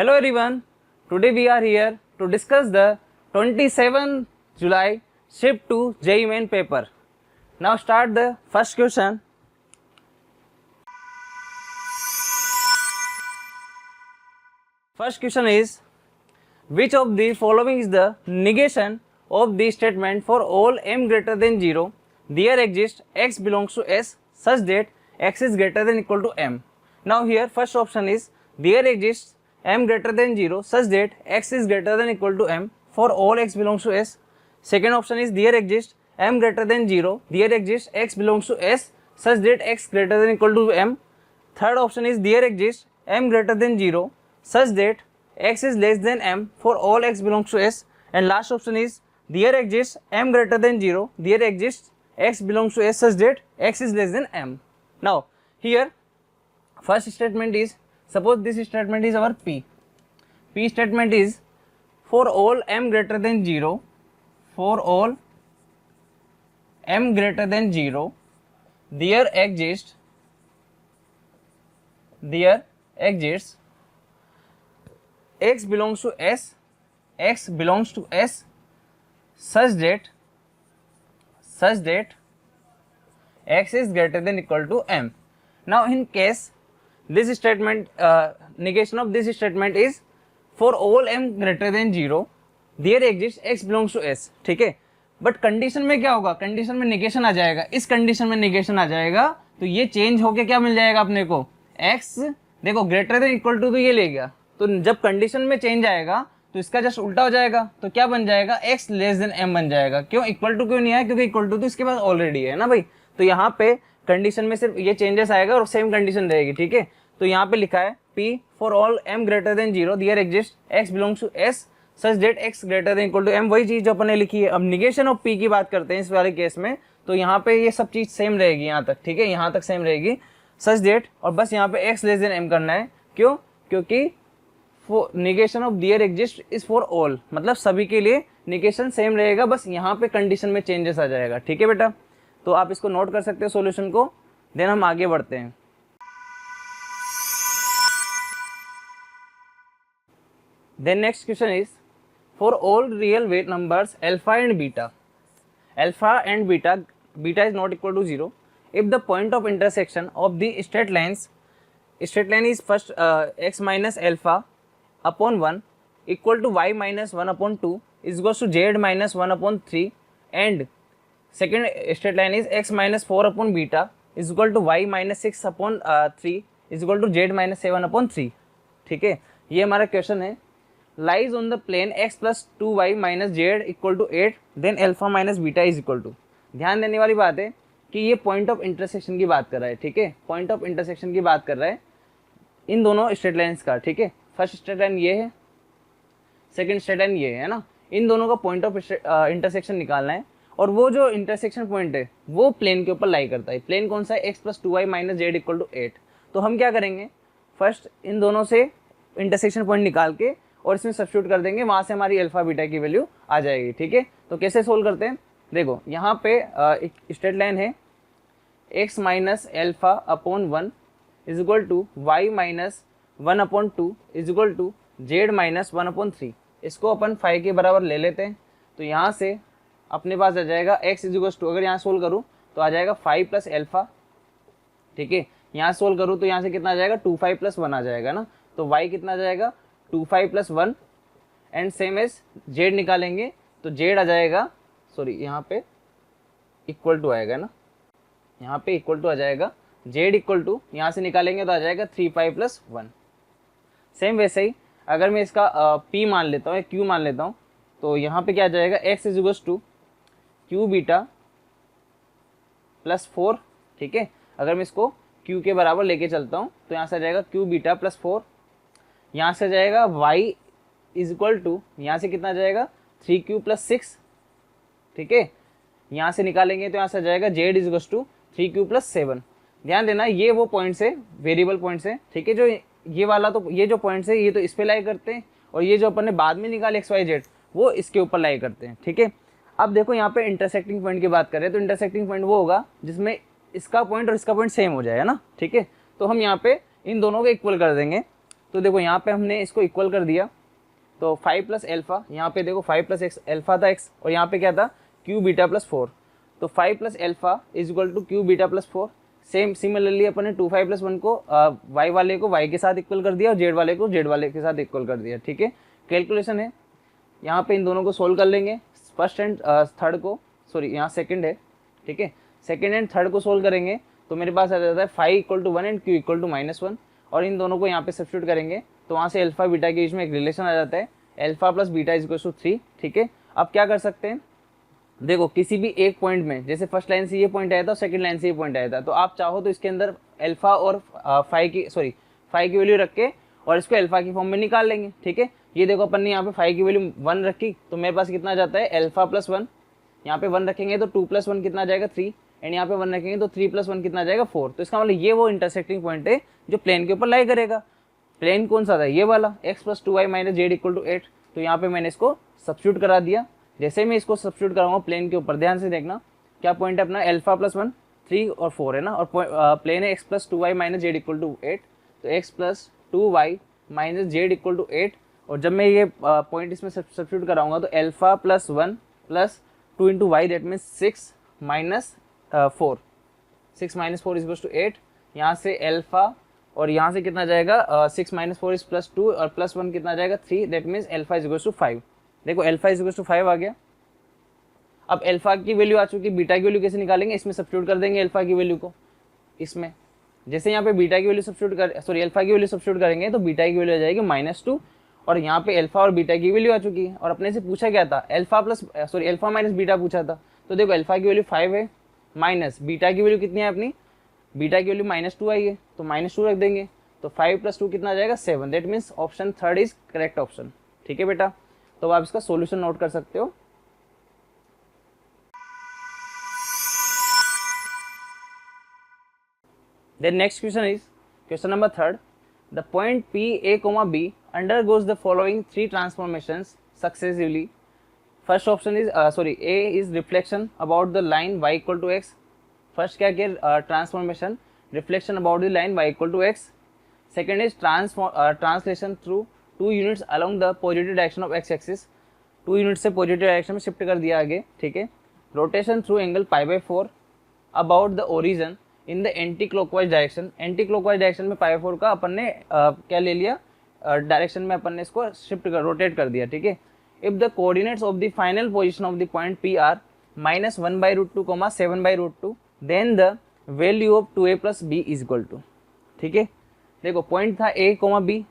Hello everyone, today we are here to discuss the 27th July Shift 2 JEE Main paper. Now start the first question. First question is, which of the following is the negation of the statement for all m greater than 0, there exists x belongs to S such that x is greater than equal to m. Now here first option is there exists m greater than 0 such that x is greater than equal to m for all x belongs to S. Second option is there exists m greater than 0, there exists x belongs to S such that x greater than equal to m. Third option is there exists m greater than 0 such that x is less than m for all x belongs to S. And last option is there exists m greater than 0, there exists x belongs to S such that x is less than m. Now here first statement is, suppose this statement is our P. P statement is for all m greater than 0, for all m greater than 0, there exists x belongs to S, x belongs to S such that x is greater than equal to m. Now in case this statement, negation of this statement is for all m greater than 0, there exists x belongs to S. ठीक है, but condition में क्या होगा, condition में negation आ जाएगा, इस condition में negation आ जाएगा तो ये चेंज होके क्या मिल जाएगा अपने को, x देखो ग्रेटर देन इक्वल टू तो ये ले गया, तो जब कंडीशन में चेंज आएगा तो इसका जस्ट उल्टा हो जाएगा, तो क्या बन जाएगा, x लेस देन m बन जाएगा. क्यों इक्वल टू क्यों नहीं आया, क्योंकि इक्वल टू तो इसके पास ऑलरेडी है ना भाई. तो यहाँ पे कंडीशन में सिर्फ ये चेंजेस आएगा और सेम कंडीशन रहेगी. ठीक है, तो यहाँ पे लिखा है P for all m greater than 0, there exist x belongs to S such that x greater than equal to m. वही चीज जो अपन ने लिखी है. अब निगेशन ऑफ P की बात करते हैं इस वाले केस में, तो यहाँ पे ये सब चीज सेम रहेगी यहाँ तक. ठीक है, यहाँ तक सेम रहेगी सच डेट, और बस यहाँ पे x लेस देन m करना है. क्यों, क्योंकि negation of their exist is for all, मतलब सभी के लिए निगेशन सेम रहेगा, बस यहाँ पे कंडीशन में चेंजेस आ जाएगा. ठीक है बेटा, तो आप इसको नोट कर सकते हो सॉल्यूशन को. देन हम आगे बढ़ते हैं. Then next question is, for all real weight numbers alpha and beta is not equal to 0, if the point of intersection of the straight line is first x minus alpha upon 1 equal to y minus 1 upon 2 is equals to z minus 1 upon 3, and second straight line is x minus 4 upon beta is equal to y minus 6 upon 3 is equal to z minus 7 upon 3. ठीक है, ये हमारा question है. lies on the plane x plus 2y minus z equal to 8, then alpha minus beta is equal to. ध्यान देने वाली बात है कि ये पॉइंट ऑफ इंटरसेक्शन की बात कर रहा है. ठीक है, पॉइंट ऑफ इंटरसेक्शन की बात कर रहा है इन दोनों स्ट्रेट लाइन्स का. ठीक है, फर्स्ट स्ट्रेट लाइन ये है, सेकंड स्ट्रेट लाइन ये है ना, इन दोनों का पॉइंट ऑफ इंटरसेक्शन निकालना है. और वो जो इंटरसेक्शन पॉइंट है वो प्लेन के ऊपर लाई करता है. प्लेन कौन सा है, x plus 2y minus Z equal to 8. तो हम क्या करेंगे, फर्स्ट इन दोनों से इंटरसेक्शन पॉइंट निकाल के और इसमें सब्स्टिट्यूट कर देंगे, वहाँ से हमारी अल्फा बीटा की वैल्यू आ जाएगी. ठीक है, तो कैसे सोल्व करते हैं, देखो यहाँ पे एक स्ट्रेट लाइन है x minus alpha upon 1 is equal to y minus 1 upon 2 is equal to z minus 1 upon 3. इसको अपन 5 के बराबर ले लेते हैं, तो यहाँ से अपने पास आ जाएगा x इज इक्वल टू, अगर यहाँ सोल्व करूँ तो आ जाएगा 5 प्लस एल्फा. ठीक है, यहाँ सोल्व करूँ तो यहाँ से कितना आ जाएगा, 2 5 प्लस 1 आ जाएगा ना, तो y कितना आ जाएगा 2 5 plus 1, and same as z निकालेंगे तो z आ जाएगा, सॉरी यहाँ पे इक्वल टू आएगा ना, यहाँ पे इक्वल टू आ जाएगा, z इक्वल टू यहाँ से निकालेंगे तो आ जाएगा 3 5 प्लस 1. सेम वैसे ही अगर मैं इसका p मान लेता हूँ, q मान लेता हूँ, तो यहाँ पे क्या आ जाएगा, x is equal to q beta plus 4. ठीक है, अगर मैं इसको q के बराबर लेके चलता हूँ तो यहाँ से आ जाएगा q बीटा प्लस 4, यहाँ से जाएगा y इज इक्वल टू, यहाँ से कितना जाएगा 3q प्लस 6. ठीक है, यहाँ से निकालेंगे तो यहाँ से जाएगा z is equal to 3q plus 7. ध्यान देना ये वो पॉइंट्स है, वेरिएबल पॉइंट्स है. ठीक है, जो ये वाला तो ये जो पॉइंट्स है ये तो इस पे लाई करते हैं, और ये जो अपन ने बाद में निकाले x y z वो इसके ऊपर लाई करते हैं. ठीक है, अब देखो यहाँ पे इंटरसेक्टिंग पॉइंट की बात करें तो इंटरसेक्टिंग पॉइंट वो होगा जिसमें इसका पॉइंट और इसका पॉइंट सेम हो जाएगा ना. ठीक है, तो हम यहाँ पे इन दोनों को इक्वल कर देंगे. तो देखो यहाँ पे हमने इसको इक्वल कर दिया, तो 5 प्लस एल्फा, यहाँ पे देखो 5 प्लस एक्स, एल्फा था एक्स, और यहाँ पे क्या था क्यू बीटा प्लस 4, तो 5 plus alpha is equal to q beta plus 4। Same similarly अपन ने 2 5 प्लस 1 को वाई वाले को वाई के साथ इक्वल कर दिया और जेड वाले को जेड वाले के साथ इक्वल कर दिया, ठीक है। कैलकुलेशन है, यहाँ पे इन दोनों को सोल्व कर लेंगे, फर्स्ट एंड थर्ड को, सॉरी यहाँ सेकंड है, ठीक है, सेकंड एंड थर्ड को सोल्व करेंगे तो मेरे पास आ जाता है 5 equal to 1 and Q equal to -1, और इन दोनों को यहाँ पे सब्स्टिट्यूट करेंगे तो वहाँ से अल्फा बीटा के बीच में एक रिलेशन आ जाता है, alpha plus beta is equal to 3, ठीक है। अब क्या कर सकते हैं, देखो किसी भी एक पॉइंट में, जैसे फर्स्ट लाइन से ये पॉइंट आया था, सेकंड लाइन से ये पॉइंट आया था, तो आप चाहो तो इसके अंदर अल्फा और फाइव की वैल्यू रख के और इसको अल्फा की फॉर्म में निकाल लेंगे, ठीक है। ये देखो अपन ने यहाँ पे 5 की वैल्यू 1 रखी, तो मेरे पास कितना जाता है अल्फा प्लस 1, यहाँ पे 1 रखेंगे तो 2 प्लस 1 कितना जाएगा 3, एंड यहाँ पे 1 रखेंगे तो 3 प्लस 1 कितना जाएगा 4। तो इसका मतलब ये वो इंटरसेक्टिंग पॉइंट है जो प्लेन के ऊपर लाई करेगा। प्लेन कौन सा था, ये वाला, x plus 2y minus Z equal to 8। तो यहाँ पे मैंने इसको सब्स्टिट्यूट करा दिया। जैसे मैं इसको सब्स्टिट्यूट कराऊंगा प्लेन के ऊपर, ध्यान से देखना क्या पॉइंट है अपना, अल्फा प्लस 1 3 और 4 है ना, और प्लेन है x plus 2y minus Z equal to 8, तो x plus 2y minus Z equal to 8। और जब मैं ये पॉइंट इसमें सब्स्टिट्यूट कराऊंगा तो alpha plus 1 plus 2 into Y, that means 6 minus 4, 6 minus 4 is to 8। यहाँ से अल्फा और यहाँ से कितना जाएगा 6 माइनस 4 इज प्लस 2 और प्लस 1 कितना जाएगा 3, that means alpha is to 5। देखो अल्फा इज टू 5 आ गया। अब अल्फा की वैल्यू आ चुकी, बीटा की वैल्यू कैसे निकालेंगे, इसमें सब्स्टिट्यूट कर देंगे अल्फा की वैल्यू को इसमें। जैसे यहाँ पे बीटा की वैल्यू सब्स्टिट्यूट कर, सॉरी अल्फा की वैल्यू सब्स्टिट्यूट करेंगे तो बीटा की वैल्यू आ जाएगी -2, और यहाँ पे अल्फा और बीटा की वैल्यू आ चुकी है। और अपने से पूछा क्या था, अल्फा माइनस बीटा पूछा था, तो देखो अल्फा की वैल्यू 5 है, माइनस बीटा की वैल्यू कितनी है अपनी, बीटा की वैल्यू -2 आई है, तो -2 रख देंगे, तो 5 प्लस 2 कितना आ जाएगा 7, that means option third is correct option, ठीक है बेटा। तो आप इसका सॉल्यूशन नोट कर सकते हो। Then next question is question number 3rd. The point P, A, B undergoes the following 3 transformations successively. First option is A is reflection about the line y equal to x. First क्या किया transformation, reflection about the line y equal to x. Second is translation through 2 units along the positive direction of x axis. 2 units से positive direction में shift कर दिया आगे, ठीक है। Rotation through angle π/4 about the origin in the anti clockwise direction. Anti clockwise direction में π/4 का अपन ने क्या ले लिया, डायरेक्शन में अपन ने इसको शिफ्ट कर, रोटेट कर दिया, ठीक है। If the coordinates of the final position of the point P are -1/√2, 7/√2, then the value of 2a plus B is equal to, ठीक है। देखो पॉइंट था a, b,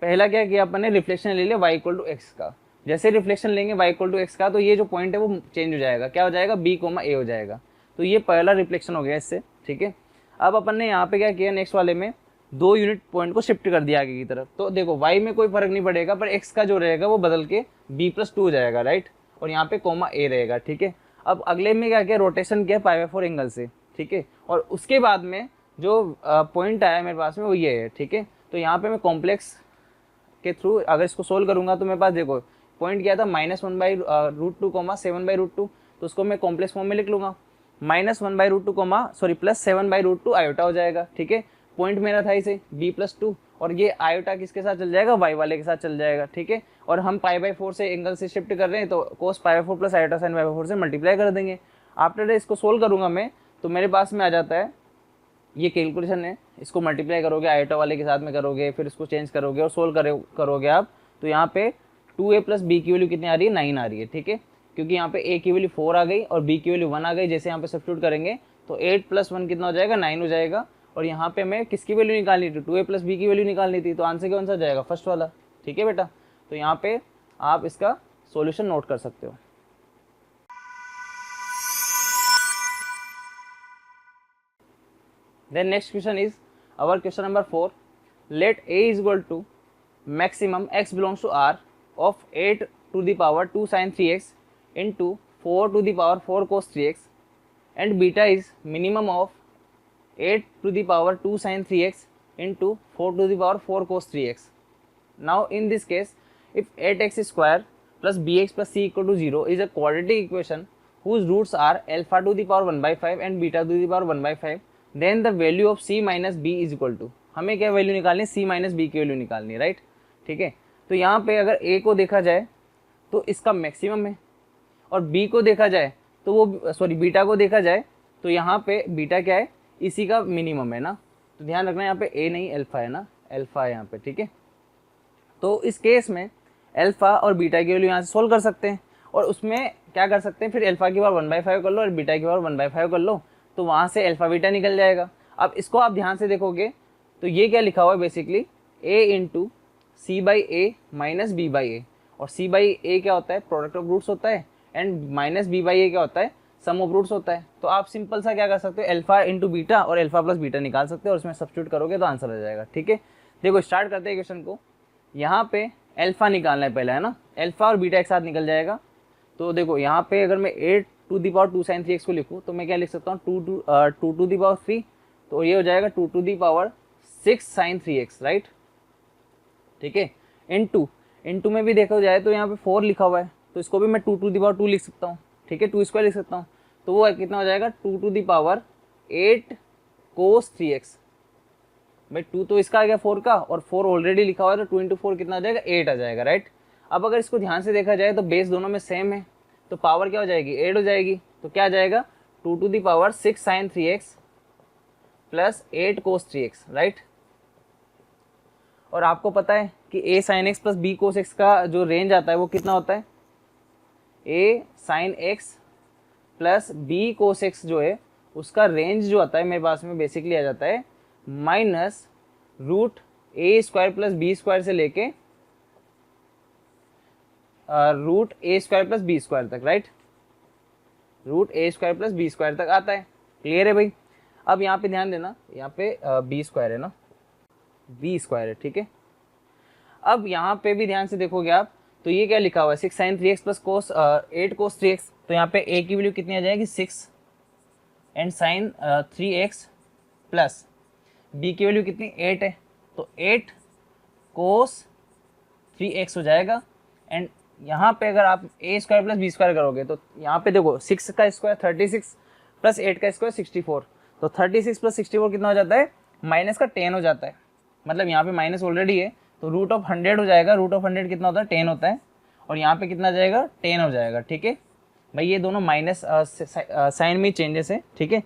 पहला क्या किया अपन ने, रिफ्लेक्शन ले लिया y इक्वल टू x का। जैसे रिफ्लेक्शन लेंगे y इक्वल टू x का तो ये जो पॉइंट है वो चेंज हो जाएगा, क्या हो जाएगा b, a हो जाएगा। तो ये पहला रिफ्लेक्शन हो गया इससे, ठीक है। अब अपन ने यहाँ पे क्या किया, नेक्स्ट वाले में 2 यूनिट पॉइंट को शिफ्ट कर दिया आगे की तरफ। तो देखो y में कोई फर्क नहीं पड़ेगा, पर x का जो रहेगा वो बदल के b+2 हो जाएगा, राइट, और यहाँ पे कोमा a रहेगा, ठीक है। अब अगले में क्या किया, रोटेशन किया π/4 एंगल से, ठीक है। और उसके बाद में जो पॉइंट आया मेरे पास में वो ये है, ठीक है। तो यहाँ पे मैं कॉम्प्लेक्स के थ्रू अगर इसको सोल्व करूंगा तो मेरे पास देखो पॉइंट क्या था, -1/√2, 7/√2, तो उसको मैं कॉम्प्लेक्स फॉर्म में लिख लूंगा, -1/√2 प्लस 7/√2 आयोटा हो जाएगा, ठीक है। पॉइंट मेरा था इसे b+2, और ये आयोटा किसके साथ चल जाएगा, y वाले के साथ चल जाएगा, ठीक है। और हम π/4 से एंगल से शिफ्ट कर रहे हैं तो cos π/4 प्लस आयोटा sin π/4 से मल्टीप्लाई कर देंगे। आफ्टर इसको सोल्व करूंगा मैं तो मेरे पास में आ जाता है, ये कैलकुलेशन है, इसको मल्टीप्लाई करोगे आयोटा वाले के साथ में करोगे, फिर इसको चेंज करोगे और सोल्व करोगे आप, तो यहाँ पे 2a प्लस b की वैल्यू कितनी आ रही है, 9 आ रही है, ठीक है। क्योंकि यहाँ पे a की वैल्यू 4 आ गई और b की वैल्यू 1 आ गई, जैसे यहाँ पे सब्स्टिट्यूट करेंगे तो 8 + 1 कितना हो जाएगा, 9 हो जाएगा। और यहाँ पे मैं किसकी वैल्यू निकालनी थी, 2a प्लस b की वैल्यू निकालनी थी, तो आंसर कौन सा जाएगा, फर्स्ट वाला, ठीक है बेटा। तो यहाँ पे आप इसका सॉल्यूशन नोट कर सकते हो। Then next question is our question number 4. Let a is equal to maximum x belongs to R of 8 to the power 2 sin 3x into 4 to the power 4 cos 3x, and beta is minimum of 8 to the power 2 sin 3x into 4 to the power 4 cos 3x. Now in this case, if 8x square plus bx plus c equal to 0 is a quadratic equation whose roots are alpha to the power 1/5 and beta to the power 1/5, then the value of c minus b is equal to, हमें क्या value निकालनी है, सी minus B की value निकालनी है, right. ठीक है, तो यहाँ पे अगर ए को देखा जाए तो इसका मैक्सिमम है, और बी को देखा जाए तो वो सॉरी बीटा को देखा जाए तो यहाँ पे बीटा क्या है, इसी का मिनिमम है ना। तो ध्यान रखना यहाँ पे ए नहीं अल्फा है ना, अल्फा है यहाँ पे। ठीक है, तो इस केस में अल्फा और बीटा की वैल्यू यहाँ से सोल्व कर सकते हैं, और उसमें क्या कर सकते हैं, फिर अल्फा की पावर 1/5 कर लो और बीटा की पावर 1/5 कर लो, तो वहाँ से अल्फा बीटा निकल जाएगा। अब इसको आप ध्यान से देखोगे तो ये क्या लिखा हुआ है basically, a into c by a minus b by a, और सी बाई ए क्या होता है, प्रोडक्ट ऑफ रूट्स होता है, एंड माइनस बी बाई ए क्या होता है, सम ऑफ रूट्स होता है। तो आप सिंपल सा क्या कर सकते हो, अल्फा इंटू बीटा और अल्फा प्लस बीटा निकाल सकते हो, और उसमें सब्स्टिट्यूट करोगे तो आंसर आ जाएगा। ठीक है, देखो स्टार्ट करते हैं क्वेश्चन को। यहाँ पे अल्फा निकालना है पहले, है ना, अल्फा और बीटा एक साथ निकल जाएगा। तो देखो यहाँ पे अगर मैं 8 to the power 2 sin 3x को लिखूँ तो मैं क्या लिख सकता हूँ, 2 टू दी पावर 3, तो ये हो जाएगा 2 to the power 6 sin 3x, right. ठीक है, इंटू में भी देखा जाए तो यहाँ पे 4 लिखा हुआ है, तो इसको भी मैं 2 टू दी पावर 2 लिख सकता हूँ। ठीक है, 2 स्क्वायर लिख सकता हूँ, तो वो कितना हो जाएगा, 2 to the power 8 cos 3x। भाई 2 तो इसका आ गया 4 का, और 4 ऑलरेडी लिखा हुआ है, तो 2 इंटू 4 कितना आ जाएगा, 8 आ जाएगा, राइट। अब अगर इसको ध्यान से देखा जाए तो बेस दोनों में सेम है, तो पावर क्या हो जाएगी, 8 हो जाएगी। तो क्या आ जाएगा, 2 to the power 6 sin 3x plus 8 cos 3x, right. और आपको पता है कि a sin x plus b cos x का जो रेंज आता है वो कितना होता है, a sin x plus b cos x जो है उसका रेंज जो आता है मेरे पास में बेसिकली आ जाता है माइनस रूट ए स्क्वायर प्लस बी स्क्वायर से लेके रूट ए स्क्वायर प्लस बी स्क्वायर तक, राइट। रूट ए स्क्वायर प्लस बी स्क्वायर तक आता है। क्लियर है भाई। अब यहाँ पे ध्यान देना, यहाँ पे बी स्क्वायर है ना, बी स्क्वायर है, ठीक है। अब यहाँ पे भी ध्यान से देखोगे आप तो ये क्या लिखा हुआ है, 6 sin 3x plus cos 8 cos 3x। तो यहाँ पे a की वैल्यू कितनी आ जाएगी, 6 and sine 3x plus b की वैल्यू कितनी 8 है, तो 8 cos 3x हो जाएगा। एंड यहाँ पे अगर आप a square plus B square करोगे तो यहाँ पे देखो 6 का स्क्वायर 36 प्लस 8 का स्क्वायर 64, तो 36 प्लस 64 कितना हो जाता है, माइनस का 10 हो जाता है। मतलब यहाँ पे माइनस ऑलरेडी है तो रूट ऑफ 100 हो जाएगा। रूट ऑफ 100 कितना होता है, 10 होता है, और यहाँ पे कितना जाएगा, 10 हो जाएगा। ठीक है भाई, ये दोनों माइनस साइन में चेंजेस है। ठीक है,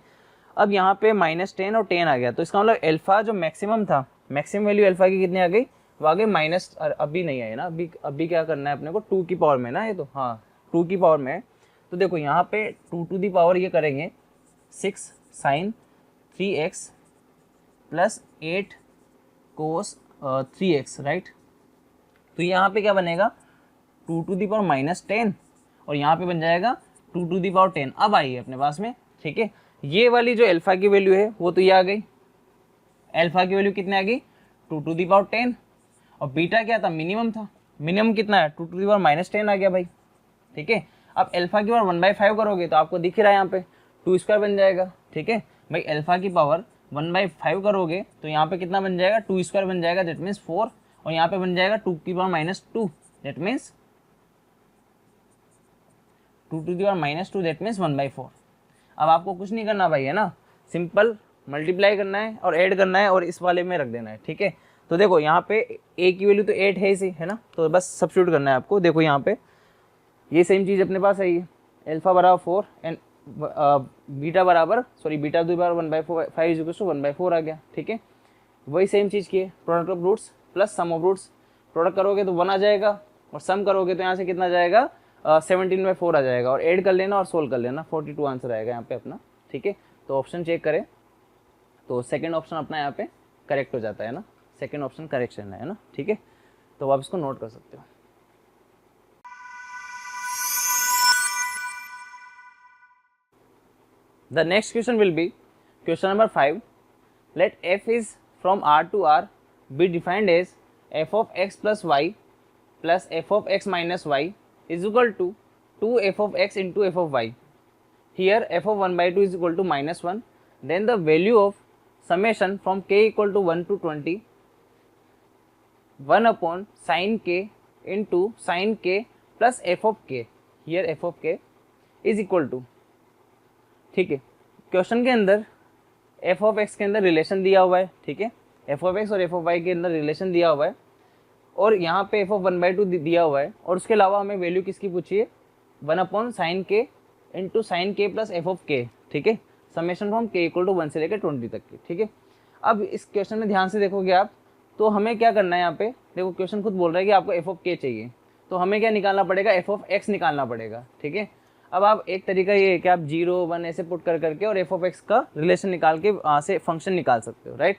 अब यहाँ पे -10 और 10 आ गया, तो इसका मतलब अल्फा जो मैक्सिमम था, मैक्सिमम वैल्यू अल्फा की कितनी आ गई, वो आ गई माइनस, अभी नहीं आई ना, अभी क्या करना है अपने को, 2 की पावर में ना, ये तो हाँ 2 की पावर में है। तो देखो यहाँ पे 2 टू दी पावर ये करेंगे 6 sin 3x plus 8 cos 3x, right. तो यहाँ पे क्या बनेगा, 2 टू दी पावर -10 और यहाँ पे बन जाएगा 2 टू दी पावर 10। अब आई है अपने पास में। ठीक है, ये वाली जो अल्फा की वैल्यू है वो तो ये आ गई, अल्फा की वैल्यू कितनी आ गई, 2 टू दी पावर 10, और बीटा क्या था, मिनिमम था, मिनिमम कितना है, 2 टू दी पावर -10 आ गया भाई। ठीक है, अब अल्फा की पावर 1/5 करोगे तो आपको दिख रहा है यहाँ पे 2 स्क्वायर बन जाएगा। ठीक है भाई, अल्फा की पावर 1/5 करोगे तो यहाँ पे कितना बन जाएगा, 2 स्क्वायर बन जाएगा, दैट मीन्स 4, और यहाँ पे बन जाएगा 2 की पावर -2, that means 2 to the power -2, that means 1/4। अब आपको कुछ नहीं करना भाई, है ना, सिंपल मल्टीप्लाई करना है और ऐड करना है और इस वाले में रख देना है। ठीक है, तो देखो यहाँ पे a की वैल्यू तो 8 है इसी, है ना, तो बस सब्स्टिट्यूट करना है आपको। देखो यहाँ पे ये सेम चीज़ अपने पास आई है, अल्फा बराबर 4 एंड बीटा बराबर बीटा 2 बार 1/5 इज 1/4 आ गया। ठीक है, वही सेम चीज़ की है, product of roots plus sum of roots, product करोगे तो 1 आ जाएगा और सम करोगे तो यहाँ से कितना जाएगा, 17/4 आ जाएगा, और ऐड कर लेना और सोल्व कर लेना, 42 आंसर आएगा यहाँ पे अपना। ठीक है, तो ऑप्शन चेक करें तो सेकंड ऑप्शन अपना यहाँ पे करेक्ट हो जाता है ना, सेकंड ऑप्शन करेक्शन है ना। ठीक है, तो आप इसको नोट कर सकते हो। The next question will be question number 5. Let f is from R to R be defined as f of x plus y plus f of x minus y is equal to 2f of x into f of y. Here f of 1/2 is equal to -1. Then the value of summation from k equal to 1 to 20 1 upon sin k into sin k plus f of k. Here f of k is equal to, ठीक है, question के अंदर f of x के अंदर relation दिया हुआ है। ठीक है, एफ ऑफ एक्स और एफ ऑफ वाई के अंदर रिलेशन दिया हुआ है और यहाँ पे एफ ऑफ 1/2 दिया हुआ है और उसके अलावा हमें वैल्यू किसकी पूछी है 1/sin k into sine K plus F of K, ठीक है, summation from k equal to 1 से लेकर 20 तक की, ठीक है। अब इस क्वेश्चन में ध्यान से देखोगे आप तो हमें क्या करना है, यहाँ पे देखो क्वेश्चन खुद बोल रहा है कि आपको एफ ऑफ के चाहिए, तो हमें क्या निकालना पड़ेगा, एफ ऑफ एक्स निकालना पड़ेगा, ठीक है। अब आप एक तरीका ये है कि आप 0 1 ऐसे पुट कर करके और एफ ऑफ एक्स का रिलेशन निकाल के वहाँ से फंक्शन निकाल सकते हो, राइट।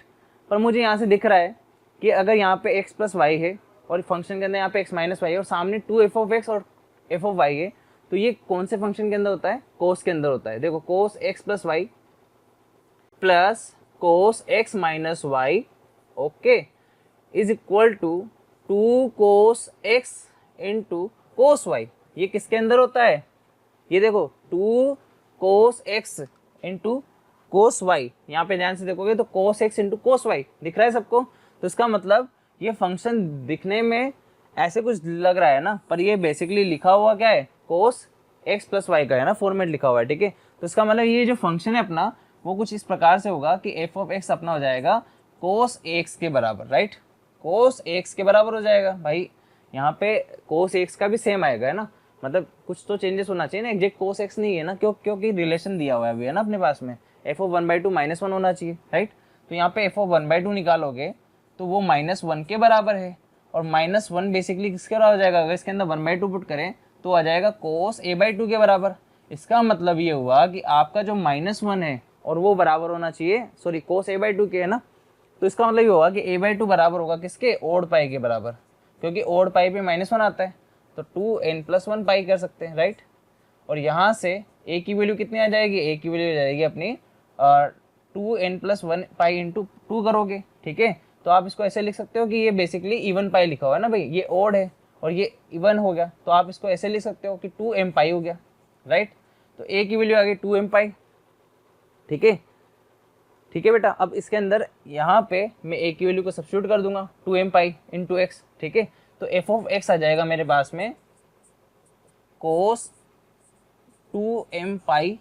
पर मुझे यहाँ से दिख रहा है कि अगर यहाँ पे एक्स प्लस वाई है और फंक्शन के अंदर यहाँ पे एक्स माइनस वाई है और सामने 2 एफ ऑफ एक्स और एफ ऑफ वाई है, तो ये कौन से फंक्शन के अंदर होता है, कोस के अंदर होता है। देखो cos X plus Y plus cos X minus Y, okay, is equal to 2 cos X into cos Y. ये किसके अंदर होता है, ये देखो 2 cos X into cos Y, यहाँ पे ध्यान से देखोगे तो cos X into cos Y दिख रहा है सबको। तो इसका मतलब ये फंक्शन दिखने में ऐसे कुछ लग रहा है ना, पर ये बेसिकली लिखा हुआ क्या है, कोस एक्स प्लस वाई का है ना, फॉर्मेट लिखा हुआ है, ठीक है। तो इसका मतलब ये जो फंक्शन है अपना वो कुछ इस प्रकार से होगा कि एफ ऑफ एक्स अपना हो जाएगा कोस एक्स के बराबर, राइट, कोस एक्स के बराबर हो जाएगा। भाई यहाँ पे कोस एक्स का भी सेम आएगा, है ना, मतलब कुछ तो चेंजेस होना चाहिए ना, एग्जैक्ट कोस एक्स नहीं है ना, क्योंकि रिलेशन दिया हुआ है अभी, है ना, अपने पास में एफ ऑफ 1/2 -1 होना चाहिए, राइट। तो यहाँ पे एफ ऑफ 1/2 निकालोगे तो वो -1 के बराबर है और -1 बेसिकली किसके बराबर हो जाएगा, अगर इसके अंदर 1/2 पुट करें तो आ जाएगा कोस a/2 के बराबर। इसका मतलब ये हुआ कि आपका जो -1 है और वो बराबर होना चाहिए, सॉरी कोस a/2 के, है ना, तो इसका मतलब ये होगा कि a/2 बराबर होगा किसके, ओड पाई के बराबर, क्योंकि ओड पाई पे -1 आता है तो 2n+1 पाई कर सकते हैं, राइट। और यहाँ से a की वैल्यू कितनी आ जाएगी, a की वैल्यू आ जाएगी अपनी 2n+1 पाई इंटू 2 करोगे, ठीक है। तो आप इसको ऐसे लिख सकते हो कि ये बेसिकली इवन पाई लिखा हुआ है ना भाई, ये ओड है और ये इवन हो गया, तो आप इसको ऐसे लिख सकते हो कि 2m पाई हो गया, राइट। तो a की वैल्यू आ गई 2m पाई, ठीक है, ठीक है बेटा। अब इसके अंदर यहाँ पे मैं a की वैल्यू को सब्स्टिट्यूट कर दूंगा 2m पाई इंटू एक्स, ठीक है। तो एफ ऑफ एक्स आ जाएगा मेरे पास में कोस 2m पाई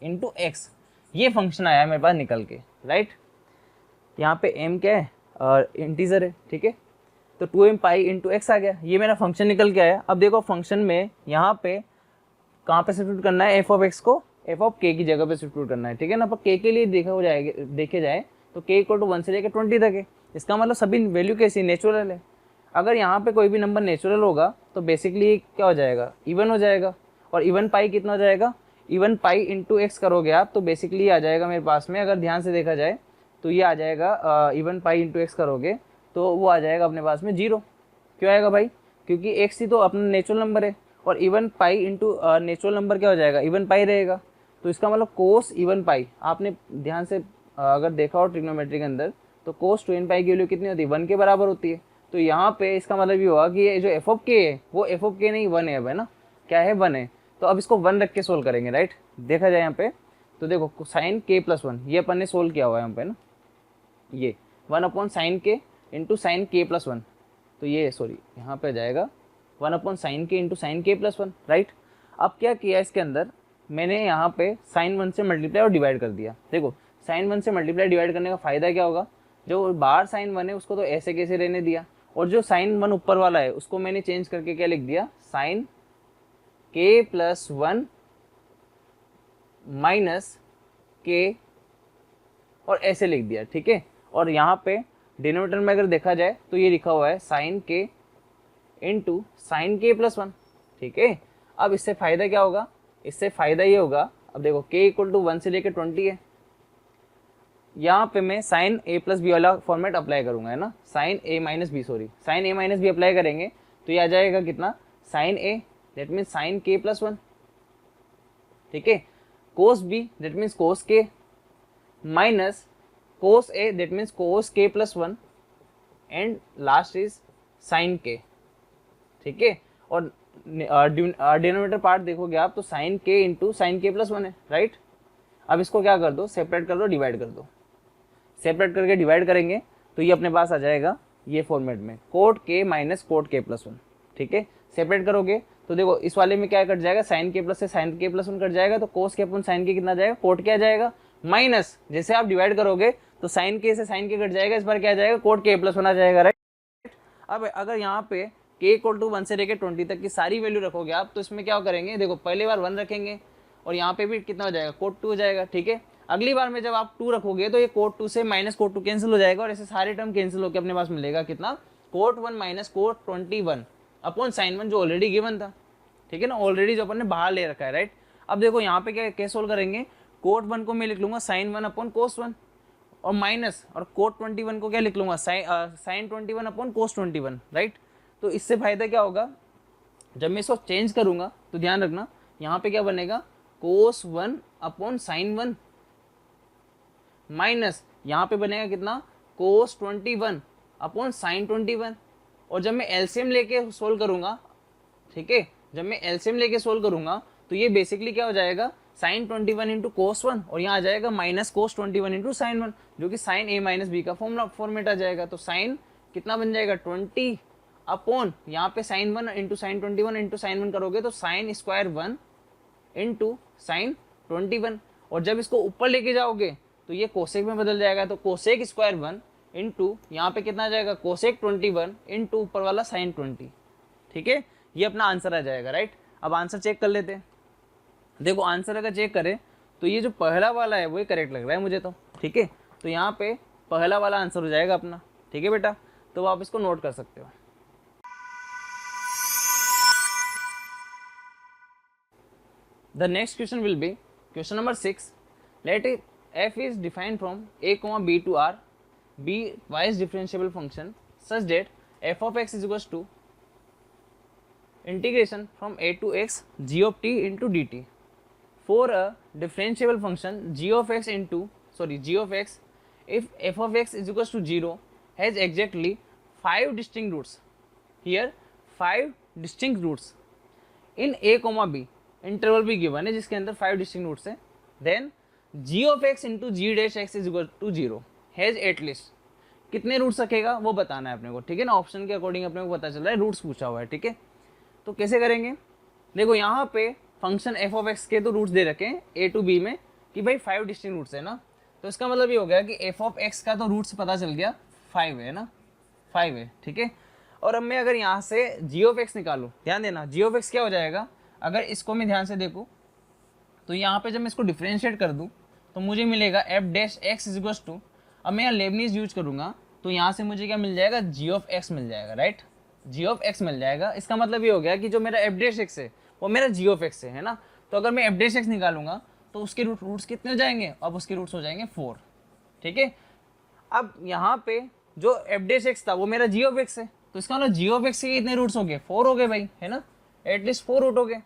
इंटू एक्स, ये फंक्शन आया मेरे पास निकल के, राइट। यहाँ पे m क्या है, इंटीजर है, ठीक है। तो 2m पाई इंटू एक्स आ गया, ये मेरा फंक्शन निकल के आया। अब देखो फंक्शन में यहाँ पे कहाँ पे सब्स्टिट्यूट करना है, एफ ऑफ एक्स को एफ ऑफ के की जगह पे सब्स्टिट्यूट करना है, ठीक है ना। पर के लिए देखे जाए तो के इक्वल टू 1 से लेकर 20 तक है, इसका मतलब सभी वैल्यू कैसी, नेचुरल है। अगर यहाँ पे कोई भी नंबर नेचुरल होगा तो बेसिकली क्या हो जाएगा, इवन हो जाएगा। और इवन पाई कितना हो जाएगा, इवन पाई इंटू एक्स करोगे आप तो बेसिकली आ जाएगा मेरे पास में, अगर ध्यान से देखा जाए तो ये आ जाएगा इवन पाई इंटू एक्स करोगे तो वो आ जाएगा अपने पास में 0। क्यों आएगा भाई, क्योंकि एक्स ही तो अपना नेचुरल नंबर है और even pi into natural number क्या हो जाएगा, इवन पाई रहेगा। तो इसका मतलब कोस इवन पाई, आपने ध्यान से अगर देखा हो ट्रिग्नोमेट्री के अंदर तो कोस 2n पाई की वैल्यू कितनी होती है, 1 के बराबर होती है। तो यहाँ पे इसका मतलब ये होगा कि ये जो एफ ऑफ के है वो एफ ऑफ के नहीं 1 है, अब है ना, क्या है 1 है। तो अब इसको 1 रख के सोल्व करेंगे, राइट। देखा जाए यहाँ पे तो देखो साइन k+1 ये अपन ने सोल्व किया हुआ है यहाँ पे ना, ये 1/sin k into sign k+1, तो ये सॉरी यहाँ पे जाएगा 1/sin k into sign k+1, right. अब क्या किया इसके अंदर, मैंने यहाँ पे साइन 1 से मल्टीप्लाई और डिवाइड कर दिया। देखो साइन 1 से मल्टीप्लाई डिवाइड करने का फ़ायदा क्या होगा, जो बाहर साइन 1 है उसको तो ऐसे कैसे रहने दिया और जो साइन 1 ऊपर वाला है उसको मैंने चेंज करके क्या लिख दिया, साइन k+1 माइनस k और ऐसे लिख दिया, ठीक है। और यहाँ पे डिनोमिनेटर में अगर देखा जाए तो ये लिखा हुआ है sign k into sign k+1, ठीक है। अब इससे फ़ायदा क्या होगा, इससे फ़ायदा ये होगा, अब देखो k इक्वल टू 1 से लेकर 20 है, यहाँ पे मैं साइन a+b वाला फॉर्मेट अप्लाई करूँगा, है ना, sign a-b, sorry sine a-b apply करेंगे तो ये आ जाएगा कितना, sine a that means sine k+1, ठीक है, cos b that means cos k minus cos a that means cos k+1 and last is sine k, ठीक है। और डिनोमिनेटर पार्ट देखोगे आप तो sign k into sign k+1 है, right. अब इसको क्या कर दो, सेपरेट कर दो, डिवाइड कर दो। सेपरेट करके डिवाइड करेंगे तो ये अपने पास आ जाएगा ये फॉर्मेट में coat k minus cot k+1, ठीक है। सेपरेट करोगे तो देखो इस वाले में क्या कट जाएगा, साइन k प्लस से साइन k+1 कट जाएगा तो कोस k अपॉन साइन k कितना जाएगा, कोट क्या जाएगा माइनस, जैसे आप डिवाइड करोगे तो साइन के से साइन के कट जाएगा, इस बार क्या आ जाएगा कोट के प्लस 1 आ जाएगा, राइट। अब अगर यहाँ पे के इक्वल टू 1 से लेकर 20 तक की सारी वैल्यू रखोगे आप, तो इसमें क्या करेंगे, देखो पहली बार 1 रखेंगे और यहाँ पे भी कितना हो जाएगा कोट 2 हो जाएगा, ठीक है। अगली बार में जब आप 2 रखोगे तो ये कोट 2 से माइनस कोट 2 कैंसिल हो जाएगा और ऐसे सारे टर्म कैंसिल होकर अपने पास मिलेगा कितना, cot 1 minus cot 21 upon sine 1 जो ऑलरेडी गिवन था, ठीक है ना, ऑलरेडी जो अपन ने बाहर ले रखा है, राइट। अब देखो यहाँ पे क्या सोल्व करेंगे, कोट 1 को मैं लिख लूंगा साइन 1 अपॉन कोस 1 और माइनस, और कोट 21 को क्या लिख लूंगा साइन 21 अपॉन कोस 21, राइट। तो इससे फायदा क्या होगा, जब मैं इसको चेंज करूंगा तो ध्यान रखना यहाँ पे क्या बनेगा, कोस 1 अपॉन साइन 1 माइनस यहाँ पे बनेगा कितना, कोस 21 अपॉन साइन 21। और जब मैं एलसीएम लेके सोल्व करूंगा, ठीक है, जब मैं एलसीएम लेके सोल्व करूंगा तो ये बेसिकली क्या हो जाएगा, साइन 21 इंटू कोस 1 और यहाँ आ जाएगा माइनस कोस 21 इंटू साइन 1, जो कि साइन ए माइनस बी का फॉर्मेट आ जाएगा। तो साइन कितना बन जाएगा 20 अपॉन यहाँ पे sine 1 into sine 21 into sine 1 करोगे तो साइन स्क्वायर 1 इंटू साइन 21, और जब इसको ऊपर लेके जाओगे तो ये कोसेक में बदल जाएगा, तो कोसेक स्क्वायर 1 इंटू यहाँ पे कितना आ जाएगा कोसेक 21 इंटू ऊपर वाला साइन 20, ठीक है। ये अपना आंसर आ जाएगा, राइट। अब आंसर चेक कर लेते हैं। देखो आंसर अगर चेक करें तो ये जो पहला वाला है वही करेक्ट लग रहा है मुझे तो, ठीक है। तो यहाँ पे पहला वाला आंसर हो जाएगा अपना, ठीक है बेटा, तो आप इसको नोट कर सकते हो। The next question will be question number 6. Let it f is defined from a comma b to r, b is differentiable function such that f of x is equals to integration from a to x g of t into dt. For a differentiable function g of x, if f of x is equals to 0 has exactly 5 distinct roots. Here 5 distinct roots in a comma b, interval भी given है जिसके अंदर 5 distinct roots हैं। Then g of x into G dash X is equal to 0 has at least कितने roots रखेगा वो बताना है अपने को, ठीक है ना। ऑप्शन के अकॉर्डिंग अपने को पता चल रहा है रूट्स पूछा हुआ है, ठीक है। तो कैसे करेंगे, देखो यहाँ पे फंक्शन f ऑफ x के तो रूट्स दे रखे हैं a टू b में कि भाई 5 डिस्टिंक्ट रूट्स है ना, तो इसका मतलब ये हो गया कि f ऑफ x का तो रूट्स पता चल गया 5 है ना, 5 है, ठीक है। और अब मैं अगर यहाँ से g ऑफ x निकालूँ, ध्यान देना g ऑफ x क्या हो जाएगा, अगर इसको मैं ध्यान से देखूँ तो यहाँ पे जब मैं इसको डिफ्रेंशिएट कर दूँ तो मुझे मिलेगा f dash x is equals to, अब मैं यहाँ लेबनीज यूज करूँगा तो यहाँ से मुझे क्या मिल जाएगा, g ऑफ x मिल जाएगा, राइट, g ऑफ x मिल जाएगा। इसका मतलब ये हो गया कि जो मेरा f डैश x है वो मेरा g ऑफ x है ना। तो अगर मैं f डैश x निकालूंगा तो उसके रूट्स कितने हो जाएंगे, अब उसके रूट्स हो जाएंगे 4, ठीक है। अब यहाँ पे जो f डैश x था वो मेरा g ऑफ x है, तो इसका मतलब g ऑफ x के कितने रूट्स हो गए, 4 हो गए भाई, है ना, एटलीस्ट 4 रूट हो गए।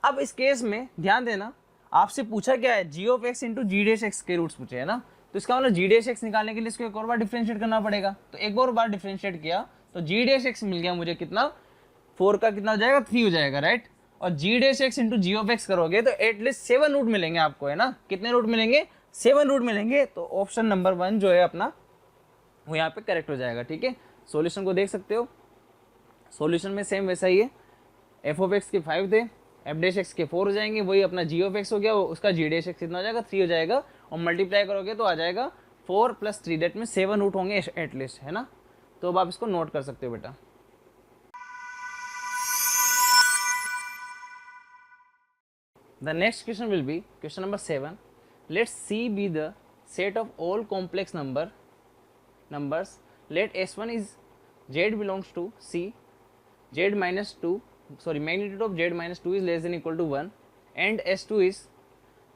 अब इस केस में ध्यान देना, आपसे पूछा क्या है, g of x into G dash X के रूट्स पूछे है ना, तो इसका मतलब जी डैश एक्स निकालने के लिए इसको एक और बार डिफरेंशिएट करना पड़ेगा। तो एक और बार डिफरेंशिएट किया तो जी डैश एक्स मिल गया मुझे कितना, 4 का कितना हो जाएगा, 3 हो जाएगा, राइट। और g dash x into g of x करोगे तो एटलीस्ट 7 रूट मिलेंगे आपको, है ना। कितने रूट मिलेंगे, 7 रूट मिलेंगे। तो ऑप्शन नंबर 1 जो है अपना वो यहाँ पे करेक्ट हो जाएगा, ठीक है। सॉल्यूशन को देख सकते हो, सॉल्यूशन में सेम वैसा ही है, एफ ऑफ एक्स के 5 थे, एफ डैश एक्स के 4 हो जाएंगे, वही अपना जी ऑफ एक्स हो गया, उसका जी डैश एक्स कितना हो जाएगा, 3 हो जाएगा, और मल्टीप्लाई करोगे तो आ जाएगा 4 + 3, दैट में 7 रूट होंगे एटलीस्ट, है ना। तो अब आप इसको नोट कर सकते हो बेटा। The next question will be question number 7. Let C be the set of all complex numbers. Let S1 is Z belongs to C, magnitude of Z minus 2 is less than equal to 1, and S2 is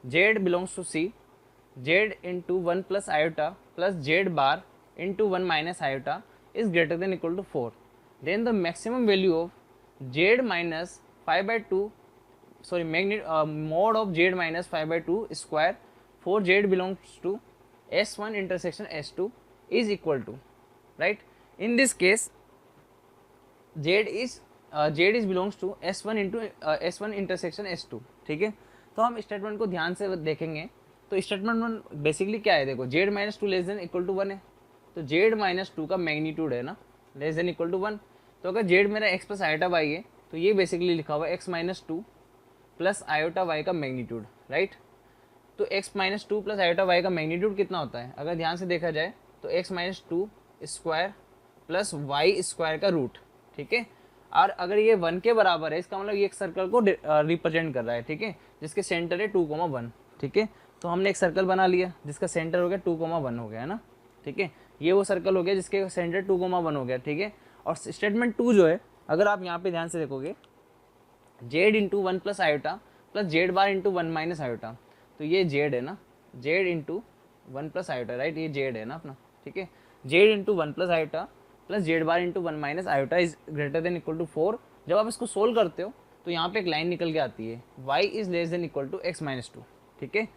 Z belongs to C, Z into 1 plus iota plus Z bar into 1 minus iota is greater than equal to 4. Then the maximum value of Z minus 5 by 2, mod of Z minus 5 by 2 square for Z belongs to S1 intersection S2 is equal to, right. In this case Z is belongs to S1 into S1 intersection S2, ठीक है। तो हम statement को ध्यान से देखेंगे तो statement basically क्या है, देखो Z minus 2 less than equal to 1 है, तो Z माइनस 2 का मैग्नीट्यूड है ना लेस देन इक्वल टू 1। तो अगर Z मेरा x प्लस आयोटा y है तो ये बेसिकली लिखा हुआ है x minus 2 plus iota y का मैग्नीट्यूड, राइट। तो x minus two plus iota Y का मैग्नीट्यूड कितना होता है? अगर ध्यान से देखा जाए तो x minus two square plus Y square का रूट, ठीक है। और अगर ये 1 के बराबर है, इसका मतलब ये एक सर्कल को रिप्रेजेंट कर रहा है, ठीक है, जिसके सेंटर है 2,1, ठीक है। तो हमने एक सर्कल बना लिया जिसका सेंटर हो गया 2,1 हो गया है ना, ठीक है। ये वो सर्कल हो गया जिसके सेंटर 2,1 हो गया, ठीक है। और स्टेटमेंट 2 जो है, अगर आप यहाँ पे ध्यान से देखोगे, z into 1 plus iota plus z bar into 1 minus iota, तो ये जेड है ना, z into 1 plus iota, right, ये जेड है ना अपना, ठीक है। Z into 1 plus iota plus z bar into 1 minus iota is greater than equal to 4। जब आप इसको सोल्व करते हो तो यहाँ पे एक लाइन निकल के आती है, y is less than equal to x minus two, ठीक है।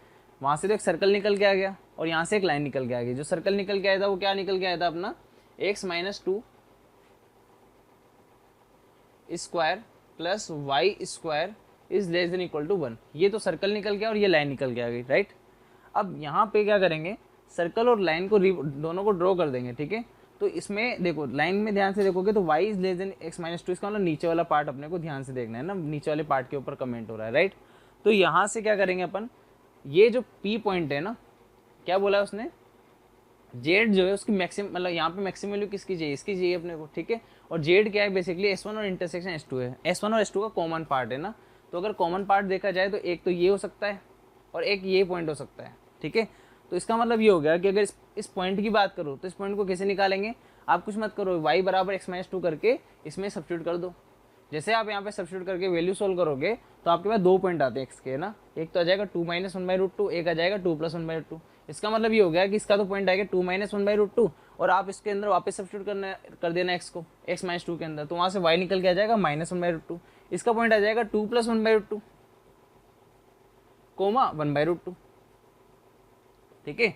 वहाँ से तो एक सर्कल निकल के आ गया और यहाँ से एक लाइन निकल के आ गई। जो सर्कल निकल के आया था वो क्या निकल के आया था अपना, x minus two square plus Y square is less than equal to 1। ये तो सर्कल निकल गया और ये लाइन निकल के आ गई, राइट। अब यहाँ पे क्या करेंगे, सर्कल और लाइन को दोनों को ड्रॉ कर देंगे, ठीक है। तो इसमें देखो, लाइन में ध्यान से देखोगे तो y is less then x minus to, इसका मतलब नीचे वाला पार्ट अपने को ध्यान से देखना है ना, नीचे वाले पार्ट के ऊपर कमेंट हो रहा है, राइट। तो यहाँ से क्या करेंगे अपन, ये जो P पॉइंट है ना, क्या बोला है उसने, जेड जो है उसकी मैक्सिमम, मतलब यहाँ पे मैक्सिमम वैल्यू किसकी चाहिए, इसकी चाहिए अपने को, ठीक है। और जेड क्या है, बेसिकली S1 और इंटरसेक्शन S2 है, S1 और S2 का कॉमन पार्ट है ना। तो अगर कॉमन पार्ट देखा जाए तो एक तो ये हो सकता है और एक ये पॉइंट हो सकता है, ठीक है। तो इसका मतलब ये हो गया कि अगर इस पॉइंट की बात करो तो इस पॉइंट को कैसे निकालेंगे, आप कुछ मत करो, y बराबर x माइनस टू करके इसमें सब्स्टिट्यूट कर दो। जैसे आप यहाँ पे सब्स्टिट्यूट करके वैल्यू सोल्व करोगे तो आपके पास 2 पॉइंट आते हैं x के ना, एक तो आ जाएगा 2 माइनस 1/√2, एक आ जाएगा 2 प्लस 1/√2। इसका मतलब ये हो गया कि इसका तो पॉइंट आएगा 2 माइनस 1/√2 और आप इसके अंदर वापस सब्स्टिट्यूट कर देना x को, x माइनस टू के अंदर, तो वहाँ से y निकल के आ जाएगा माइनस 1/√2। इसका पॉइंट आ जाएगा 2 प्लस 1/√2 कोमा 1/√2, ठीक है।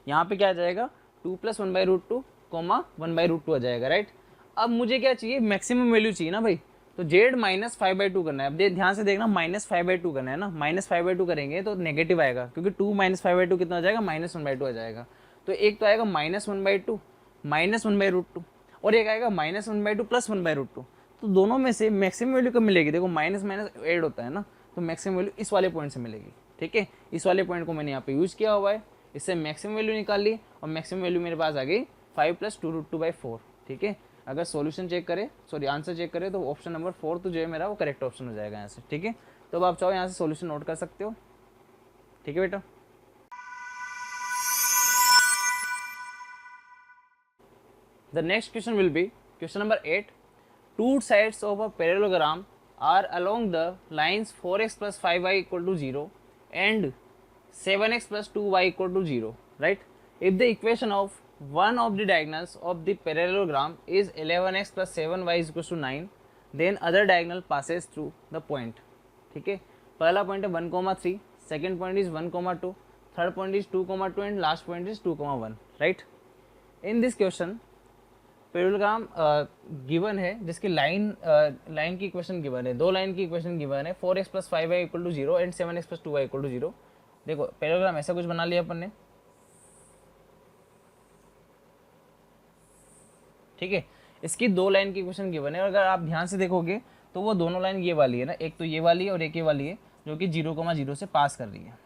यहाँ पे क्या आ जाएगा, 2 प्लस 1/√2 कोमा 1/√2 आ जाएगा, राइट। अब मुझे क्या चाहिए, मैक्सिमम वैल्यू चाहिए ना भाई, तो जेड माइनस 5/2 करना है। अब ध्यान से देखना, माइनस 5/2 करना है ना, माइनस 5/2 करेंगे तो नेगेटिव आएगा, क्योंकि 2 माइनस 5/2 कितना आ जाएगा, माइनस 1/2 आ जाएगा। तो एक तो आएगा माइनस 1/2 माइनस 1/√2 और एक आएगा माइनस 1/2 प्लस 1/√2। तो दोनों में से मैक्सिमम वैल्यू कब मिलेगी, देखो माइनस माइनस ऐड होता है ना, तो मैक्सिमम वैल्यू इस वाले पॉइंट से मिलेगी, ठीक है। इस वाले पॉइंट को मैंने यहाँ पे यूज किया हुआ है, इससे मैक्सिमम वैल्यू निकाल ली और मैक्सिमम वैल्यू मेरे पास आ गई 5 प्लस 2√2/4, ठीक है। अगर सॉल्यूशन चेक करें, सॉरी आंसर चेक करें, तो ऑप्शन नंबर 4 तो जो है मेरा वो करेक्ट ऑप्शन हो जाएगा यहाँ से, ठीक है। तो अब आप चाहो यहाँ से सॉल्यूशन नोट कर सकते हो, ठीक है बेटा। The next question will be question number 8। Two sides of a parallelogram are along the lines 4x plus 5y equal to 0 and 7x plus 2y equal to 0, right? If the equation of one of the diagonals of the parallelogram is 11x plus 7y is equal to 9, then other diagonal passes through the point, ठीक है। पहला point है 1,3, second point is 1,2, third point is 2,2 and last point is 2,1, right. In this question parallelogram given है जिसकी line की equation given है, दो line की इक्वेशन गिवन है, 4x plus 5y equal to 0 and 7x plus 2y equal to 0। देखो parallelogram ऐसा कुछ बना लिया अपन ने, ठीक है। इसकी दो लाइन की इक्वेशन गिवन है और अगर आप ध्यान से देखोगे तो वो दोनों लाइन ये वाली है ना, एक तो ये वाली है और एक ये वाली है जो कि 0,0 से पास कर रही है,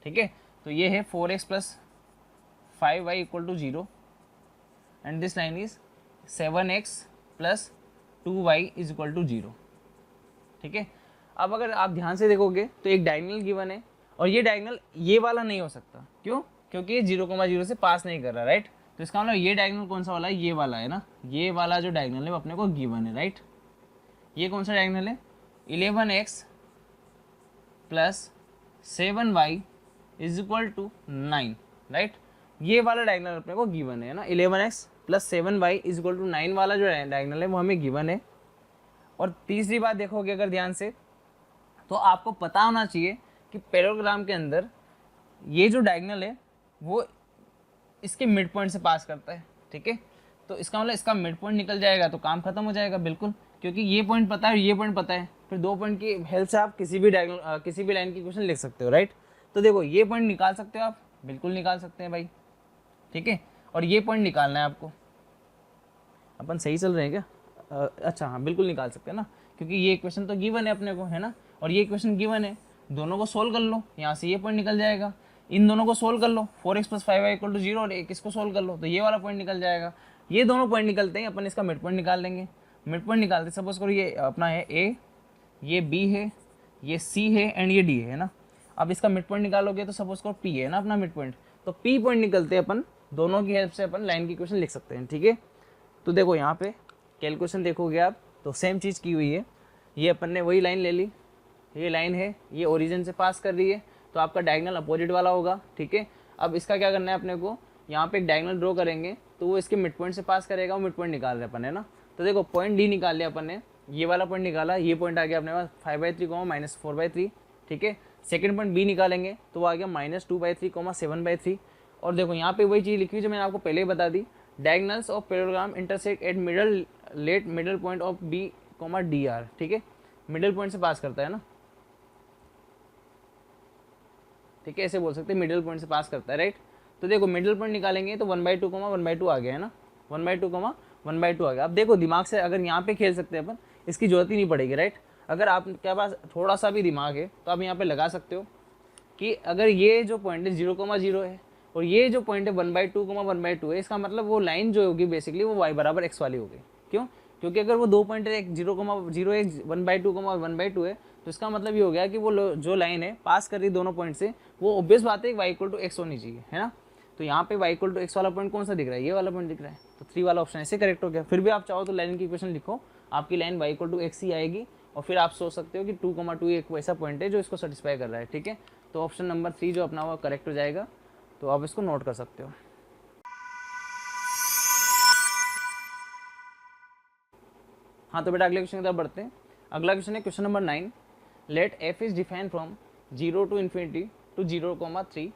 ठीक है। तो ये है 4x plus 5y equal to 0 and this line is 7x plus 2y is equal to 0, ठीक है। अब अगर आप ध्यान से देखोगे तो एक डायगोनल गिवन है और ये डायगोनल ये वाला नहीं हो सकता, क्यों, क्योंकि ये 0,0 से पास नहीं कर रहा, राइट। तो इसका मतलब ये डायगोनल कौन सा वाला है, ये वाला है ना, ये वाला जो डायगोनल है वो अपने को गिवन है, राइट। ये कौन सा डायगोनल है, 11x plus 7y is equal to 9, right. ये वाला डायगोनल अपने को गिवन है ना, 11x plus 7y is equal to 9 वाला जो डायगोनल है वो हमें गिवन है। और तीसरी बात देखोगे अगर ध्यान से तो आपको पता होना चाहिए कि पैरेललोग्राम के अंदर ये जो डायगोनल है वो इसके मिड पॉइंट से पास करता है, ठीक है। तो इसका मतलब इसका मिड पॉइंट निकल जाएगा तो काम खत्म हो जाएगा, बिल्कुल, क्योंकि ये पॉइंट पता है और ये पॉइंट पता है, फिर दो पॉइंट की हेल्प से आप किसी भी डायगोनल किसी भी लाइन की इक्वेशन लिख सकते हो, राइट। तो देखो ये पॉइंट निकाल सकते हो आप, बिल्कुल निकाल सकते हैं भाई, ठीक है। और ये पॉइंट निकालना है आपको, अपन सही चल रहे हैं क्या, अच्छा हाँ बिल्कुल निकाल सकते हैं ना, क्योंकि ये इक्वेशन तो गिवन है अपने को, है ना, और ये इक्वेशन गिवन है। दोनों को सोल्व कर लो, यहाँ से ये पॉइंट निकल जाएगा। इन दोनों को सोल्व कर लो, 4x + 5y = 0 और एक इसको सोल्व कर लो तो ये वाला पॉइंट निकल जाएगा। ये दोनों पॉइंट निकलते हैं, अपन इसका मिड पॉइंट निकाल लेंगे। मिड पॉइंट निकालते सपोज करो ये अपना है A, ये B है, ये C है एंड ये D है ना। अब इसका मिड पॉइंट निकालोगे तो सपोज करो P है ना अपना मिड पॉइंट, तो P पॉइंट निकलते हैं अपन, दोनों की हेल्प से अपन लाइन की इक्वेशन लिख सकते हैं। ठीक है, तो देखो यहाँ पे कैलकुलेशन देखोगे आप तो सेम चीज़ की हुई है। ये अपन ने वही लाइन ले ली, ये लाइन है, ये ओरिजिन से पास कर रही है तो आपका डायगोनल अपोजिट वाला होगा। ठीक है, अब इसका क्या करना है अपने को, यहाँ पे एक डायगोनल ड्रॉ करेंगे तो वो इसके मिड पॉइंट से पास करेगा, वो मिड पॉइंट निकाल रहे अपन है ना। तो देखो पॉइंट डी निकाल लिया अपन ने, ये वाला पॉइंट निकाला, ये पॉइंट आ गया अपने पास 5/3, -4/3। ठीक है, सेकंड पॉइंट बी निकालेंगे तो वो आ गया -2/3, 7/3। और देखो यहाँ पे वही चीज़ लिखी हुई जो मैंने आपको पहले ही बता दी, diagonals of parallelogram intersect at middle point of B, D R. ठीक है, मिडिल पॉइंट से पास करता है ना, ठीक है, ऐसे बोल सकते हैं मिडिल पॉइंट से पास करता है, राइट। तो देखो मिडिल पॉइंट निकालेंगे तो 1/2, 1/2 आ गया है ना, 1/2, 1/2 आ गया। अब देखो दिमाग से अगर यहाँ पे खेल सकते हैं अपन, इसकी जरूरत ही नहीं पड़ेगी, राइट। अगर आपके पास थोड़ा सा भी दिमाग है तो आप यहाँ पे लगा सकते हो कि अगर ये जो पॉइंट है 0,0 है और ये जो पॉइंट है 1/2, 1/2 है, इसका मतलब वो लाइन जो होगी बेसिकली वो y = x वाली होगी। क्यों? क्योंकि अगर वो दो पॉइंट है, एक 0,0 है, 1/2, 1/2 है, तो इसका मतलब ये हो गया कि वो जो लाइन है पास कर रही दोनों पॉइंट से, वो ऑब्वियस बात है y = x होनी चाहिए, है ना। तो यहाँ पे y = x वाला पॉइंट कौन सा दिख रहा है, ये वाला पॉइंट दिख रहा है, तो 3 वाला ऑप्शन ऐसे करेक्ट हो गया। फिर भी आप चाहो तो लाइन की इक्वेशन लिखो, आपकी लाइन y = x ही आएगी और फिर आप सोच सकते हो कि 2,2 एक वैसा पॉइंट है जो इसको सेटिस्फाई कर रहा है। ठीक है, तो ऑप्शन नंबर 3 जो अपना वो करेक्ट हो जाएगा, तो आप इसको नोट कर सकते हो। हाँ, तो बेटा अगले क्वेश्चन की तरफ बढ़ते हैं। अगला क्वेश्चन है question number 9। Let f is defined from 0 to infinity to 0,3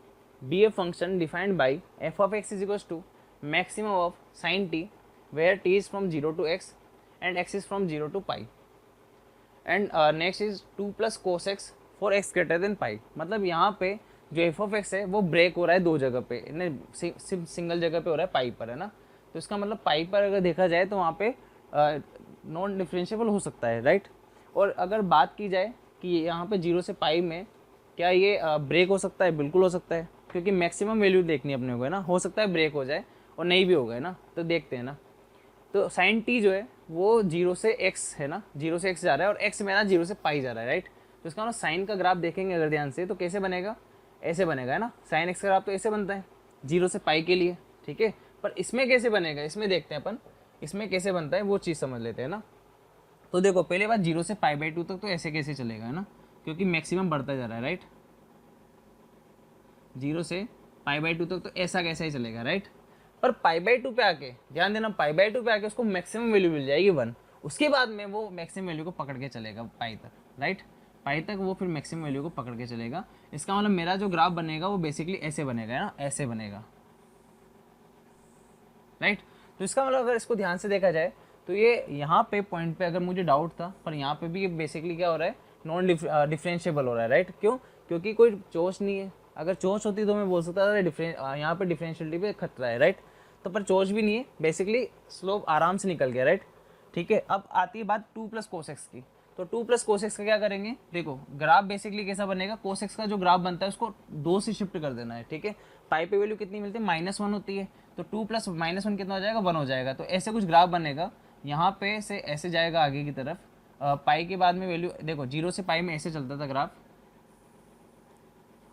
be a function defined by f of x is equals to maximum of sin t where t is from 0 to x and x is from 0 to pi and next is 2 plus cos x for x greater than pi। मतलब यहाँ पे जो f of x है वो break हो रहा है दो जगह पे, सिर्फ सिंगल जगह पे हो रहा है, पाई पर, है ना। तो इसका मतलब पाई पर अगर देखा जाए तो वहाँ पे नॉन डिफरेंशिएबल हो सकता है, राइट। और अगर बात की जाए कि यहाँ पे 0 से पाई में क्या ये ब्रेक हो सकता है, बिल्कुल हो सकता है, क्योंकि मैक्सिमम वैल्यू देखनी है अपने को, है ना। हो सकता है ब्रेक हो जाए और नहीं भी होगा, है ना, तो देखते हैं ना। तो साइन टी जो है वो 0 से x है ना, 0 से x जा रहा है और x मेरा 0 से पाई जा रहा है, राइट। तो इसका मतलब साइन का ग्राफ देखेंगे अगर ध्यान से तो कैसे बनेगा, ऐसे बनेगा, है ना। साइन x का ग्राफ तो ऐसे बनता है 0 से पाई के लिए, ठीक है। पर इसमें कैसे बनेगा, इसमें देखते हैं अपन, इसमें कैसे बनता है वो चीज़ समझ लेते हैं ना। तो देखो पहले बात 0 से π/2 तक तो ऐसे कैसे चलेगा, है ना, क्योंकि मैक्सिमम बढ़ता जा रहा है, राइट। 0 से π/2 तक तो ऐसा कैसा ही चलेगा, राइट। पर π/2 पे आके ध्यान देना, π/2 पे आके उसको मैक्सिमम वैल्यू मिल जाएगी 1, उसके बाद में वो मैक्सिमम वैल्यू को पकड़ के चलेगा पाई तक, राइट। पाई तक वो फिर मैक्सिमम वैल्यू को पकड़ के चलेगा। इसका मतलब मेरा जो ग्राफ बनेगा वो बेसिकली ऐसे बनेगा, है ना, ऐसे बनेगा, राइट। तो इसका मतलब अगर इसको ध्यान से देखा जाए तो ये यहाँ पे पॉइंट पे अगर मुझे डाउट था, पर यहाँ पे भी बेसिकली क्या हो रहा है, नॉन डिफरेंशिएबल हो रहा है, राइट। क्यों? क्योंकि कोई चोच नहीं है। अगर चोच होती तो मैं बोल सकता था यहाँ पे डिफरेंशियलिटी पे खतरा है, राइट। तो पर चोच भी नहीं है, बेसिकली स्लोप आराम से निकल गया, राइट। ठीक है, अब आती है बात 2 + cos x की। तो 2 + cos x का क्या करेंगे, देखो ग्राफ बेसिकली कैसा बनेगा, cos x का जो ग्राफ बनता है उसको 2 से शिफ्ट कर देना है, ठीक है। पाई पे वैल्यू कितनी मिलती है, -1 होती है, तो 2 + -1 कितना हो जाएगा, 1 हो जाएगा। तो ऐसे कुछ ग्राफ बनेगा, यहाँ पे से ऐसे जाएगा आगे की तरफ, पाई के बाद में वैल्यू देखो 0 से पाई में ऐसे चलता था ग्राफ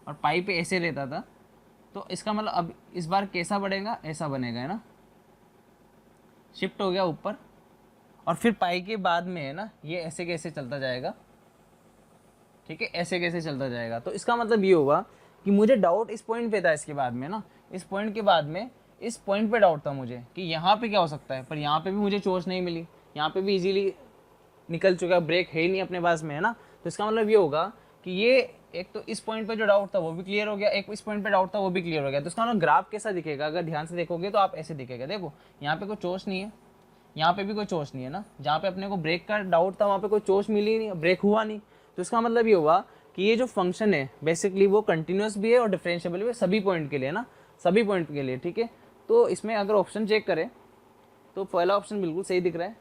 और पाई पे ऐसे रहता था। तो इसका मतलब अब इस बार कैसा बढ़ेगा, ऐसा बनेगा, है ना, शिफ्ट हो गया ऊपर और फिर पाई के बाद में, है ना, ये ऐसे कैसे चलता जाएगा, ठीक है, ऐसे कैसे चलता जाएगा। तो इसका मतलब ये होगा कि मुझे डाउट इस पॉइंट पे था, इसके बाद में ना, इस पॉइंट के बाद में इस पॉइंट पे डाउट था मुझे कि यहाँ पे क्या हो सकता है, पर यहाँ पे भी मुझे चोच नहीं मिली, यहाँ पे भी इजीली निकल चुका, ब्रेक है ही नहीं अपने पास में, है ना। तो इसका मतलब ये होगा कि ये एक तो इस पॉइंट पे जो डाउट था वो भी क्लियर हो गया, एक इस पॉइंट पे डाउट था वो भी क्लियर हो गया। तो इसका मतलब ग्राफ कैसा दिखेगा, अगर ध्यान से देखोगे तो आप ऐसे दिखेगा, देखो यहाँ पे कोई चोच नहीं है, यहाँ पे भी कोई चोच नहीं है ना, जहाँ पे अपने को ब्रेक का डाउट था वहाँ पे कोई चोच मिली नहीं, ब्रेक हुआ नहीं। तो इसका मतलब ये होगा कि ये जो फंक्शन है बेसिकली वो कंटिन्यूस भी है और डिफरेंशिएबल भी है सभी पॉइंट के लिए ना, सभी पॉइंट के लिए, ठीक है। तो इसमें अगर ऑप्शन चेक करें तो पहला ऑप्शन बिल्कुल सही दिख रहा है,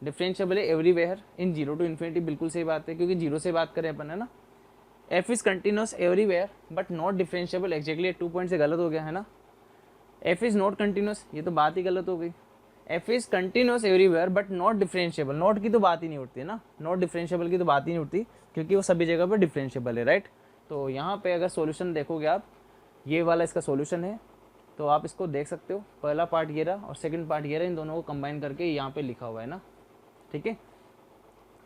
डिफरेंशिएबल है एवरीवेयर इन 0 to ∞, बिल्कुल सही बात है, क्योंकि 0 से बात करें अपन, है ना। F is continuous everywhere but not differentiable, exactly 2 point से गलत हो गया है ना। एफ इज़ नॉट कंटिन्यूस, ये तो बात ही गलत हो गई। F is continuous everywhere but not differentiable, not की तो बात ही नहीं उठती है ना, नॉट डिफरेंशिएबल की तो बात ही नहीं उठती क्योंकि वो सभी जगह पर डिफरेंशिएबल है, राइट। तो यहाँ पे अगर सॉल्यूशन देखोगे आप, ये वाला इसका सॉल्यूशन है, तो आप इसको देख सकते हो। पहला पार्ट ये रहा और सेकंड पार्ट ये रहा, इन दोनों को कंबाइन करके यहाँ पे लिखा हुआ है ना, ठीक है।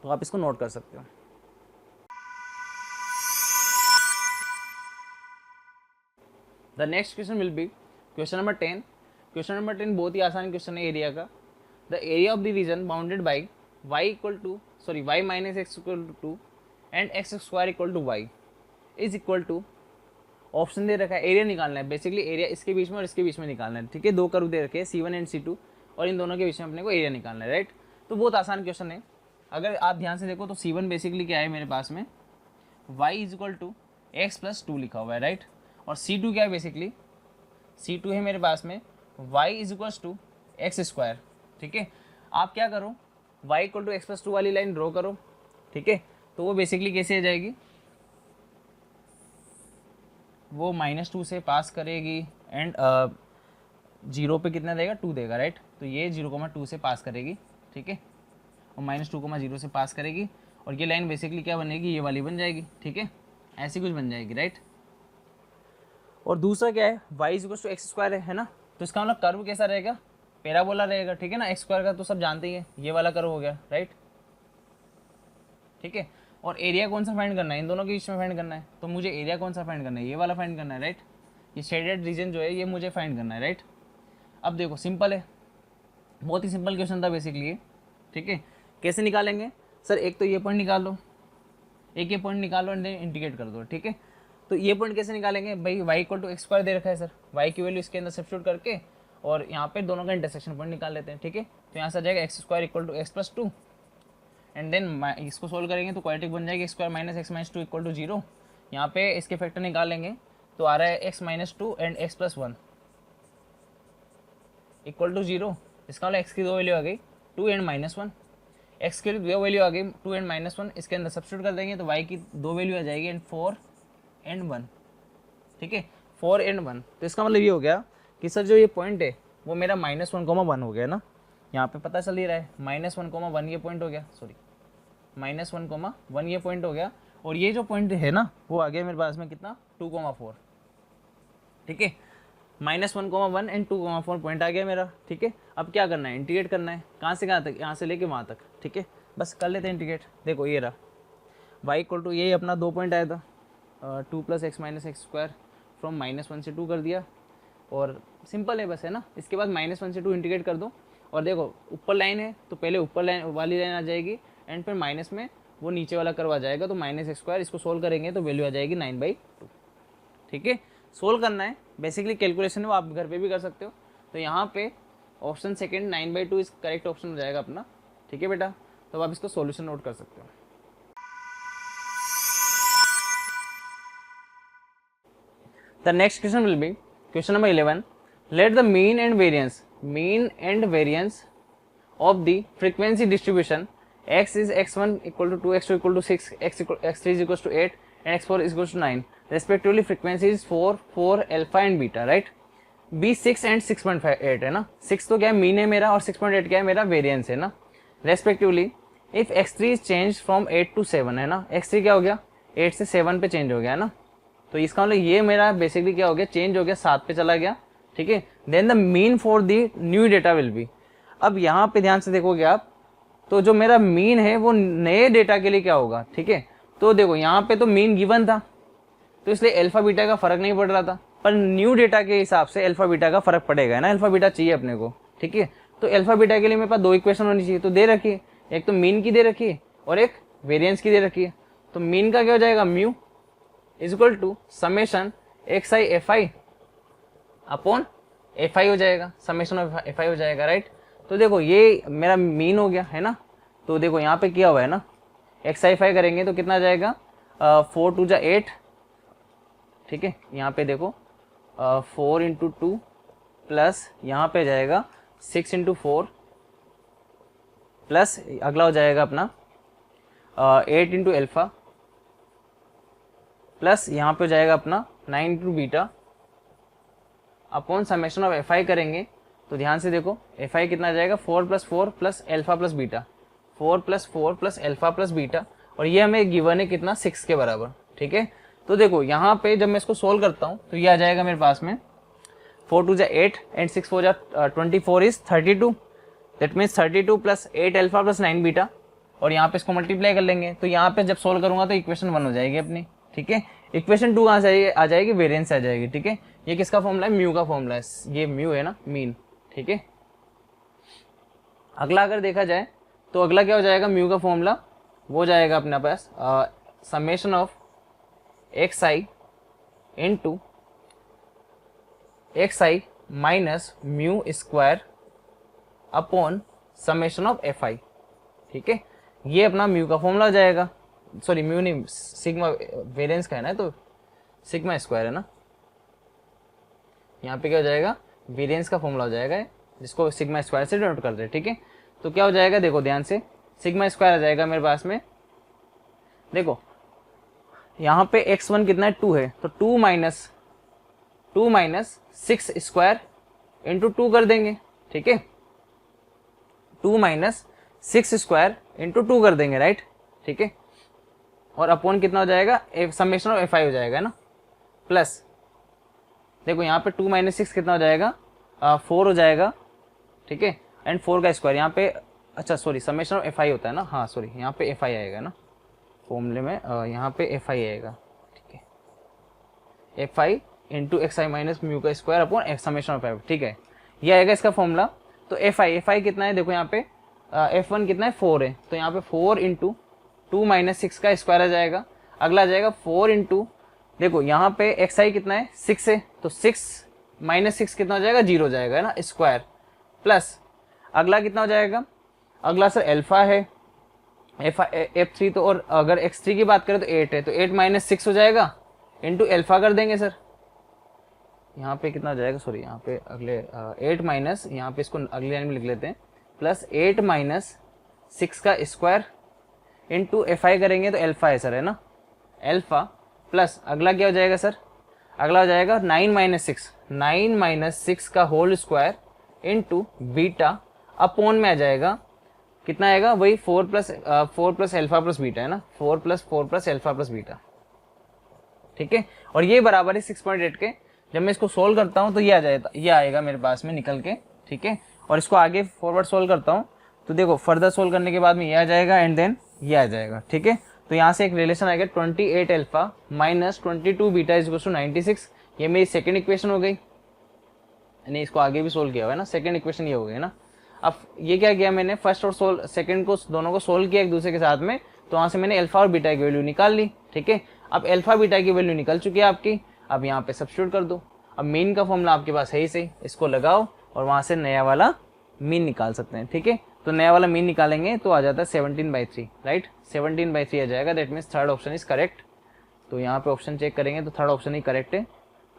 तो आप इसको नोट कर सकते हो। The next question will be question number 10। Question number 10 बहुत ही आसान क्वेश्चन है एरिया का। The area of the region bounded by y minus x equal to 2 and x square equal to y is equal to, option दे रखा है, area निकालना है। बेसिकली एरिया इसके बीच में और इसके बीच में निकालना है, ठीक है। दो कर्व दे रखे हैं C1 एंड C2 और इन दोनों के बीच में अपने को एरिया निकालना है, राइट। तो बहुत आसान क्वेश्चन है। अगर आप ध्यान से देखो तो C1 बेसिकली क्या है मेरे पास में, y is equal to X plus 2 लिखा हुआ है, राइट। और C2 क्या है, बेसिकली C2 है मेरे पास में y is equal to x square, ठीक है। आप क्या करो, y equal to X plus 2 वाली लाइन ड्रॉ करो, ठीक है। तो वो बेसिकली कैसे आ जाएगी, वो -2 से पास करेगी एंड 0 पे कितना देगा, 2 देगा, राइट। तो ये 0,2 से पास करेगी, ठीक है, और -2,0 से पास करेगी और ये लाइन बेसिकली क्या बनेगी, ये वाली बन जाएगी, ठीक है, ऐसी कुछ बन जाएगी, राइट। और दूसरा क्या है, y is equal to x square है ना, तो इसका मतलब कर्व कैसा रहेगा, पैराबोला रहेगा, ठीक है ना। एक्स स्क्वायर का तो सब जानते ही है, ये वाला कर्व हो गया, राइट, ठीक है। और एरिया कौन सा फाइंड करना है, इन दोनों के बीच में फाइंड करना है। तो मुझे एरिया कौन सा फाइंड करना है, ये वाला फाइंड करना है, राइट। ये शेडेड रीजन जो है ये मुझे फाइंड करना है, राइट। अब देखो सिंपल है, बहुत ही सिंपल क्वेश्चन था बेसिकली ये, ठीक है। कैसे निकालेंगे सर, एक तो ये पॉइंट निकाल लो, एक ये पॉइंट निकाल लो एंड देन इंटीग्रेट कर दो, ठीक है। तो ये पॉइंट कैसे निकालेंगे भाई, y equal to x square दे रखा है सर, y की वैल्यू इसके अंदर सब्स्टिट्यूट करके और यहाँ पे दोनों का इंटरसेक्शन पॉइंट निकाल लेते हैं, ठीक है। तो यहाँ से आ जाएगा X square equal to X plus 2 and then इसको सोल्व करेंगे तो क्वाड्रेटिक बन जाएगी, X square minus X minus 2 equal to 0। यहाँ पे इसके फैक्टर निकालेंगे तो आ रहा है x minus 2 and x plus 1 equal to 0। इसका मतलब x की दो वैल्यू आ गई 2 एंड -1, x की दो वैल्यू आ गई 2 एंड -1, इसके अंदर सब्स्टिट्यूट कर देंगे तो y की दो वैल्यू आ जाएगी एंड 4 एंड 1, ठीक है, 4 एंड 1। तो इसका मतलब ये हो गया कि सर जो ये पॉइंट है वो मेरा -1,1 हो गया ना, यहाँ पे पता चल ही रहा है -1,1 ये पॉइंट हो गया, सॉरी -1,1 ये पॉइंट हो गया। और ये जो पॉइंट है ना वो आ गया मेरे पास में कितना 2,4, ठीक है, -1,1 एंड 2,4 पॉइंट आ गया मेरा, ठीक है। अब क्या करना है, इंटीग्रेट करना है, कहाँ से कहाँ तक, यहाँ से लेके वहाँ तक, ठीक है। बस कर लेते हैं इंटीग्रेट। देखो ये रहा y इक्वल टू यही अपना 2 पॉइंट आया था 2 + x minus x square from -1 से 2 कर दिया और सिंपल है बस, है ना। इसके बाद -1 से 2 इंटीग्रेट कर दो और देखो ऊपर लाइन है तो पहले ऊपर लाइन वाली लाइन आ जाएगी एंड फिर माइनस में वो नीचे वाला कर्व आ जाएगा, तो -x स्क्वायर, इसको सोल्व करेंगे तो वैल्यू आ जाएगी 9/2, ठीक है। सोल्व करना है बेसिकली, कैलकुलेशन है वो आप घर पे भी कर सकते हो। तो यहाँ पे ऑप्शन सेकंड 9/2 इस करेक्ट ऑप्शन हो जाएगा अपना, ठीक है बेटा। तो आप इसको सॉल्यूशन नोट कर सकते हो। The next question will be question number 11। Let the mean and variance of the frequency distribution x is x1 equal to 2, x2 equal to 6, x3 is equal to 8 and x4 is equal to 9 respectively. frequency is 4, 4, alpha and beta, right। b 6 and 6.8 है ना, 6 तो क्या है mean है मेरा और 6.8 क्या है मेरा वेरियंस है ना, respectively. If x3 is changed from 8 to 7 है ना, x3 क्या हो गया 8 से 7 पे चेंज हो गया ना, तो इसका मतलब ये मेरा बेसिकली क्या हो गया, चेंज हो गया 7 पे चला गया, ठीक है। Then the mean for the new data will be, अब यहाँ पे ध्यान से देखोगे आप तो जो मेरा मीन है वो नए डेटा के लिए क्या होगा, ठीक है। तो देखो यहाँ पे तो मीन गिवन था तो इसलिए अल्फा बीटा का फर्क नहीं पड़ रहा था, पर न्यू डेटा के हिसाब से अल्फा बीटा का फर्क पड़ेगा ना, अल्फा बीटा चाहिए अपने को, ठीक है। तो अल्फा बीटा के लिए मेरे पास दो इक्वेशन होनी चाहिए, तो दे रखी है, एक तो मीन की दे रखी है और एक वेरिएंस की दे रखी है। तो मीन का क्या हो जाएगा, mu is equal to summation X I F I upon F I हो जाएगा, समेशन ऑफ एफ आई हो जाएगा, राइट। तो देखो ये मेरा मीन हो गया है ना, तो देखो यहाँ पे किया हुआ है ना, एक्स आई फाई करेंगे तो कितना जाएगा 4 2 जा 8, ठीक है। यहाँ पे देखो 4 × 2 प्लस यहाँ पे जाएगा 6 × 4 प्लस अगला हो जाएगा अपना 8 × अल्फा प्लस यहाँ पे हो जाएगा अपना 9 into beta upon summation of f आई करेंगे तो ध्यान से देखो एफ आई कितना आ जाएगा 4 + 4 plus alpha plus beta 4 + 4 plus alpha plus beta और ये हमें गिवन है कितना 6 के बराबर। ठीक है, तो देखो यहाँ पे जब मैं इसको सोल्व करता हूँ तो ये आ जाएगा मेरे पास में 4 2 8 and 6 4 24 is 32। That means 32 plus 8 alpha plus 9 beta और यहाँ पे इसको मल्टीप्लाई कर लेंगे तो यहाँ पे जब सोल्व करूंगा तो इक्वेशन 1 हो जाएगी अपनी। ठीक है, इक्वेशन 2 कहाँ से आ जाएगी, वेरिएंस से आ जाएगी। ठीक है, ये किसका फॉर्मूला है, म्यू का फॉर्मूला है, ये म्यू है ना, मीन। ठीक है, अगला अगर देखा जाए तो अगला क्या हो जाएगा, म्यू का फॉर्मूला वो हो जाएगा अपने पास summation of x i into x i minus mu square upon summation of f i. ठीक है, ये अपना म्यू का फॉर्मूला हो जाएगा, सॉरी म्यू नहीं, सिग्मा वेरिएंस का है ना, तो सिग्मा स्क्वायर है ना, यहाँ पे क्या हो जाएगा, वेरिएंस का फॉर्मूला हो जाएगा जिसको सिग्मा स्क्वायर से डिनोट करते हैं। ठीक है, तो क्या हो जाएगा, देखो ध्यान से, सिग्मा स्क्वायर आ जाएगा मेरे पास में, देखो यहाँ पे x1 कितना है 2 है, तो 2 माइनस 6 स्क्वायर इंटू 2 कर देंगे। ठीक है, 2 माइनस 6 स्क्वायर इंटू 2 कर देंगे, राइट। ठीक है, और अपॉन कितना हो जाएगा, समेशन ऑफ एफ आई हो जाएगा ना, प्लस देखो यहाँ पे 2 माइनस 6 कितना हो जाएगा, 4 हो जाएगा। ठीक है, एंड 4 का स्क्वायर यहाँ पे, अच्छा सॉरी समेशन ऑफ एफ आई होता है ना, हाँ सॉरी यहाँ पे एफ आई आएगा ना फॉर्मूले में, यहाँ पे एफ आई आएगा। ठीक है, f i into x i minus mu का square upon summation of f. ठीक है, ये आएगा इसका फॉर्मूला। तो एफ आई कितना है, देखो यहाँ पे एफ वन कितना है 4 है, तो यहाँ पे 4 इंटू 2 माइनस 6 का स्क्वायर आ जाएगा। अगला आ जाएगा 4 इंटू, देखो यहाँ पे एक्स आई कितना है 6 है, तो 6 माइनस 6 कितना हो जाएगा, 0 हो जाएगा ना, स्क्वायर प्लस अगला कितना हो जाएगा, अगला सर एल्फा है F3, तो और अगर x3 की बात करें तो 8 है, तो 8 माइनस 6 हो जाएगा इंटू एल्फा कर देंगे सर, यहाँ पे कितना हो जाएगा, सॉरी यहाँ पे अगले 8 माइनस, यहाँ पे इसको अगली लाइन में लिख लेते हैं, प्लस 8 माइनस 6 का स्क्वायर इंटू एफ आई करेंगे तो एल्फा है सर, है ना, एल्फा प्लस अगला क्या हो जाएगा सर, अगला हो जाएगा 9 माइनस 6 का whole square into beta upon में आ जाएगा कितना आएगा, वही 4 प्लस एल्फा प्लस बीटा है ना, 4 प्लस एल्फा प्लस बीटा। ठीक है, और ये बराबर है 6.8 के। जब मैं इसको सोल्व करता हूँ तो ये आ जाएगा, ये आएगा मेरे पास में निकल के। ठीक है, और इसको आगे फॉरवर्ड सोल्व करता हूँ तो देखो फर्दर सोल्व करने के बाद में ये आ जाएगा एंड देन ये आ जाएगा। ठीक है, तो यहाँ से एक रिलेशन आ गया 28 alpha minus 22 beta is equals to 96। ये मेरी सेकेंड इक्वेशन हो गई, यानी इसको आगे भी सोल्व किया हुआ है ना, सेकेंड इक्वेशन ये हो गई ना। अब ये क्या किया मैंने, फर्स्ट और सेकंड को दोनों को सोल्व किया एक दूसरे के साथ में, तो वहां से मैंने अल्फा और बीटा की वैल्यू निकाल ली। ठीक है, अब अल्फा बीटा की वैल्यू निकल चुकी है आपकी, अब यहाँ पे सब्स्टिट्यूट कर दो। अब मीन का फॉर्मूला आपके पास है ही सही, इसको लगाओ और वहां से नया वाला मीन निकाल सकते हैं। ठीक है, तो नया वाला मीन निकालेंगे तो आ जाता है 17/3, राइट, 17/3 आ जाएगा। That means third option is correct. तो यहाँ पे ऑप्शन चेक करेंगे तो थर्ड ऑप्शन ही करेक्ट है,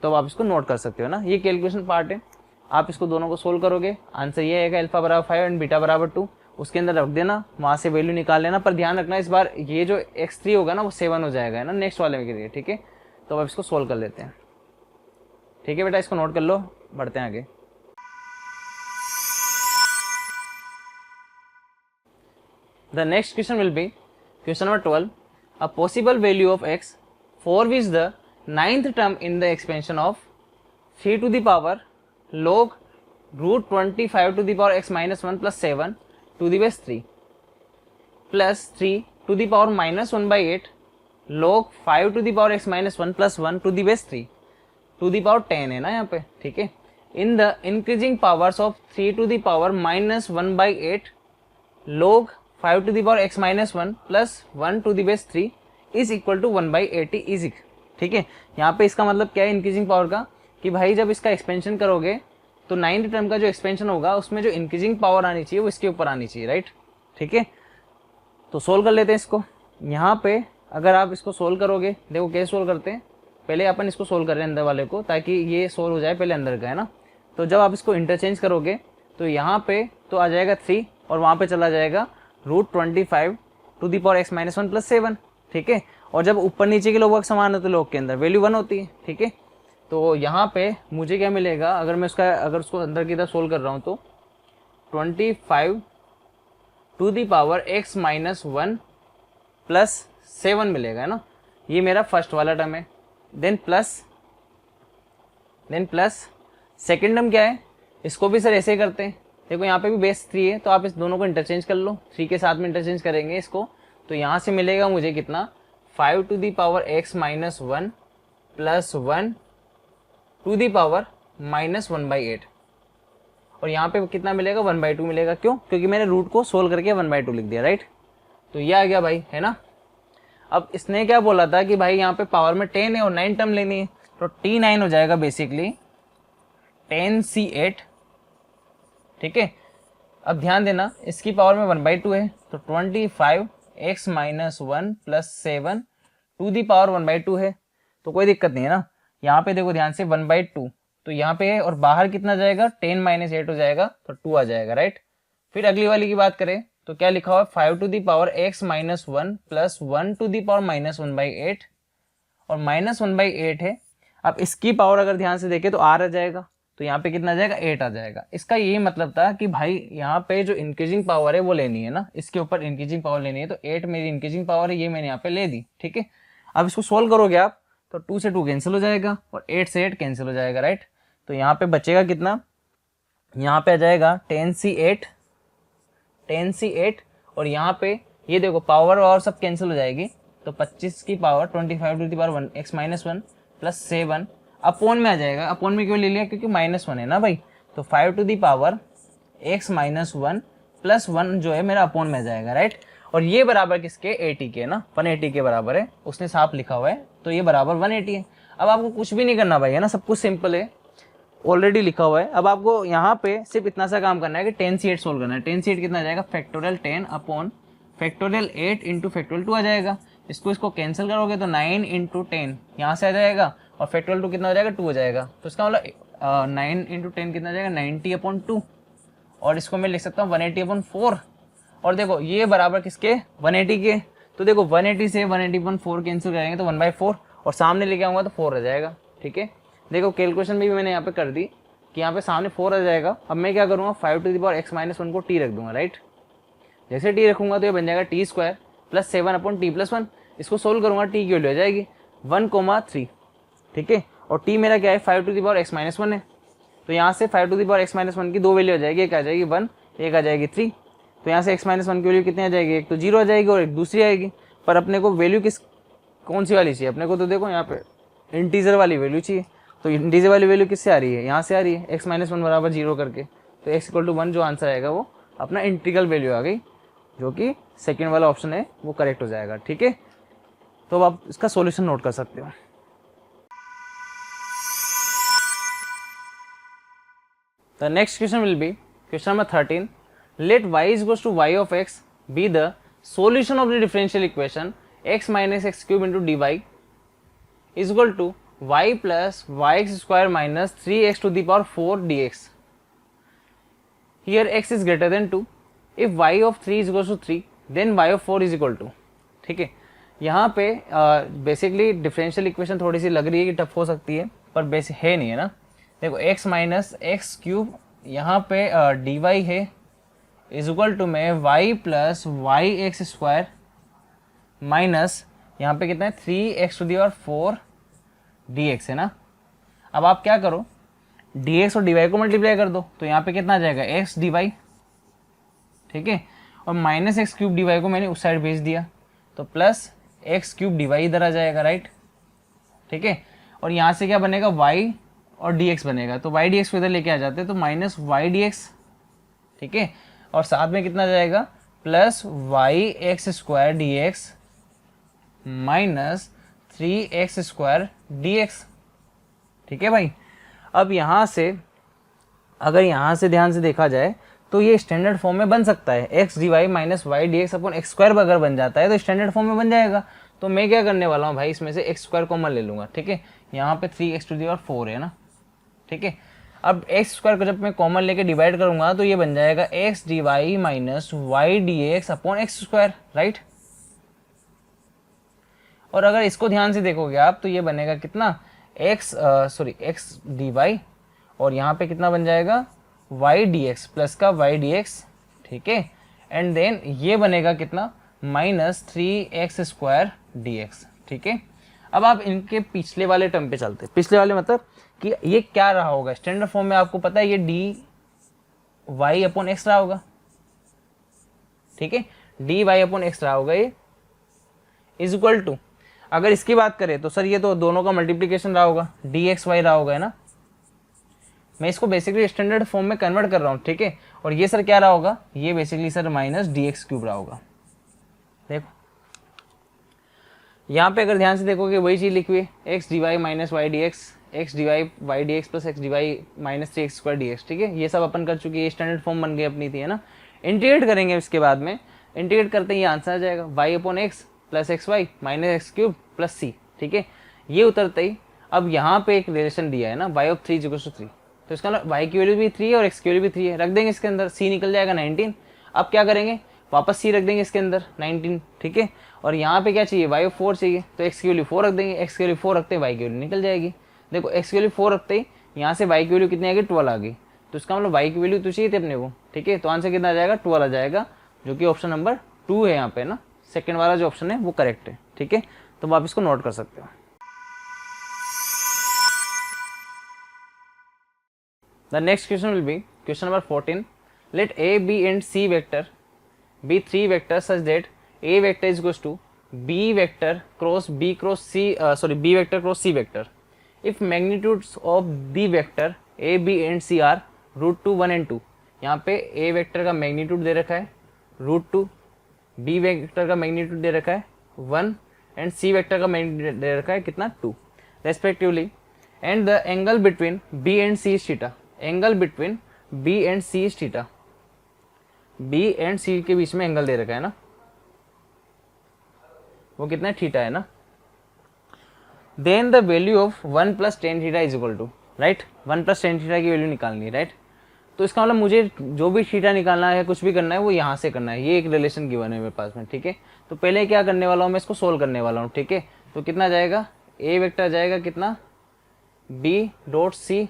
तो आप इसको नोट कर सकते हो ना। ये कैलकुलेशन पार्ट है, आप इसको दोनों को सोल्व करोगे, आंसर ये आएगा अल्फा बराबर 5 एंड बीटा बराबर 2, उसके अंदर रख देना, वहां से वैल्यू निकाल लेना। पर ध्यान रखना इस बार ये जो x3 होगा ना वो 7 हो जाएगा, है ना, नेक्स्ट वाले के लिए। ठीक है, तो अब इसको सोल्व कर लेते हैं। ठीक है बेटा, इसको नोट कर लो, बढ़ते हैं आगे। The next question will be question number 12. A possible value of x for which the ninth term in the expansion of 3 to the power log root 25 to the power x minus 1 plus 7 to the base 3 plus 3 to the power minus 1 by 8 log 5 to the power x minus 1 plus 1 to the base 3 to the power 10 है ना यहाँ पे। ठीक है, in the increasing powers of 3 to the power minus 1 by 8 log 5 to the power x minus 1 plus 1 to the base 3 is equal to 1 by 80 is equal। ठीक है, यहाँ पे इसका मतलब क्या है इंक्रीजिंग पावर का, कि भाई जब इसका एक्सपेंशन करोगे तो 9th टर्म का जो एक्सपेंशन होगा उसमें जो इंक्रीजिंग पावर आनी चाहिए वो इसके ऊपर आनी चाहिए, राइट। ठीक है, तो सोल्व कर लेते हैं इसको। यहाँ पे अगर आप इसको सोल्व करोगे, देखो कैसे सोल्व करते हैं, पहले अपन इसको सोल्व कर रहे हैं अंदर वाले को, ताकि ये सोल्व हो जाए पहले अंदर का, है ना। तो जब आप इसको इंटरचेंज करोगे तो यहाँ पे तो आ जाएगा 3 और वहाँ पे चला जाएगा root 25 to the power x minus 1 plus 7। ठीक है, और जब ऊपर नीचे के लोग समान होते हैं लोग के अंदर वैल्यू 1 होती है, ठीक है। तो यहाँ पे मुझे क्या मिलेगा, अगर उसको अंदर की तरफ सोल्व कर रहा हूँ तो 25 to the power x minus 1 plus 7 मिलेगा, है ना। ये मेरा फर्स्ट वाला टर्म है। देन प्लस सेकेंड टर्म क्या है, इसको भी सर ऐसे ही करते हैं। देखो यहाँ पे भी बेस 3 है तो आप इस दोनों को इंटरचेंज कर लो, 3 के साथ में इंटरचेंज करेंगे इसको। तो यहाँ से मिलेगा मुझे कितना, 5 to the power x minus 1 plus 1 to the power minus 1/8। और यहाँ पे कितना मिलेगा, 1/2 मिलेगा। क्यों? क्योंकि मैंने रूट को सोल्व करके 1/2 लिख दिया, राइट। तो ये आ गया भाई, है ना। अब इसने क्या बोला था कि भाई यहाँ पे पावर में 10 है और 9 टर्म लेनी है, तो T9 हो जाएगा बेसिकली 10C8, ठीक है। अब ध्यान देना इसकी पावर में 1/2 है, तो 25x minus 1 plus 7 to the power 1/2 है, तो कोई दिक्कत नहीं है ना। यहाँ पे देखो ध्यान से 1/2 तो यहाँ पे है और बाहर कितना जाएगा, 10 माइनस 8 हो जाएगा, तो 2 आ जाएगा, राइट। फिर अगली वाली की बात करें तो क्या लिखा हुआ है, 5 to the power x minus 1 plus 1 to the power minus 1/8 और माइनस 1/8 है। अब इसकी पावर अगर ध्यान से देखें तो r आ जाएगा, तो यहाँ पे कितना आ जाएगा, 8 आ जाएगा। इसका यही मतलब था कि भाई यहाँ पे जो इंक्रीजिंग पावर है वो लेनी है ना, इसके ऊपर इंक्रीजिंग पावर लेनी है। तो 8 मेरी इंक्रीजिंग पावर है, ये मैंने यहाँ पे ले दी, ठीक है। अब इसको सोल्व करोगे आप तो 2 से 2 कैंसिल हो जाएगा और 8 से 8 कैंसिल हो जाएगा, राइट। तो यहाँ पे बचेगा कितना, यहाँ पे आ जाएगा 10C8 और यहाँ पे ये देखो पावर और सब कैंसिल हो जाएगी, तो 25 की power 25 to the power x minus 1 plus 7 upon में आ जाएगा। अपोन में क्यों ले लिया, क्योंकि -1 है ना भाई। तो 5 to the power x minus 1 plus 1 जो है मेरा अपोन में आ जाएगा, राइट। और ये बराबर किसके, 80 के ना, 180 के बराबर है, उसने साफ लिखा हुआ है, तो ये बराबर 180 है। अब आपको कुछ भी नहीं करना भाई, है ना, सब कुछ सिंपल है, ऑलरेडी लिखा हुआ है। अब आपको यहाँ पे सिर्फ इतना सा काम करना है कि 10C8 सोल्व करना है। 10C8 कितना आ जाएगा, factorial 10 upon factorial 8 into factorial 2 आ जाएगा। इसको कैंसिल करोगे तो 9 इंटू 10 यहाँ से आ जाएगा और फैक्टोरियल 2 कितना हो जाएगा, 2 हो जाएगा। तो इसका मतलब 9 इंटू 10 कितना आ जाएगा, 90/2। और इसको मैं लिख सकता हूँ 180/4। और देखो ये बराबर किसके, 180 के। तो देखो 180 से 180/4 कैंसिल करेंगे तो 1/4 और सामने लेके आऊँगा तो 4 आ जाएगा, ठीक है। देखो कैलकुलेशन भी मैंने यहाँ पे कर दी कि यहाँ पे सामने 4 आ जाएगा। अब मैं क्या करूँगा, 5 to the power x minus 1 को t रख दूंगा, राइट। जैसे t रखूंगा तो ये बन जाएगा t² प्लस 7/t+1। इसको सोल्व करूंगा, t की वैल्यू आ जाएगी 1,3, ठीक है। और t मेरा क्या है, 5 to the power x minus 1 है। तो यहाँ से 5 to the power x minus 1 की 2 वैल्यू आ जाएगी, एक आ जाएगी 1, एक आ जाएगी 3। तो यहाँ से x माइनस 1 की वैल्यू कितनी आ जाएगी, एक तो 0 आ जाएगी और एक दूसरी आएगी। पर अपने को वैल्यू कौन सी वाली चाहिए अपने को, तो देखो यहाँ पे इंटीजर वाली वैल्यू चाहिए। तो इंटीजर वाली वैल्यू किससे आ रही है, यहाँ से आ रही है, x माइनस 1 बराबर 0 करके। तो x इक्वल टू 1 जो आंसर आएगा वो अपना इंटीग्रल वैल्यू आ गई, जो कि सेकेंड वाला ऑप्शन है वो करेक्ट हो जाएगा, ठीक है। तो अब आप इसका सॉल्यूशन नोट कर सकते हो। The next question will be question number 13। Let y is equals to y of x be the solution of the differential equation x minus x cube into dy is equal to y plus yx square minus 3x to the power 4 dx। Here x is greater than 2. If y of 3 is equal to 3, then y of 4 is equal to, ठीक है। यहाँ पे basically differential equation थोड़ी सी लग रही है कि tough हो सकती है, पर बेसिक है नहीं, है ना। देखो x माइनस एक्स क्यूब यहाँ पे dy है इज इक्वल टू में y plus y x square minus यहाँ पे कितना है 3x to the power 4 dx, है ना। अब आप क्या करो, dx और dy को मल्टीप्लाई कर दो, तो यहाँ पे कितना आ जाएगा x dy, ठीक है। और माइनस एक्स क्यूब dy को मैंने उस साइड भेज दिया, तो प्लस एक्स क्यूब dy इधर आ जाएगा, राइट, ठीक है। और यहाँ से क्या बनेगा, y और dx बनेगा, तो y dx को इधर लेके आ जाते हैं, तो माइनस वाई dx, ठीक है। और साथ में कितना जाएगा, plus y x square dx minus 3x square dx, ठीक है भाई। अब यहाँ से अगर यहाँ से ध्यान से देखा जाए तो ये स्टैंडर्ड फॉर्म में बन सकता है, x d y minus y d x upon x square अगर बन जाता है तो स्टैंडर्ड फॉर्म में बन जाएगा। तो मैं क्या करने वाला हूँ भाई, इसमें से एक्स स्क्वायर कॉमन ले लूँगा, ठीक है। यहाँ पे 3x टू दी पावर 4 है ना, ठीक है। अब एक्स स्क्वायर को जब मैं कॉमन लेके डिवाइड करूँगा तो ये बन जाएगा x d y minus y d x upon x square, right. और अगर इसको ध्यान से देखोगे आप तो ये बनेगा कितना एक्स डी वाई, और यहाँ पे कितना बन जाएगा वाई डी एक्स प्लस का वाई डी एक्स, ठीक है। एंड देन ये बनेगा कितना -3x² डी एक्स, ठीक है। अब आप इनके पिछले वाले टर्म पे चलते हैं। पिछले वाले मतलब कि ये क्या रहा होगा स्टैंडर्ड फॉर्म में, आपको पता है ये डी वाई अपॉन एक्स रहा होगा, ठीक है। डी वाई अपॉन एक्स रहा होगा, ये इज इक्वल टू, अगर इसकी बात करें तो सर ये तो दोनों का मल्टीप्लीकेशन रहा होगा, डी एक्स वाई रहा होगा, है ना। मैं इसको बेसिकली स्टैंडर्ड फॉर्म में कन्वर्ट कर रहा हूँ, ठीक है। और ये सर क्या रहा होगा, ये बेसिकली सर -dx³ रहा होगा। देखो यहाँ पे अगर ध्यान से देखोगे वही चीज़ लिखी हुई है, x d y minus y d x, x d y y d x plus x d y -3x² dx, ठीक है। ये सब अपन कर चुके हैं, ये स्टैंडर्ड फॉर्म बन गई अपनी थी, है ना। इंटीग्रेट करेंगे इसके बाद में, इंटीग्रेट करते ही ये आंसर आ जाएगा y upon x plus x y -x³ plus c, ठीक है। ये उतरते ही अब यहाँ पे एक रिलेशन दिया है ना, y ऑफ 3 = 3, तो इसका मतलब y की वैल्यू भी 3 है और x की वैल्यू भी 3 है, रख देंगे इसके अंदर, c निकल जाएगा 19। अब क्या करेंगे, वापस c रख देंगे इसके अंदर 19, ठीक है। और यहाँ पे क्या चाहिए, y ऑफ 4 चाहिए, तो x की वैल्यू 4 रख देंगे, x की वैल्यू 4 रखते हैं y की वैल्यू निकल जाएगी। देखो x की वैल्यू 4 रखते ही यहाँ से y की वैल्यू कितनी आ गई, 12 आ गई, तो इसका मतलब y की वैल्यू तो चाहिए थी अपने को, ठीक है। तो आंसर कितना आ जाएगा, 12 आ जाएगा, जो कि ऑप्शन नंबर 2 है यहाँ पे ना, सेकंड वाला जो ऑप्शन है वो करेक्ट है, ठीक है। तो आप इसको नोट कर सकते हो। The next question will be question number 14. Let A, B and C vector be 3 vectors such that A vector is equals to B vector cross B cross C, B vector cross C vector. If magnitudes of the vector A, B and C are √2, 1 and 2. यहाँ पे A vector का magnitude दे रखा है √2, B vector का magnitude दे रखा है 1 and C vector का magnitude दे रखा है कितना 2 respectively, and the angle between B and C is theta. Angle between B and C is theta, B and C के बीच में एंगल दे रखा है ना, वो कितना है, थीटा है ना। Then the value of 1 + tan theta is equal to, right, 1 + tan theta की वैल्यू निकालनी है, राइट। तो इसका मतलब मुझे जो भी थीटा निकालना है, कुछ भी करना है, वो यहाँ से करना है। ये एक रिलेशन गिवन है मेरे पास में, ठीक है। तो पहले क्या करने वाला हूँ, मैं इसको सोल्व करने वाला हूँ, ठीक है। तो कितना जाएगा, ए वेक्टर जाएगा कितना b.c,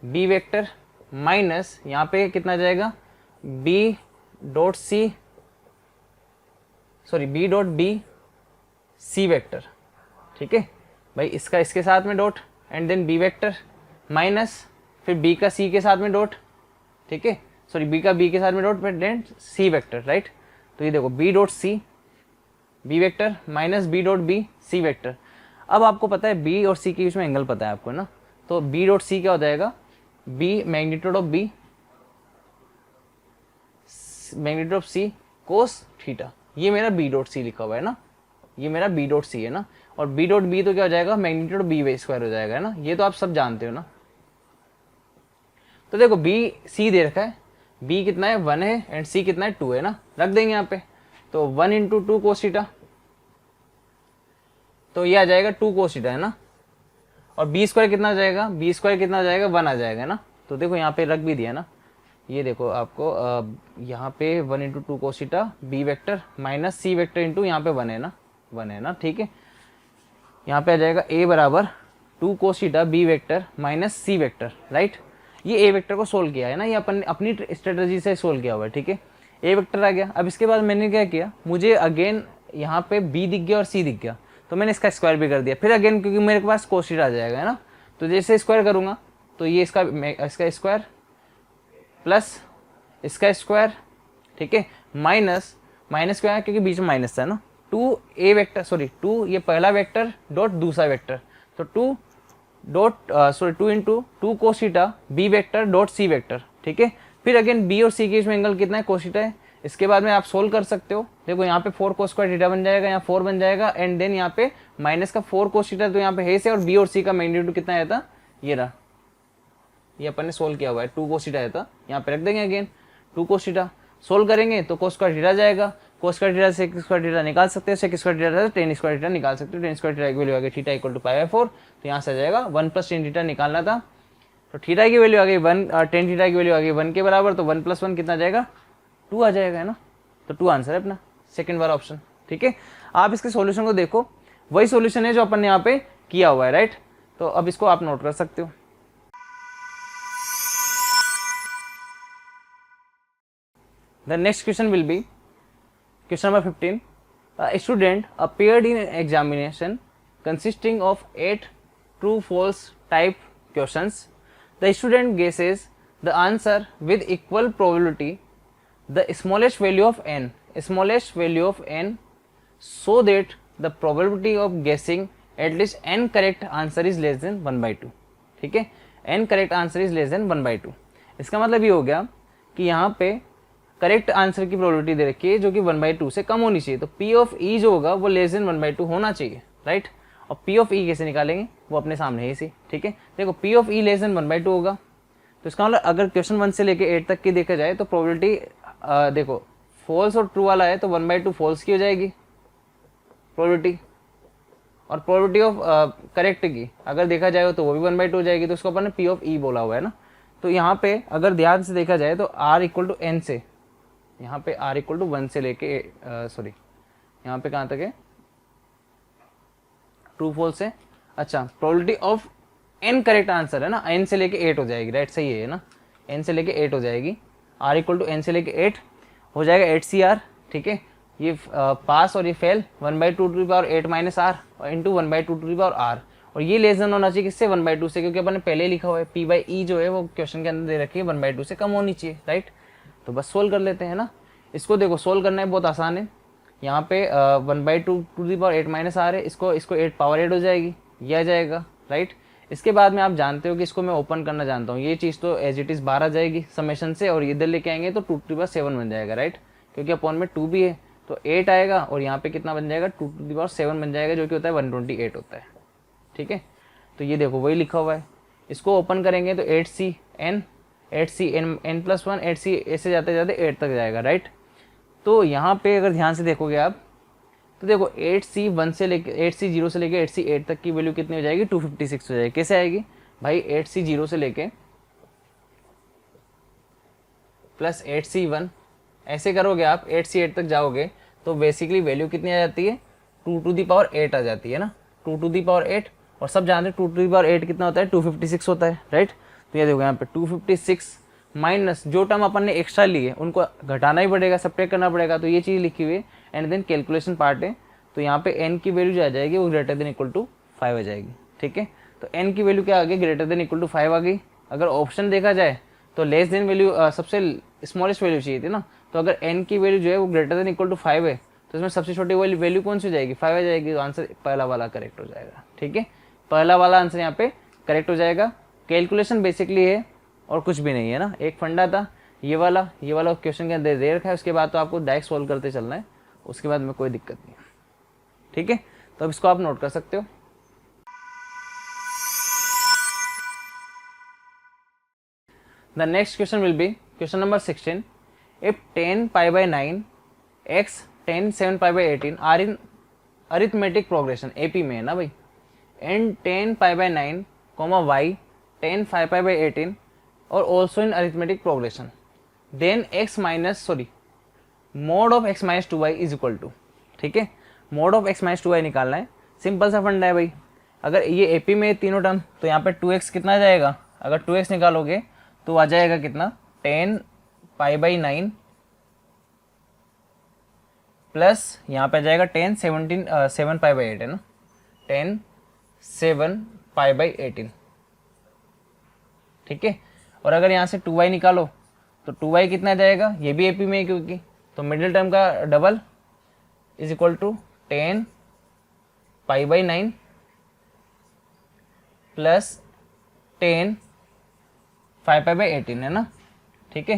बी वेक्टर माइनस यहाँ पे कितना जाएगा b.c, b.b c वेक्टर, ठीक है भाई। इसका इसके साथ में dot and then b vector minus फिर b का c के साथ में डॉट, ठीक है, b का b के साथ में डॉट फिर देन c वेक्टर, राइट। तो ये देखो b.c b vector minus b.b c vector. अब आपको पता है b और c के बीच में एंगल पता है आपको ना, तो b.c क्या हो जाएगा, b magnitude of b magnitude of c cos theta. ये मेरा b.c लिखा हुआ है ना, ये मेरा b.c है ना, और b.b तो क्या हो जाएगा, मैग्नीट्यूड b² हो जाएगा, है ना। ये तो आप सब जानते हो ना। तो देखो b c दे रखा है, b कितना है 1 है एंड c कितना है 2 है ना, रख देंगे यहाँ पे। तो 1 × 2 कोस थीटा, तो ये आ जाएगा 2 कोस थीटा, है ना। और b² कितना आ जाएगा, b² कितना आ जाएगा 1 आ जाएगा ना। तो देखो यहाँ पे रख भी दिया ना, ये देखो आपको यहाँ पे 1 × 2 cos theta b vector minus c vector into यहाँ पे 1 है ना, 1 है ना, ठीक है। यहाँ पे आ जाएगा a बराबर 2 cos theta b vector minus c vector, right. ये a वेक्टर को सोल्व किया है ना, ये अपन अपनी स्ट्रेटजी से सोल्व किया हुआ है, ठीक है। a वेक्टर आ गया। अब इसके बाद मैंने क्या किया, मुझे अगेन यहाँ पे b दिख गया और c दिख गया, तो मैंने इसका स्क्वायर भी कर दिया फिर अगेन, क्योंकि मेरे पास कोस थीटा आ जाएगा, है ना। तो जैसे स्क्वायर करूँगा तो ये इसका स्क्वायर प्लस इसका स्क्वायर, ठीक है, माइनस क्या है क्योंकि बीच में माइनस था ना, 2 ये पहला वेक्टर डॉट दूसरा वेक्टर, तो 2 × 2 cos theta b vector dot c vector, ठीक है। फिर अगेन बी और सी के बीच में एंगल कितना है, कोस थीटा है। इसके बाद में आप सोल्व कर सकते हो, देखो यहाँ पे 4 cos² थीटा बन जाएगा, यहाँ 4 बन जाएगा एंड देन यहाँ पे माइनस का 4 cos थीटा, तो यहाँ पे है से, और बी और सी का मैग्नीट्यूड कितना आया था, ये रहा, ये अपन ने सोल्व किया हुआ है, 2 cos थीटा आया था, यहाँ पे रख देंगे अगेन 2 cos थीटा। सोल्व करेंगे तो cos² थीटा जाएगा, cos² थीटा से sec² थीटा निकाल सकते हो, sec² थीटा से tan² थीटा निकाल सकते हो, tan² थीटा की वैल्यू आ गई थीटा = π/4, तो यहाँ से आ जाएगा 1 + tan थीटा निकालना था, तो थीटा की वैल्यू आ गई 1, tan थीटा की वैल्यू आ गई 1 के बराबर, तो 1 + 1 कितना आ जाएगा 2 आ जाएगा, है ना। तो 2 आंसर है अपना सेकंड वाला ऑप्शन, ठीक है। आप इसके सॉल्यूशन को देखो, वही सॉल्यूशन है जो अपन ने यहाँ पे किया हुआ है, राइट। तो अब इसको आप नोट कर सकते हो। The next question will be question number 15. A student appeared in an examination consisting of 8 true-false type questions. The student guesses the answer with equal probability, the smallest value of n, so that the probability of guessing at least n correct answer is less than 1/2. ठीक है, n correct answer is less than 1/2. इसका मतलब ये हो गया कि यहाँ पे करेक्ट आंसर की प्रोबेबिलिटी दे रखी है जो कि 1/2 से कम होनी चाहिए, तो P ऑफ E जो होगा वो लेस देन 1/2 होना चाहिए, राइट। और P ऑफ E कैसे निकालेंगे, वो अपने सामने है इसी, ठीक है। देखो P of E less than 1/2 होगा, तो इसका मतलब अगर क्वेश्चन 1 से लेके 8 तक की देखा जाए तो प्रोबेबिलिटी देखो फॉल्स और ट्रू वाला है तो 1/2 फॉल्स की हो जाएगी प्रोबेबिलिटी, और प्रोबेबिलिटी ऑफ करेक्ट की अगर देखा जाए तो वो भी 1/2 हो जाएगी, तो उसको अपन ने P ऑफ E बोला हुआ है ना। तो यहाँ पे अगर ध्यान से देखा जाए तो R इक्वल टू N से, यहाँ पे R इक्वल टू 1 से लेके सॉरी यहाँ पे कहाँ तक है, ट्रू फॉल्स है। अच्छा, probability of n correct answer है ना, n से लेके 8 हो जाएगी, राइट, सही है ना, n से लेके 8 हो जाएगी। R इक्वल टू n से लेके 8 हो जाएगा 8CR, ठीक है। ये पास और ये fail 1/2 to the power 8 minus R और into 1/2 to the power R, और ये लेस देन होना चाहिए किससे, 1/2 से, क्योंकि अपन ने पहले लिखा हुआ है P/E जो है वो क्वेश्चन के अंदर दे रखी है 1/2 से कम होनी चाहिए, राइट। तो बस सोल्व कर लेते हैं ना इसको। देखो सोल्व करना है बहुत आसान है, यहाँ पे 1/2 to the power 8 minus R है, इसको 8 पावर 8 हो जाएगी, ये आ जाएगा, राइट। इसके बाद में आप जानते हो कि इसको मैं ओपन करना जानता हूँ, ये चीज़ तो एज इट इज़ बाहर आ जाएगी समेशन से, और इधर लेके आएंगे तो 2 टू दी पावर 7 बन जाएगा, राइट, क्योंकि अपॉन में 2 भी है तो 8 आएगा, और यहाँ पे कितना बन जाएगा 2 टू दी पावर 7 बन जाएगा, जो कि होता है 128 होता है, ठीक है। तो ये देखो वही लिखा हुआ है, इसको ओपन करेंगे तो 8CN n+1 8C ऐसे जाते जाते 8 तक जाएगा, राइट। तो यहाँ पे अगर ध्यान से देखोगे आप तो देखो 8C 0 से लेके 8C8 तक की वैल्यू कितनी हो जाएगी, 256 हो जाएगी। कैसे आएगी भाई, 8C 0 से लेके प्लस 8C1 ऐसे करोगे आप 8C8 तक जाओगे तो बेसिकली वैल्यू कितनी आ जाती है, 2 टू दी पावर 8 आ जाती है ना, 2 टू दी पावर 8, और सब जानते हैं 2 टू दी पावर 8 कितना होता है, 256 होता है, राइट। तो ये देखो यहाँ पे 256 माइनस जो टर्म अपन ने एक्स्ट्रा लिए उनको घटाना ही पड़ेगा, सब्ट्रैक्ट करना पड़ेगा, तो ये चीज़ लिखी हुई है, एंड देन कैलकुलेशन पार्ट है। तो यहाँ पे n की वैल्यू जो आ जाएगी वो ग्रेटर देन इक्वल टू 5 आ जाएगी, ठीक है। तो n की वैल्यू क्या आ गई, ग्रेटर देन इक्वल टू 5 आ गई। अगर ऑप्शन देखा जाए तो लेस देन वैल्यू सबसे स्मॉलेस्ट वैल्यू चाहिए थी ना, तो अगर n की वैल्यू जो है वो ग्रेटर देन इक्वल टू 5 है तो इसमें सबसे छोटी वैल्यू कौन सी हो जाएगी, 5 आ जाएगी, तो आंसर पहला वाला करेक्ट हो जाएगा, ठीक है। पहला वाला आंसर यहाँ पे करेक्ट हो जाएगा। कैलकुलेशन बेसिकली है और कुछ भी नहीं है ना, एक फंडा था ये वाला क्वेश्चन के अंदर दे रखा है, उसके बाद तो आपको डायरेक्ट सॉल्व करते चलना है, उसके बाद में कोई दिक्कत नहीं है, ठीक है। तो अब इसको आप नोट कर सकते हो। The next question will be question number 16. If 10π/9 x 10 7π/18 are in arithmetic progression, AP में है ना भाई, एंड 10π/9 y 10 5π/18 और also in arithmetic progression, then mod of x minus 2y is equal to, ठीक है। Mode of x minus 2y निकालना है, simple सा फंडा है भाई। अगर ये एपी में तीनों टर्म तो यहाँ पे 2x कितना आ जाएगा, अगर 2x निकालोगे तो आ जाएगा कितना 10π/9 प्लस यहाँ पे आ जाएगा 7π/8 है ना, 10 7π/18, ठीक है। और अगर यहाँ से 2y निकालो तो 2y कितना आ जाएगा, ये भी एपी में है क्योंकि, तो मिडिल टर्म का double is equal to 10π/9 plus 10 5π/18 है ना, ठीक है।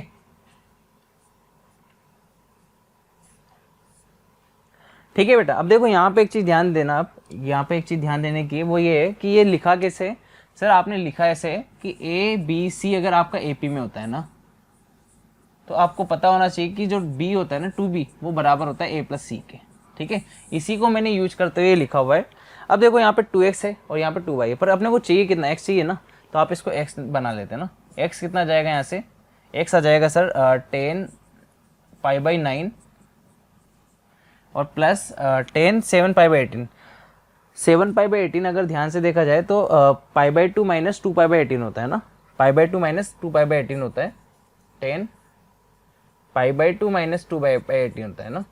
ठीक है बेटा, अब देखो यहाँ पे एक चीज़ ध्यान देना, आप यहाँ पे एक चीज़ ध्यान देने की है, वो ये है कि ये लिखा कैसे है सर, आपने लिखा ऐसे कि ABC अगर आपका AP में होता है ना तो आपको पता होना चाहिए कि जो B होता है ना 2B वो बराबर होता है A + C के, ठीक है। इसी को मैंने यूज करते हुए लिखा हुआ है। अब देखो यहाँ पे 2x है और यहाँ पे 2y है, पर अपने को चाहिए कितना, x चाहिए ना, तो आप इसको x बना लेते हैं ना। x कितना जाएगा यहाँ से, x आ जाएगा सर 10π/9 और प्लस 10 7 पाई/18। 7 पाई/18 अगर ध्यान से देखा जाए तो पाई/2 माइनस 2 पाई/18 होता है ना, पाई/2 माइनस 2 पाई/18 होता है, 10 पाई/2 माइनस 2 पाई/18 होता है ना।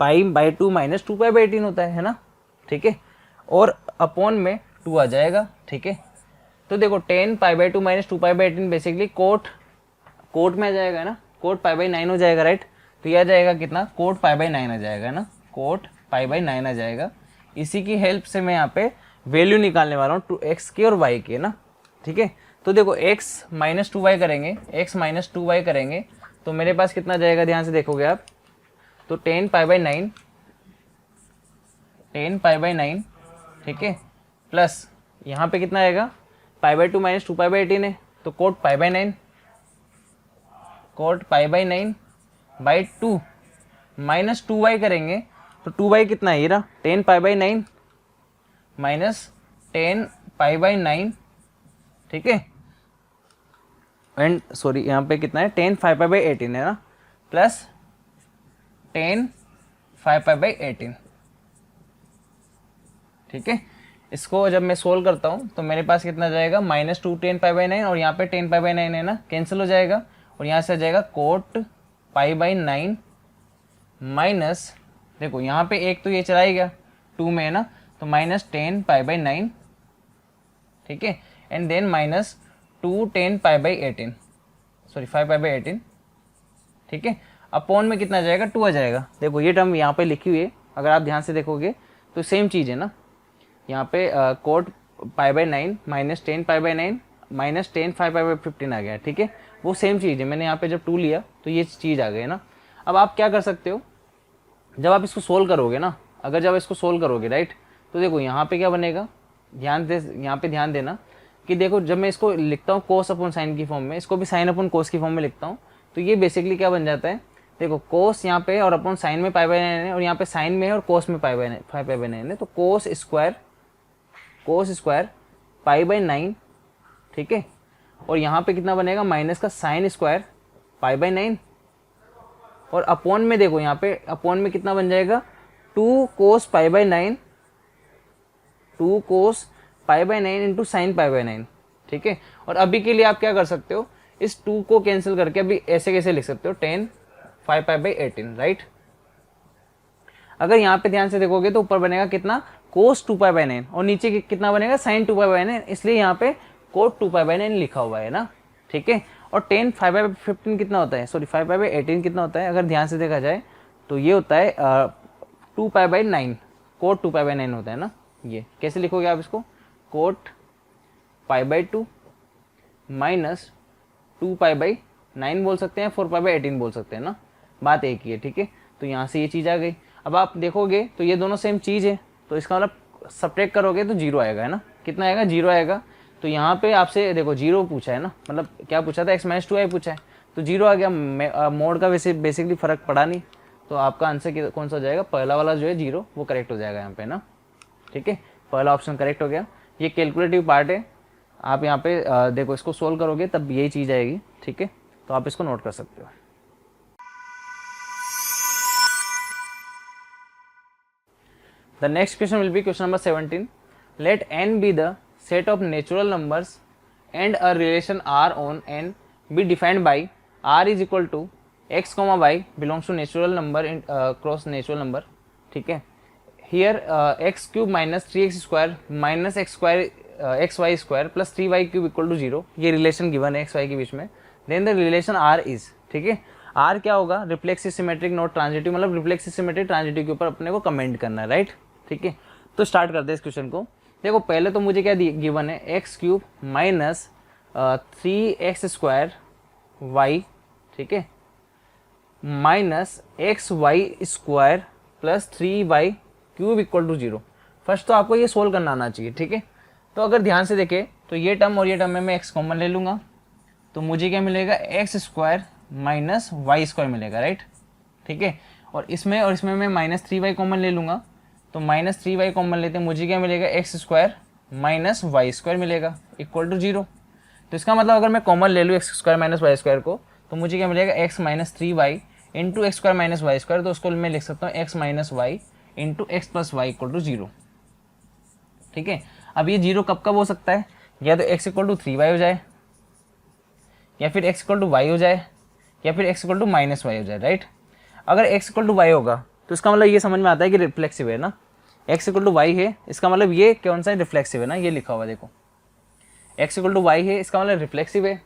पाई/2 माइनस 2 पाई/18 होता है ना, ठीक है। और अपॉन में 2 आ जाएगा, ठीक है। तो देखो 10 पाई/2 माइनस 2 पाई/18 बेसिकली कोट में आ जाएगा ना, कोट पाई/9 हो जाएगा, राइट। तो यह आ जाएगा कितना, कोट पाई/9 आ जाएगा ना, कोट पाई/9 आ जाएगा। इसी की हेल्प से मैं यहाँ पे वैल्यू निकालने वाला हूँ टू एक्स की और वाई की, है ना, ठीक है। तो देखो x माइनस 2y करेंगे, x माइनस 2y करेंगे तो मेरे पास कितना जाएगा, ध्यान से देखोगे आप तो 10 पाई/9, 10 पाई/9, ठीक है, प्लस यहाँ पे कितना आएगा, पाई/2 माइनस 2 पाई/18 है तो cot pi, cot pi by 2 minus 2y करेंगे तो 2y कितना है, ये रहा 10 पाई/9 माइनस 10 पाई/9, ठीक है। एंड सॉरी यहाँ पे कितना है, 10 5 पाई/18 है ना, प्लस 10 5 पाई/18, ठीक है। इसको जब मैं सोल्व करता हूँ तो मेरे पास कितना जाएगा, -2 10 पाई/9 और यहाँ पे 10 पाई/9 है ना, कैंसिल हो जाएगा और यहाँ से आ जाएगा कोट पाई/9 माइनस, देखो यहाँ पे एक तो ये चला ही गया 2 में है ना, तो -10 पाई/9, ठीक है, एंड देन -2 10 पाई/18, सॉरी 5 पाई/18, ठीक है। अपॉन में कितना जाएगा, 2 आ जाएगा। देखो ये टर्म यहाँ पे लिखी हुई है, अगर आप ध्यान से देखोगे तो सेम चीज़ है ना, यहाँ पे कोट पाई/9 माइनस 10 पाई/9 माइनस 10 5 पाई/15 आ गया, ठीक है। वो सेम चीज़ है, मैंने यहाँ पे जब 2 लिया तो ये चीज़ आ गई ना। अब आप क्या कर सकते हो, जब आप इसको सोल्व करोगे ना, अगर जब इसको सोल्व करोगे, राइट, तो देखो यहाँ पे क्या बनेगा, यहाँ पे ध्यान देना कि देखो जब मैं इसको लिखता हूँ कोस अपॉन साइन की फॉर्म में, इसको भी साइन अपॉन कोस की फॉर्म में लिखता हूँ, तो ये बेसिकली क्या बन जाता है, देखो कोस यहाँ पे और अपॉन साइन में पाई/9 है और यहाँ पे साइन में है और कोस में 5 पाई/9 है, तो कोस स्क्वायर पाई/9, ठीक है। और यहाँ पे कितना बनेगा, माइनस का साइन स्क्वायर पाई/9 और अपॉन में देखो यहाँ पे अपॉन में कितना बन जाएगा, 2 कोस पाई/9, 2 कोस पाई/9 इंटू साइन पाई/9, ठीक है। और अभी के लिए आप क्या कर सकते हो, इस 2 को कैंसिल करके अभी ऐसे कैसे लिख सकते हो, 10 5 पाई/18, राइट। अगर यहाँ पे ध्यान से देखोगे तो ऊपर बनेगा कितना, कोस 2 पाई/9 और नीचे कितना बनेगा, साइन 2 पाई/9, इसलिए यहाँ पे कोट 2 पाई/9 लिखा हुआ है ना, ठीक है। और 10 5 पाई/15 कितना होता है, सॉरी 5 पाई/18 कितना होता है, अगर ध्यान से देखा जाए तो ये होता है 2 पाई/9, कोट 2 पाई/9 होता है ना। ये कैसे लिखोगे आप इसको, कोट पाई/2 माइनस 2 पाई/9 बोल सकते हैं, 4 पाई/18 बोल सकते हैं ना, बात एक ही है, ठीक है। तो यहाँ से ये चीज़ आ गई। अब आप देखोगे तो ये दोनों सेम चीज़ है, तो इसका मतलब सब्ट्रैक्ट करोगे तो 0 आएगा, है ना, कितना आएगा, 0 आएगा। तो यहाँ पे आपसे देखो 0 पूछा है ना, मतलब क्या पूछा था, x-2y पूछा है, तो 0 आ गया। मोड का वैसे बेसिकली फ़र्क पड़ा नहीं, तो आपका आंसर कौन सा हो जाएगा, पहला वाला जो है 0 वो करेक्ट हो जाएगा यहाँ पे ना, ठीक है। पहला ऑप्शन करेक्ट हो गया। ये कैलकुलेटिव पार्ट है, आप यहाँ पे देखो इसको सोल्व करोगे तब यही चीज़ आएगी, ठीक है। तो आप इसको नोट कर सकते हो। The next question will be question number 17. Let n be the set of natural numbers and a relation r on n be defined by r is equal to x comma y belongs to natural number in cross natural number, ठीक है। Here x cube minus 3x square minus x square xy square plus 3y cube equal to 0, ये relation given है xy के बीच में। Then the relation r is, ठीक है, r क्या होगा, रिफ्लेक्सिव सिमेट्रिक नॉट ट्रांजिटिव, मतलब रिफ्लेक्सिव सिमेट्रिक ट्रांजिटिव के ऊपर अपने को कमेंट करना है, राइट, ठीक है। तो स्टार्ट करते हैं इस क्वेश्चन को। देखो पहले तो मुझे क्या गिवन है, x cube minus 3x square y, ठीक है, minus x y square plus 3y cube equal to 0। First तो आपको ये सोल्व करना आना चाहिए, ठीक है। तो अगर ध्यान से देखें तो ये टर्म और ये टर्म में मैं x कॉमन ले लूँगा, तो मुझे क्या मिलेगा, x square minus y square मिलेगा, राइट, ठीक है। और इसमें मैं -3y कॉमन ले लूँगा, तो -3y कॉमन लेते हैं, मुझे क्या मिलेगा, x square minus y square मिलेगा इक्वल टू 0। तो इसका मतलब अगर मैं कॉमन ले लूँ x square minus y square को, तो मुझे क्या मिलेगा x minus 3y into x square minus y square, तो उसको मैं लिख सकता हूँ x minus y into x plus y equal to 0। ठीक है, अब ये 0 कब कब हो सकता है, या तो x इक्वल टू 3y हो जाए, या फिर x इक्वल टू वाई हो जाए, या फिर x equal to minus y हो जाए, राइट। अगर x इक्वल टू वाई होगा तो इसका मतलब ये समझ में आता है कि रिफ्लेक्सिव है ना, x इक्वल टू वाई है, इसका मतलब ये कौन सा है, रिफ्लेक्सिव है ना, ये लिखा हुआ देखो x इक्वल टू वाई है, इसका मतलब रिफ्लेक्सिव है।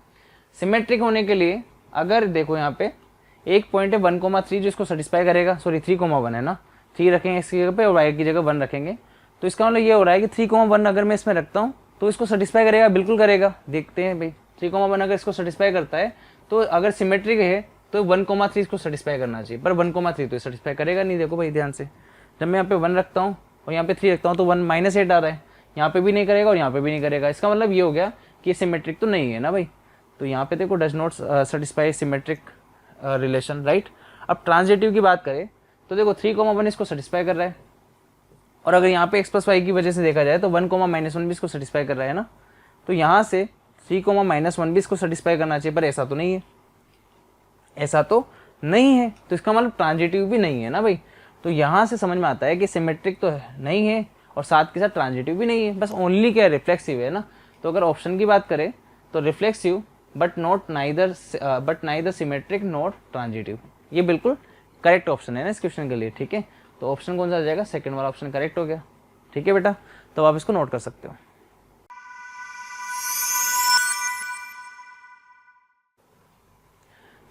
सिमेट्रिक होने के लिए अगर देखो यहाँ पे एक पॉइंट है 1,3 जो इसको सेटिस्फाई करेगा, सॉरी 3,1 है ना, 3 रखेंगे इसकी जगह पे और y की जगह 1 रखेंगे, तो इसका मतलब ये हो रहा है कि 3,1 अगर मैं इसमें रखता हूँ तो इसको सेटिस्फाई करेगा, बिल्कुल करेगा। देखते हैं भाई 3,1 अगर इसको सेटिस्फाई करता है तो अगर सिमेट्रिक है तो 1,3 इसको सेटिस्फाई करना चाहिए, पर 1,3 तो सेटिस्फाई करेगा नहीं। देखो भाई ध्यान से, जब मैं यहाँ पे 1 रखता हूँ और यहाँ पे 3 रखता हूँ तो 1 -8 आ रहा है, यहाँ पे भी नहीं करेगा और यहाँ पे भी नहीं करेगा। इसका मतलब ये हो गया कि ये सिमेट्रिक तो नहीं है ना भाई। तो यहाँ पे देखो does not satisfy symmetric relation, right. अब ट्रांजिटिव की बात करें तो देखो 3,1 इसको सेटिस्फाई कर रहा है, और अगर यहाँ पे एक्स प्लस वाई की वजह से देखा जाए तो 1,-1 भी इसको सेटिस्फाई कर रहा है ना, तो यहाँ से 3,-1 भी इसको सेटिस्फाई करना चाहिए, पर ऐसा तो नहीं है, ऐसा तो नहीं है, तो इसका मतलब ट्रांजिटिव भी नहीं है ना भाई। तो यहाँ से समझ में आता है कि सिमेट्रिक तो नहीं है और साथ के साथ ट्रांजिटिव भी नहीं है, बस ओनली क्या रिफ्लेक्सिव है ना। तो अगर ऑप्शन की बात करें तो reflexive but neither symmetric not transitive, ये बिल्कुल करेक्ट ऑप्शन है ना इस क्वेश्चन के लिए। ठीक है, तो ऑप्शन कौन सा आ जाएगा, सेकंड वाला ऑप्शन करेक्ट हो गया। ठीक है बेटा, तो आप इसको नोट कर सकते हो।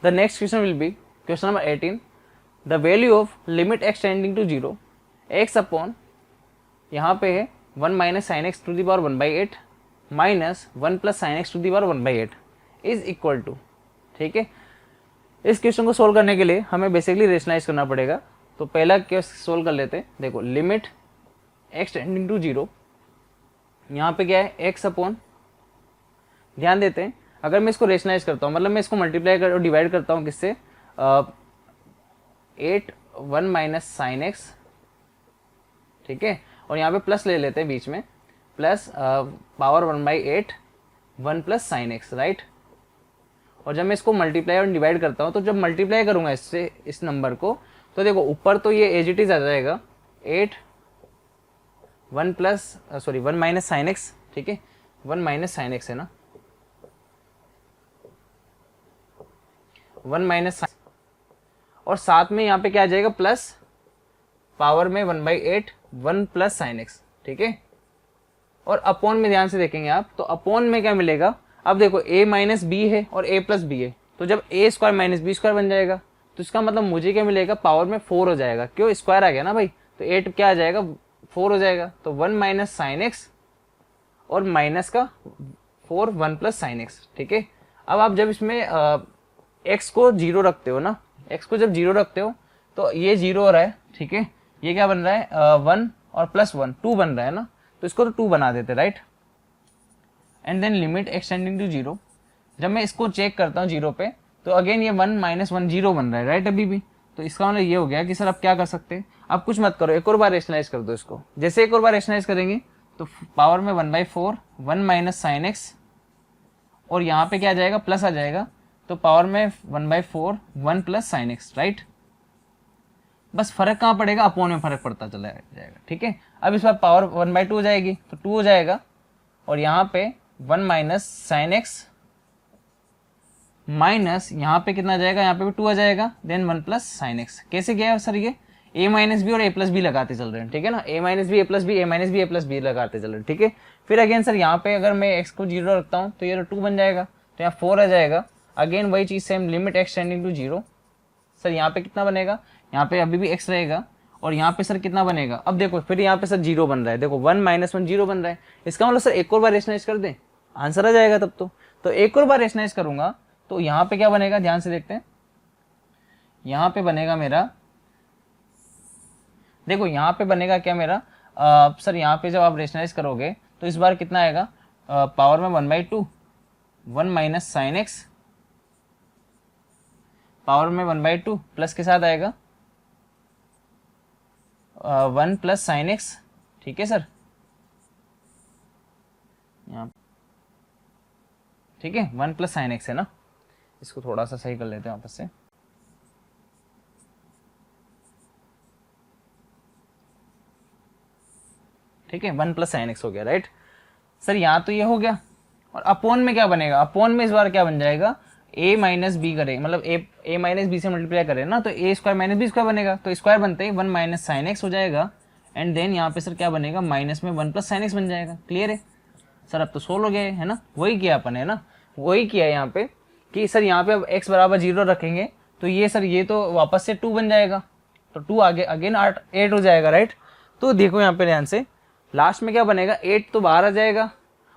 The next question will be question number 18. The value of limit x tending to 0 x upon यहाँ पे है 1 minus sin x to the power 1/8 minus 1 plus sin x to the power 1/8 is equal to। ठीक है, इस question को solve करने के लिए हमें बेसिकली रेशनलाइज करना पड़ेगा। तो पहला केस सोल्व कर लेते हैं। देखो लिमिट x टेंडिंग टू 0, यहाँ पे क्या है x अपॉन, ध्यान देते हैं अगर मैं इसको रेशनलाइज करता हूँ, मतलब मैं इसको मल्टीप्लाई कर और डिवाइड करता हूँ किससे, 8 1 माइनस साइन एक्स, ठीक है, और यहाँ पे प्लस ले लेते हैं बीच में, plus power 1/8 1 plus sine x, right. और जब मैं इसको मल्टीप्लाई और डिवाइड करता हूँ तो जब मल्टीप्लाई करूँगा इससे इस नंबर को, तो देखो ऊपर तो ये एज इट इज आ जाएगा 8 1 माइनस साइन एक्स, ठीक है, 1 माइनस साइन एक्स है ना, 1 माइनस, और साथ में यहाँ पे क्या आ जाएगा प्लस पावर में 1/8 1 प्लस साइन एक्स, ठीक है। और अपॉन में ध्यान से देखेंगे आप, तो अपॉन में क्या मिलेगा, अब देखो a माइनस बी है और a प्लस बी है, तो जब a square minus b square बन जाएगा, तो इसका मतलब मुझे क्या मिलेगा, पावर में 4 हो जाएगा, क्यों स्क्वायर आ गया ना भाई, तो 8 क्या आ जाएगा 4 हो जाएगा, तो 1 माइनस साइन एक्स और माइनस का 4 1 प्लस साइन एक्स, ठीक है। अब आप जब इसमें x को 0 रखते हो ना, x को जब 0 रखते हो तो ये 0 हो रहा है, ठीक है, ये क्या बन रहा है 1 और प्लस 1 2 बन रहा है ना, तो इसको तो 2 बना देते, right. And then limit extending to 0, जब मैं इसको चेक करता हूँ 0 पे, तो अगेन ये 1 माइनस 1 0 बन रहा है, राइट अभी भी। तो इसका मतलब ये हो गया कि सर अब क्या कर सकते हैं, अब कुछ मत करो, एक और बार रेशनलाइज कर दो इसको। जैसे एक और बार रेशनलाइज करेंगे तो पावर में 1/4 1 माइनस साइन एक्स, और यहाँ पे क्या आ जाएगा प्लस आ जाएगा, तो पावर में 1/4 1 प्लस साइन एक्स, राइट। बस फर्क कहाँ पड़ेगा, अपॉन में फर्क पड़ता चला जाएगा, ठीक है। अब इस बार पावर 1/2 हो जाएगी तो 2 हो जाएगा, और यहाँ पे 1 माइनस साइन एक्स माइनस यहाँ पे कितना आ जाएगा, यहाँ पे भी 2 आ जाएगा, देन 1 प्लस साइन एक्स। कैसे गया है सर, ये a माइनस बी और a प्लस बी लगाते चल रहे हैं, ठीक है ना, a minus b a plus b a minus b a plus b लगाते चल रहे हैं, ठीक है। फिर अगेन सर यहाँ पे अगर मैं x को 0 रखता हूँ तो ये 2 बन जाएगा, तो यहाँ 4 आ जाएगा। अगेन वही चीज़ same, limit x tending to 0, sir यहाँ पे कितना बनेगा, यहाँ पे अभी भी x रहेगा, और यहाँ पे सर कितना बनेगा, अब देखो फिर यहाँ पे सर 0 बन रहा है, देखो 1 माइनस 1 0 बन रहा है, इसका मतलब सर एक और बार रेशनलाइज कर दें, आंसर आ जाएगा तब तो एक और बार रेशनलाइज करूंगा तो यहाँ पे क्या बनेगा, ध्यान से देखते हैं, यहाँ पे बनेगा मेरा, देखो यहाँ पे बनेगा क्या मेरा, सर यहाँ पे जब आप रेशनलाइज करोगे तो इस बार कितना आएगा, पावर में 1/2 1 माइनस साइन एक्स, पावर में 1/2 प्लस के साथ आएगा 1 प्लस साइन एक्स, ठीक है सर, यहाँ ठीक है, 1 प्लस साइन एक्स है ना, इसको थोड़ा सा सही कर लेते हैं वापस से। ठीक है, 1 प्लस साइन एक्स हो गया, राइट सर। यहाँ तो ये हो गया, और अपोन में क्या बनेगा, अपोन में इस बार क्या बन जाएगा, a माइनस बी करें, मतलब a माइनस बी से मल्टीप्लाई करें ना, तो a square minus b square बनेगा, तो स्क्वायर बनते ही 1 माइनस साइन एक्स हो जाएगा, एंड देन यहाँ पे सर क्या बनेगा, माइनस में 1 प्लस साइन एक्स बन जाएगा। क्लियर है सर, अब तो सोल्व हो गया है ना, वही किया अपन है ना, वही किया यहाँ पे कि सर यहाँ पे अब x बराबर 0 रखेंगे, तो ये सर ये तो वापस से 2 बन जाएगा, तो 2 आगे अगेन 8 हो जाएगा, राइट। तो देखो यहाँ पे ध्यान से, लास्ट में क्या बनेगा, 8 तो बाहर आ जाएगा,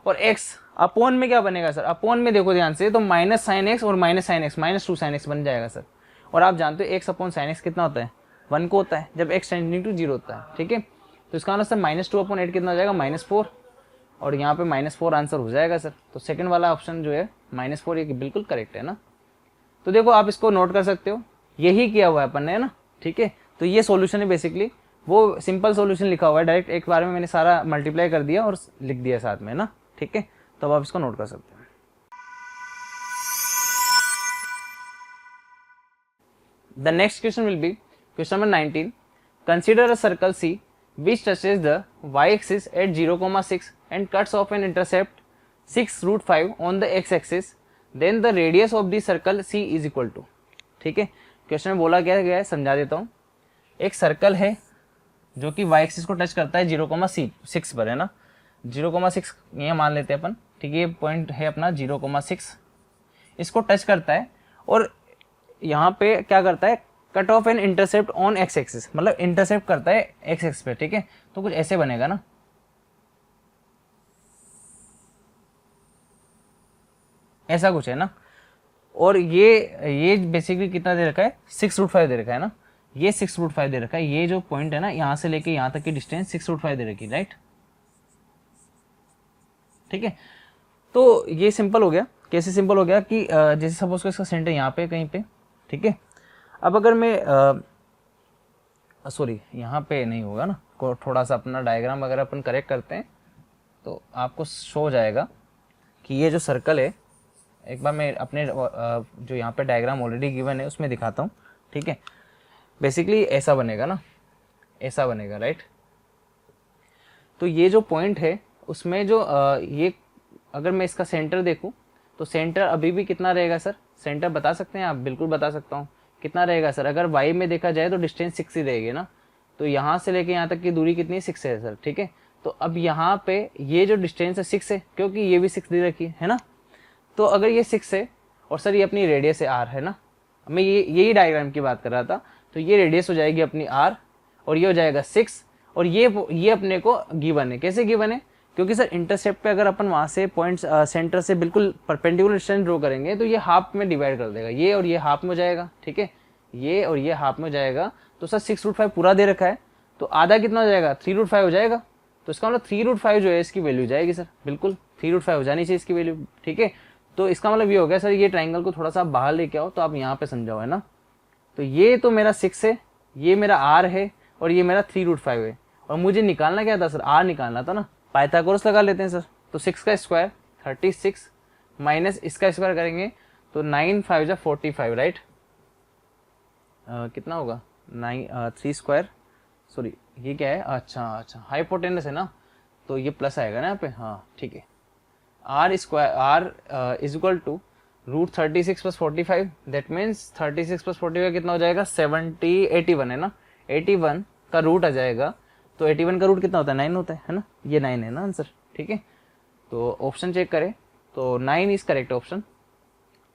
और x अपोन में क्या बनेगा सर, अपोन में देखो ध्यान से, तो माइनस साइन एक्स और minus sine x, minus 2 sine x बन जाएगा सर। और आप जानते हो x अपॉन साइन एक्स कितना होता है, 1 को होता है, जब x टेंडिंग टू 0 होता है, ठीक है। तो इसका मतलब सर -2 अपॉन 8 कितना हो जाएगा, -4, और यहाँ पे -4 आंसर हो जाएगा सर। तो सेकंड वाला ऑप्शन जो है -4, ये बिल्कुल करेक्ट है ना। तो देखो आप इसको नोट कर सकते हो, यही किया हुआ है अपन ने ना, ठीक है। तो ये सॉल्यूशन है बेसिकली, वो सिंपल सॉल्यूशन लिखा हुआ है, डायरेक्ट एक बार में मैंने सारा मल्टीप्लाई कर दिया और लिख दिया साथ में ना, ठीक है। तो अब आप इसको नोट कर सकते हैं। The next question will be question number 19। Consider a circle c which touches the y-axis at 0,6 and cuts off an intercept 6√5 on the x-axis, then the radius of the circle C is equal to। ठीक है, question में बोला क्या गया है, समझा देता हूँ। एक सर्कल है जो कि y एक्सिस को टच करता है 0,6 पर, है ना, 0,6 ये मान लेते हैं अपन, ठीक है। ये पॉइंट है अपना 0,6, इसको टच करता है, और यहाँ पे क्या करता है, cut off an intercept on x axis, मतलब इंटरसेप्ट करता है एक्स एक्सिस पे, ठीक है। तो कुछ ऐसे बनेगा ना, ऐसा कुछ है ना, और ये बेसिकली कितना दे रखा है, 6√5 दे रखा है ना, ये 6√5 दे रखा है, ये जो पॉइंट है ना यहाँ से लेके यहाँ तक की डिस्टेंस 6√5 दे रखी, राइट, ठीक है। तो ये सिंपल हो गया, कैसे सिंपल हो गया कि जैसे सपोज को इसका सेंटर यहाँ पे कहीं पे, ठीक है। अब अगर मैं सॉरी यहाँ पे नहीं होगा ना, थोड़ा सा अपना डायग्राम अगर अपन करेक्ट करते हैं तो आपको शो हो जाएगा कि ये जो सर्कल है, एक बार मैं अपने जो यहाँ पे डायग्राम ऑलरेडी गिवन है उसमें दिखाता हूँ, ठीक है। बेसिकली ऐसा बनेगा ना, ऐसा बनेगा, राइट। तो ये जो पॉइंट है उसमें जो ये अगर मैं इसका सेंटर देखूँ तो सेंटर अभी भी कितना रहेगा सर, सेंटर बता सकते हैं आप, बिल्कुल बता सकता हूँ, कितना रहेगा सर। अगर y में देखा जाए तो डिस्टेंस 6 ही रहेगी ना, तो यहाँ से लेके यहाँ तक की दूरी कितनी, 6 है सर, ठीक है। तो अब यहाँ पे ये जो डिस्टेंस है 6 है, क्योंकि ये भी 6 दे रखी है ना। तो अगर ये 6 है और सर ये अपनी रेडियस है r, है ना, मैं यही डायग्राम की बात कर रहा था। तो ये रेडियस हो जाएगी अपनी r, और ये हो जाएगा 6, और ये अपने को गिवन है। कैसे गिवन है, क्योंकि सर इंटरसेप्ट पे अगर अपन वहाँ से पॉइंट सेंटर से बिल्कुल परपेंडिकुलर डिस्टेंस ड्रॉ करेंगे तो ये हाफ में डिवाइड कर देगा, ये और ये हाफ में हो जाएगा, ठीक है, ये और ये हाफ में हो जाएगा। तो सर 6√5 पूरा दे रखा है, तो आधा कितना हो जाएगा, 3√5 हो जाएगा। तो इसका मतलब 3√5 जो है इसकी वैल्यू जाएगी सर, बिल्कुल 3√5 हो जानी चाहिए इसकी वैल्यू, ठीक है। तो इसका मतलब ये हो गया सर, ये ट्राइंगल को थोड़ा सा बाहर लेके आओ, तो आप यहाँ पे समझाओ, है ना। तो ये तो मेरा 6 है, ये मेरा r है, और ये मेरा 3√5 है, और मुझे निकालना क्या था सर, r निकालना था ना। पाइथागोरस लगा लेते हैं सर। तो 6 का स्क्वायर 36 माइनस इसका स्क्वायर करेंगे तो 9 5 जा 45, राइट। कितना होगा 3 स्क्वायर, सॉरी ये क्या है, अच्छा हाइपोटेनस है ना, तो ये प्लस आएगा ना यहाँ पे, हाँ ठीक है। r square r is equal to √36 + 45, that means 36 + 45 कितना हो जाएगा, 81 है ना, 81 का रूट आ जाएगा। तो 81 का रूट कितना होता है, 9 होता है ना, ये 9 है ना आंसर, ठीक है। तो ऑप्शन चेक करें तो 9 इज करेक्ट ऑप्शन,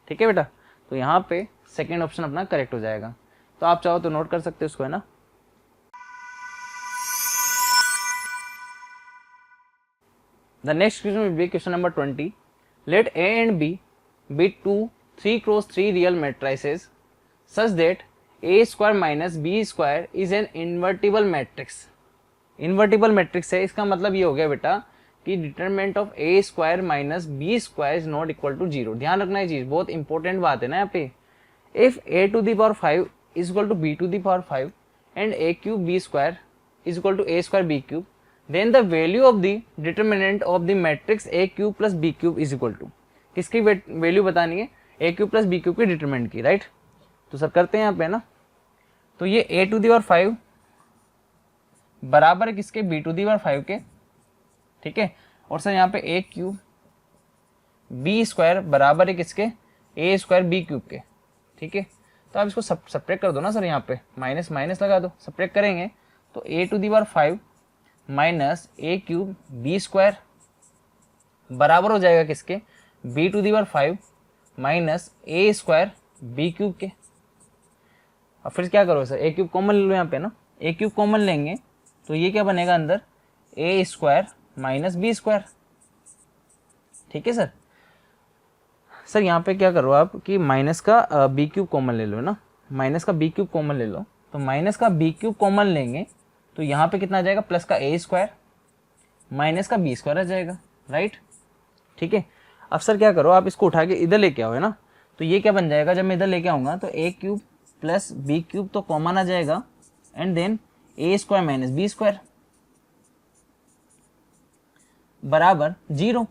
ठीक है बेटा। तो यहाँ पे सेकेंड ऑप्शन अपना करेक्ट हो जाएगा। तो आप चाहो तो नोट कर सकते हो उसको, है ना। The next question will be question number 20। Let A and B be 2 3x3 real matrices such that A² minus B² is an invertible matrix। Invertible matrix है, इसका मतलब ये हो गया बेटा कि determinant of A² minus B² is not equal to 0। ध्यान रखना ये चीज, बहुत इंपॉर्टेंट बात है ना यहाँ पे। If A⁵ is equal to B⁵ and A³ B² is equal to A² B³ then the value of the determinant of the matrix A³ plus B³ is equal to। किसकी वैल्यू बतानी है, ए cube plus b cube की determinant की, right. तो sir करते हैं यहाँ पे ना, तो ये ए टू दी पावर 5 बराबर है किसके, बी टू दी पावर 5 के, ठीक है। और सर यहाँ पे ए क्यूब बी स्क्वायर बराबर है किसके, ए स्क्वायर बी क्यूब के, ठीक है। तो आप इसको सब्ट्रैक्ट कर दो ना सर, यहाँ पे माइनस माइनस लगा दो, सब्ट्रैक्ट करेंगे तो a to the power 5 minus a cube b square बराबर हो जाएगा किसके, b to the power 5 minus a square b cube के। अब फिर क्या करो सर, ए क्यूब कॉमन ले लो यहाँ पे ना, ए क्यूब कॉमन लेंगे तो ये क्या बनेगा अंदर, ए स्क्वायर माइनस बी स्क्वायर, ठीक है सर। सर यहाँ पे क्या करो आप कि माइनस का बी क्यूब कॉमन ले लो ना, माइनस का बी क्यूब कॉमन ले लो, तो माइनस का बी क्यूब कॉमन लेंगे तो यहाँ पे कितना आ जाएगा, प्लस का ए स्क्वायर माइनस का बी स्क्वायर आ जाएगा, राइट, ठीक है। अब सर क्या करो, आप इसको उठा के इधर लेके आओ, है ना। तो ये क्या बन जाएगा, जब मैं इधर लेके आऊँगा तो a cube plus b cube तो कॉमन आ जाएगा, and then a square minus b square बराबर 0।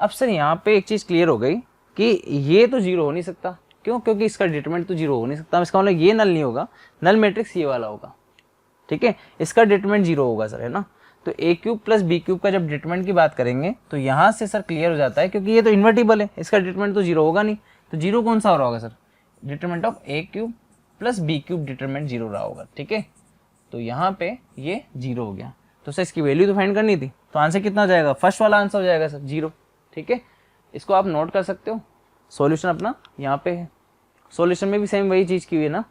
अब सर यहाँ पे एक चीज़ क्लियर हो गई कि ये तो 0 हो नहीं सकता, क्यों, क्योंकि इसका डिटरमिनेंट तो 0 हो नहीं सकता, इसका मतलब ये नल नहीं होगा, नल मैट्रिक्स ये वाला होगा, ठीक है। इसका डिटरमिनेंट 0 होगा सर, है ना। तो a cube plus b cube का जब डिटरमिनेंट की बात करेंगे तो यहाँ से सर क्लियर हो जाता है, क्योंकि ये तो इन्वर्टिबल है, इसका डिटरमिनेंट तो 0 होगा नहीं, तो 0 कौन सा हो रहा होगा sir, determinant of a cube plus b cube determinant 0 रहा होगा, ठीक है। तो यहाँ पे ये 0 हो गया, तो सर इसकी वैल्यू तो फाइंड करनी थी, तो आंसर कितना हो जाएगा, फर्स्ट वाला आंसर हो जाएगा सर 0, ठीक है। इसको आप नोट कर सकते हो, सॉल्यूशन अपना यहाँ पे है। सॉल्यूशन में भी सेम वही चीज़ की हुई है ना,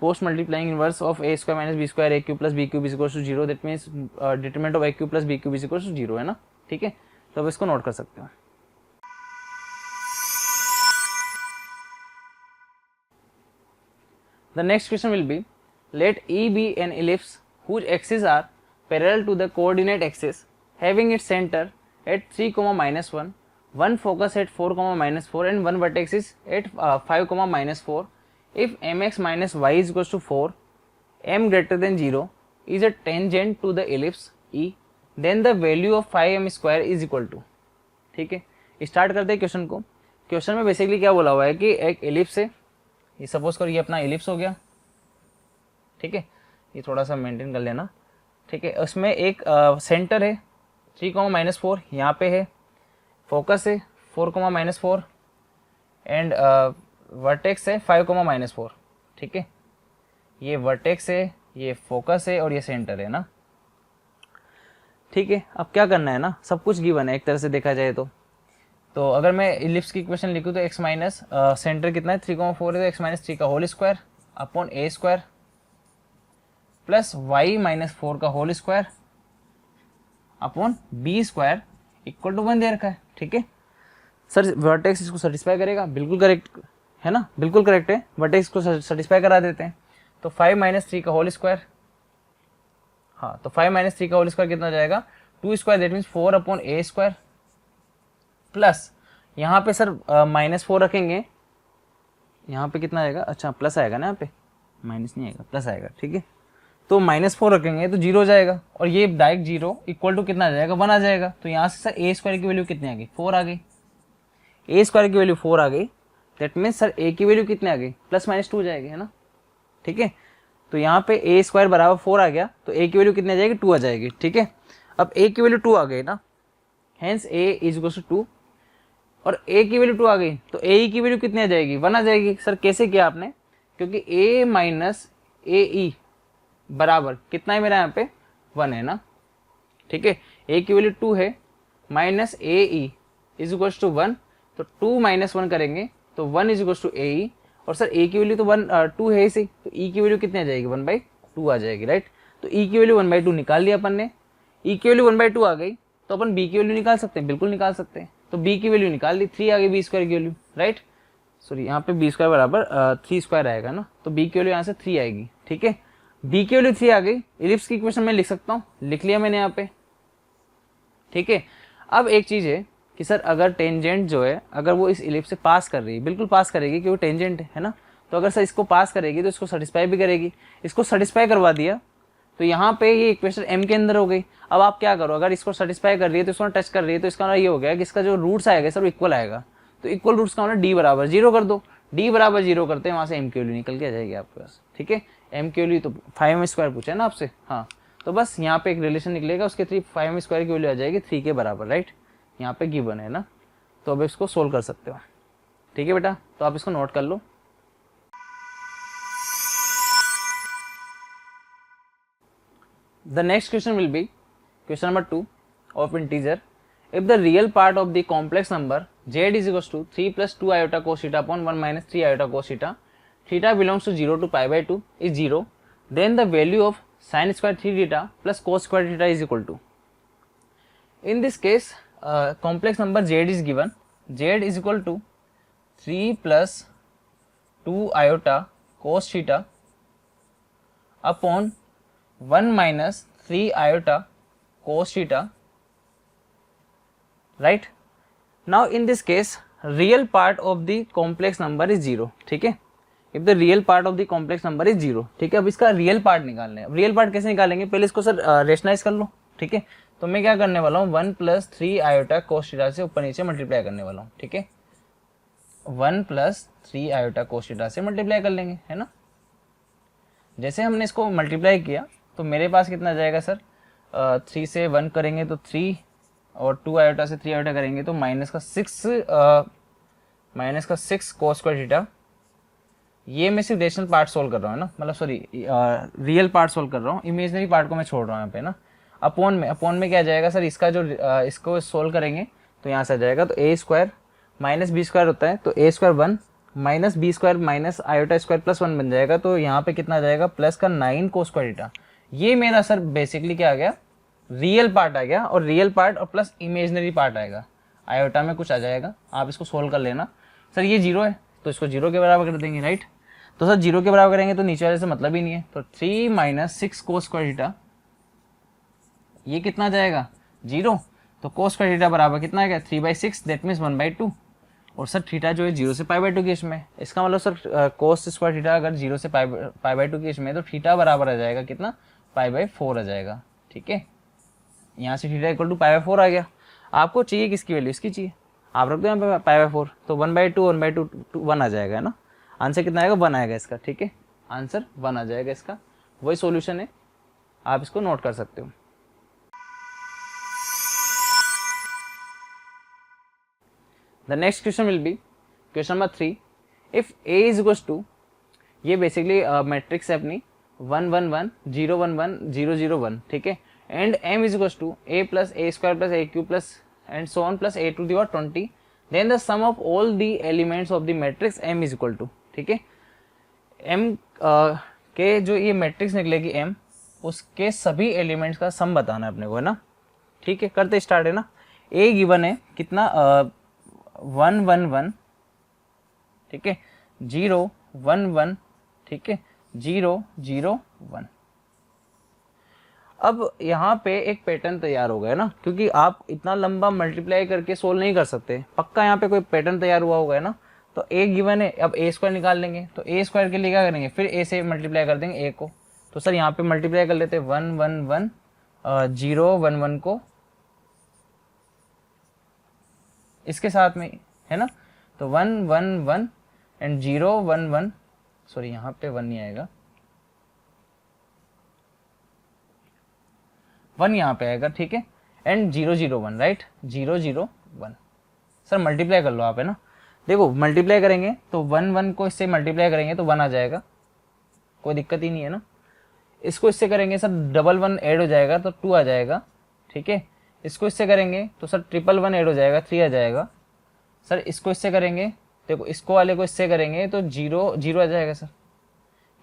post multiplying inverse of a square minus b square a cube plus b cube is equal to 0, that means determinant of a cube plus b cube is equal to 0, है ना, ठीक है। तो अब इसको नोट कर सकते हो। The next question will be, let E be an ellipse whose axes are parallel to the coordinate axis, having its center at 3, -1, one focus at 4, -4, and one vertex is at 5, -4. If mx minus y is equals to 4, m greater than 0 is a tangent to the ellipse E, then the value of 5m square is equal to, ठीक है। Start करते हैं question को। Question में basically क्या बोला हुआ है कि एक एलिप्स है, ये सपोज करो ये अपना एलिप्स हो गया, ठीक है, ये थोड़ा सा मेंटेन कर लेना, ठीक है। उसमें एक सेंटर है 3, -4 यहाँ पे है, फोकस है 4, -4 एंड वर्टेक्स है 5, -4, ठीक है। ये वर्टेक्स है, ये फोकस है और ये सेंटर है ना, ठीक है। अब क्या करना है ना, सब कुछ गिवन है एक तरह से देखा जाए तो अगर मैं इलिप्स की इक्वेशन लिखूँ तो x माइनस सेंटर कितना है 3,4 है, तो x माइनस 3 का whole square upon a square plus y minus 4 का whole square upon b square equal to 1 दे रखा है, ठीक है। सर वर्टेक्स इसको सेटिस्फाई करेगा, बिल्कुल करेक्ट है ना, बिल्कुल करेक्ट है, वर्टेक्स को सेटिस्फाई करा देते हैं। तो 5 - 3 का होल स्क्वायर, हाँ, तो 5 - 3 का होल स्क्वायर कितना हो जाएगा 2 square, that means 4 upon a square plus यहाँ पे सर -4 रखेंगे, यहाँ पे कितना आएगा, अच्छा प्लस आएगा ना, यहाँ पे माइनस नहीं आएगा, प्लस आएगा, ठीक है। तो -4 रखेंगे तो 0 हो जाएगा, और ये डायरेक्ट 0 इक्वल टू कितना आ जाएगा 1 आ जाएगा। तो यहाँ से सर ए स्क्वायर की वैल्यू कितनी आ गई 4 आ गई, ए स्क्वायर की वैल्यू 4 आ गई, दैट मीन्स सर ए की वैल्यू कितनी आ गई +-2 हो जाएगी, है ना, ठीक है। तो यहाँ पे ए स्क्वायर बराबर 4 आ गया, तो ए की वैल्यू कितनी आ जाएगी 2 आ जाएगी, ठीक है। अब ए की वैल्यू 2 आ गई ना, hence a is equal to 2, और ए की वैल्यू 2 आ गई तो ए की वैल्यू कितनी आ जाएगी 1 आ जाएगी। सर कैसे किया आपने, क्योंकि ए माइनस ए ई बराबर कितना है मेरा यहाँ पे 1 है ना, ठीक है। ए की वैल्यू 2 है, minus a e is equal to 1, तो 2 - 1 करेंगे तो 1 is equal to a e, और सर ए की वैल्यू तो 2 है इसी, तो ई की वैल्यू कितनी आ जाएगी 1/2 आ जाएगी, राइट। तो ई की वैल्यू 1/2 निकाल लिया अपन ने, ई की वैल्यू 1/2 आ गई तो अपन बी की वैल्यू निकाल सकते हैं, बिल्कुल निकाल सकते हैं। तो बी की वैल्यू निकाल ली, 3 आ गई बी स्क्वायर की वैल्यू, राइट। सॉरी यहाँ पे बी स्क्वायर बराबर 3 स्क्वायर आएगा ना, तो बी की वैल्यू यहाँ से 3 आएगी, ठीक है। बी की वैल्यू 3 आ गई, इलिप्स की इक्वेशन में लिख सकता हूँ, लिख लिया मैंने यहाँ पे, ठीक है। अब एक चीज़ है कि सर अगर टेंजेंट जो है अगर वो इस इलिप्स से पास कर रही है, बिल्कुल पास करेगी क्योंकि टेंजेंट है ना, तो अगर सर इसको पास करेगी तो इसको सेटिस्फाई भी करेगी, इसको सेटिस्फाई करवा दिया तो यहाँ पे ये इक्वेशन m के अंदर हो गई। अब आप क्या करो, अगर इसको सेटिस्फाई कर रही है तो इसको टच कर रही है तो इसका ये हो गया कि इसका जो रूट्स आएगा सर वो इक्वल आएगा, तो इक्वल रूट्स का मतलब डी बराबर 0 कर दो। डी बराबर 0 करते हैं, वहाँ से एम की वैल्यू निकल के आ जाएगी आपके पास, ठीक है। एम की वैल्यू तो 5m² पूछा है ना आपसे, हाँ, तो बस यहाँ पे एक रिलेशन निकलेगा, उसके 5m² की वैल्यू आ जाएगी 3 के बराबर, राइट। यहाँ पे गिवन है ना, तो अब इसको सोल्व कर सकते हो, ठीक है बेटा। तो आप इसको नोट कर लो। The next question will be question number 2 of integer. If the real part of the complex number z is equals to 3 plus 2 iota cos theta upon 1 minus 3 iota cos theta, theta belongs to 0 to pi by 2 is 0, then the value of sin square 3 theta plus cos square theta is equal to. In this case, complex number z is given. Z is equal to 3 plus 2 iota cos theta upon 1 minus 3 iota cos theta, right. Now in this case real part of the complex number is 0, ठीक है। if the real part of the complex number is 0, ठीक है। अब इसका real part निकालना है। Real part कैसे निकालेंगे, पहले इसको सर रेशनलाइज कर लो, ठीक है। तो मैं क्या करने वाला हूँ, 1 plus 3 iota cos theta से ऊपर नीचे मल्टीप्लाई करने वाला हूँ, ठीक है। 1 plus 3 iota cos theta से मल्टीप्लाई कर लेंगे, है ना। जैसे हमने इसको मल्टीप्लाई किया तो मेरे पास कितना जाएगा सर, 3 से 1 करेंगे तो 3, और 2 आयोटा से 3 आयोटा करेंगे तो माइनस का 6 कोस स्क्वायर थीटा। ये मैं सिर्फ रेशनल पार्ट सोल्व कर रहा हूँ ना, मतलब सॉरी रियल पार्ट सोल्व कर रहा हूँ, इमेजनरी पार्ट को मैं छोड़ रहा हूँ यहाँ पे ना। अपोन में क्या जाएगा सर, इसका जो इसको सोल्व करेंगे तो यहाँ से आ जाएगा, तो a square minus b square होता है, तो a square 1 minus b square minus iota square plus 1 बन जाएगा। तो यहाँ पे कितना आ जाएगा, प्लस का 9 कोस स्क्वायर थीटा। ये मेरा सर बेसिकली क्या आ गया, रियल पार्ट आ गया, और रियल पार्ट और प्लस इमेजनरी पार्ट आएगा, आयोटा में कुछ आ जाएगा। आप इसको सोल्व कर लेना। सर ये 0 है तो इसको 0 के बराबर कर देंगे, राइट। तो सर 0 के बराबर करेंगे तो नीचे वाले से मतलब ही नहीं है, तो 3 माइनस 6 कोस स्क्वायर थीटा, ये कितना जाएगा 0। तो कोस स्क्वायर थीटा बराबर कितना आएगा 3/6, दैट मीन्स 1/2। और सर थीटा जो है 0 से π/2 की इसमें, इसका मतलब सर कोस स्क्वायर थीटा अगर 0 से π/2 की इसमें, तो थीटा बराबर आ जाएगा कितना, π/4 आ जाएगा, ठीक है। यहाँ से थीटा इक्वल टू π/4 आ गया। आपको चाहिए किसकी वैल्यू, इसकी चाहिए, आप रख दो यहाँ पे π/4, तो 1/2 1/2 1 आ जाएगा, है ना। आंसर कितना आएगा, 1 आएगा इसका, ठीक है। आंसर 1 आ जाएगा इसका, वही सॉल्यूशन है, आप इसको नोट कर सकते हो। The next question will be question number 3. If A is equals to, ये बेसिकली मैट्रिक्स है अपनी 1 1 1 0 1 1 0 0 1, ठीक है। And M is equals to A plus A square plus A cube plus and so on plus A to the power 20. Then the sum of all the elements of the matrix M is equal to, ठीक है। M के जो ये matrix निकलेगी M, उसके सभी elements का सम बताना है अपने को, है ना। ठीक है, करते स्टार्ट, है ना। A गिवन है कितना 1 1 1, ठीक है, 0 1 1, ठीक है, 0 0 1। अब यहाँ पे एक पैटर्न तैयार हो गया ना, क्योंकि आप इतना लंबा मल्टीप्लाई करके सोल्व नहीं कर सकते, पक्का यहाँ पे कोई पैटर्न तैयार हुआ होगा, है ना। तो a गिवन है, अब a स्क्वायर निकाल लेंगे, तो a स्क्वायर के लिए क्या करेंगे, फिर a से मल्टीप्लाई कर देंगे a को। तो सर यहाँ पे मल्टीप्लाई कर लेते हैं 1 1 1 0 1 1 को इसके साथ में, है ना। तो 1 1 1 एंड 0 1 1, सॉरी यहाँ पे 1 नहीं आएगा, 1 यहाँ पे आएगा, ठीक है, एंड 0 0 1, राइट, 0 0 1। सर मल्टीप्लाई कर लो आप, है ना। देखो मल्टीप्लाई करेंगे तो 1 1 को इससे मल्टीप्लाई करेंगे तो 1 आ जाएगा, कोई दिक्कत ही नहीं है ना। इसको इससे करेंगे सर 1 1 ऐड हो जाएगा तो 2 आ जाएगा, ठीक है। इसको इससे करेंगे तो सर 1 1 1 ऐड हो जाएगा, 3 आ जाएगा। सर इसको इससे करेंगे, देखो इसको वाले को इससे करेंगे तो 0 0 आ जाएगा सर।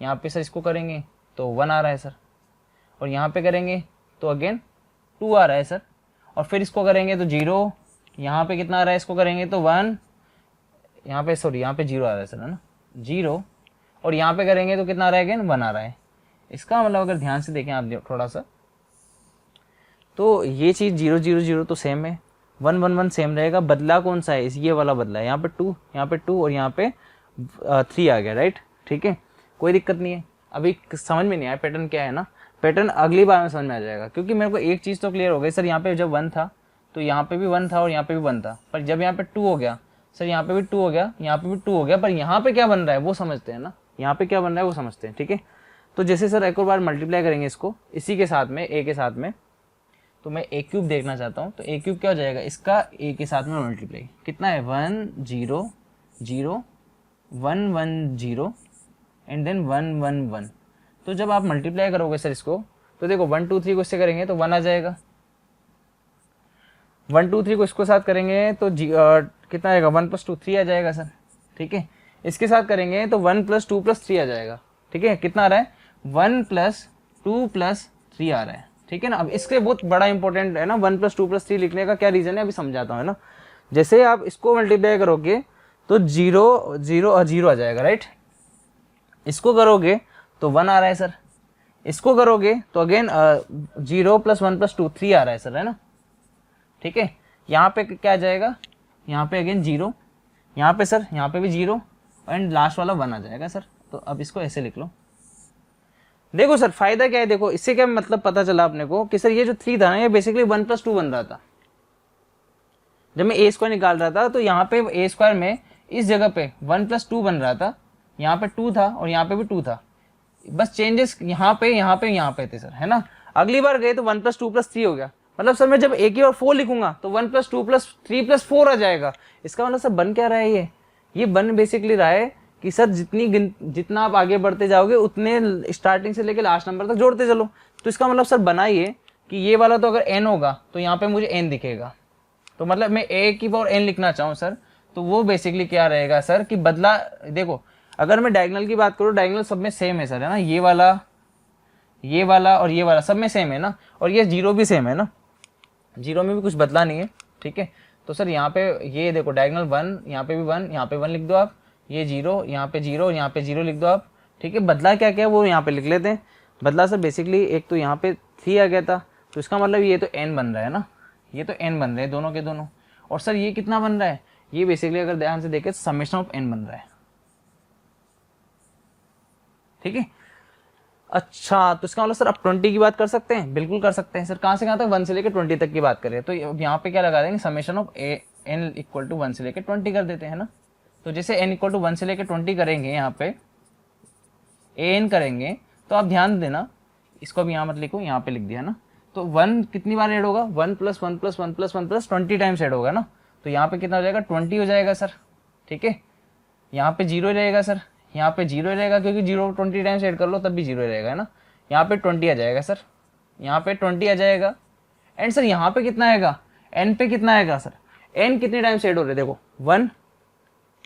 यहाँ पे सर इसको करेंगे तो 1 आ रहा है सर, और यहाँ पे करेंगे तो अगेन 2 आ रहा है सर, और फिर इसको करेंगे तो 0, यहाँ पे कितना आ रहा है, इसको करेंगे तो 1, यहाँ पे सॉरी यहाँ पे 0 आ रहा है सर, है ना, 0, और यहाँ पे करेंगे तो कितना आ रहा है, अगेन 1 आ रहा है। इसका मतलब अगर ध्यान से देखें आप थोड़ा सा, तो ये चीज़ 0 0 0 तो सेम है, 1 1 1 सेम रहेगा, बदला कौन सा है, ये वाला बदला है, यहाँ पे 2, यहाँ पे 2 और यहाँ पे 3 आ गया, राइट, ठीक है, कोई दिक्कत नहीं है। अभी समझ में नहीं आया पैटर्न क्या है ना, पैटर्न अगली बार में समझ में आ जाएगा, क्योंकि मेरे को एक चीज़ तो क्लियर हो गई सर, यहाँ पे जब 1 था तो यहाँ पे भी 1 था और यहाँ पे भी 1 था, पर जब यहाँ पे 2 हो गया सर यहाँ पे भी 2 हो गया, यहाँ पे भी 2 हो गया, पर यहाँ पे क्या बन रहा है वो समझते हैं ना, यहाँ पे क्या बन रहा है वो समझते हैं, ठीक है। तो जैसे सर एक और बार मल्टीप्लाई करेंगे इसको इसी के साथ में, a के साथ में, तो मैं a क्यूब देखना चाहता हूँ, तो a क्यूब क्या हो जाएगा, इसका a के साथ में मल्टीप्लाई कितना है 1 0 0 1 1 0 एंड देन 1 1 1। तो जब आप मल्टीप्लाई करोगे सर इसको, तो देखो 1 2 3 को इससे करेंगे तो 1 आ जाएगा, 1 2 3 को इसको साथ करेंगे तो कितना आएगा 1 + 2 3 आ जाएगा सर, ठीक है। इसके साथ करेंगे तो 1 + 2 + 3 आ जाएगा, ठीक है। कितना आ रहा है 1 + 2 + 3 आ रहा है, ठीक है ना। अब इसके बहुत बड़ा इंपॉर्टेंट है ना 1 + 2 + 3 लिखने का क्या रीज़न है अभी समझाता हूँ, है ना। जैसे आप इसको मल्टीप्लाई करोगे तो 0 0 और 0 आ जाएगा, राइट। इसको करोगे तो 1 आ रहा है सर, इसको करोगे तो अगेन 0 + 1 + 2 3 आ रहा है सर, है ना, ठीक है। यहाँ पे क्या आ जाएगा, यहाँ पे अगेन 0, यहाँ पे सर यहाँ पे भी 0 एंड लास्ट वाला 1 आ जाएगा सर। तो अब इसको ऐसे लिख लो। देखो सर फायदा क्या है, देखो इससे क्या मतलब पता चला अपने को कि सर ये जो 3 था ना ये बेसिकली 1 + 2 बन रहा था। जब मैं a स्क्वायर निकाल रहा था तो यहाँ पे a स्क्वायर में इस जगह पे 1 + 2 बन रहा था, यहाँ पे 2 था और यहाँ पे भी 2 था, बस चेंजेस यहाँ पे थे सर, है ना। अगली बार गए तो 1 + 2 + 3 हो गया, मतलब सर मैं जब a की और 4 लिखूंगा तो 1 + 2 + 3 + 4 आ जाएगा। इसका मतलब सर बन क्या रहा है, ये बन बेसिकली रहा है कि सर जितना आप आगे बढ़ते जाओगे उतने स्टार्टिंग से लेकर लास्ट नंबर तक जोड़ते चलो। तो इसका मतलब सर बना ये कि ये वाला तो अगर n होगा तो यहाँ पे मुझे n दिखेगा, तो मतलब मैं a की पावर n लिखना चाहूँ सर, तो वो बेसिकली क्या रहेगा सर कि बदला। देखो अगर मैं डायगोनल की बात करूँ, डायगोनल सब में सेम है सर, है ना। ये वाला और ये वाला सब में सेम है ना, और ये 0 भी सेम है ना, 0 में भी कुछ बदला नहीं है, ठीक है। तो सर यहाँ पे ये देखो डायगोनल 1, यहाँ पे भी 1, यहाँ पे 1 लिख दो आप, ये 0, यहाँ पे 0, यहाँ पे 0 लिख दो आप, ठीक है। बदला क्या क्या वो यहाँ पे लिख लेते हैं। बदला सर बेसिकली एक तो यहाँ पे 3 आ गया था, तो इसका मतलब ये तो n बन रहा है ना, ये तो n बन रहे हैं दोनों के दोनों। और सर ये कितना बन रहा है, ये बेसिकली अगर ध्यान से देखें समेशन ऑफ n बन रहा है, ठीक है। अच्छा तो इसका मतलब सर आप 20 की बात कर सकते हैं, बिल्कुल कर सकते हैं सर। कहाँ से कहाँ तक 1 से लेकर 20 तक की बात करें, तो यहाँ पे क्या लगा देंगे समेशन ऑफ n = 1 से लेकर 20 कर देते हैं ना। तो जैसे n = 1 से लेकर 20 करेंगे, यहाँ पे an करेंगे, तो आप ध्यान देना इसको भी यहाँ मत लिखो, यहाँ पे लिख दिया ना। तो 1 कितनी बार ऐड होगा, 1 + 1 + 1 + 1 + 20 टाइम्स ऐड होगा ना। तो यहाँ पे कितना हो जाएगा 20 हो जाएगा सर, ठीक है। यहाँ पे 0 रहेगा सर, यहाँ पे 0 रहेगा क्योंकि 0 20 टाइम्स ऐड कर लो तब भी 0 रहेगा, है ना। यहाँ पे 20 आ जाएगा सर, यहाँ पे 20 आ जाएगा। एंड सर यहाँ पे कितना आएगा, n पे कितना आएगा सर, n कितने टाइम्स ऐड हो रहे हैं, देखो 1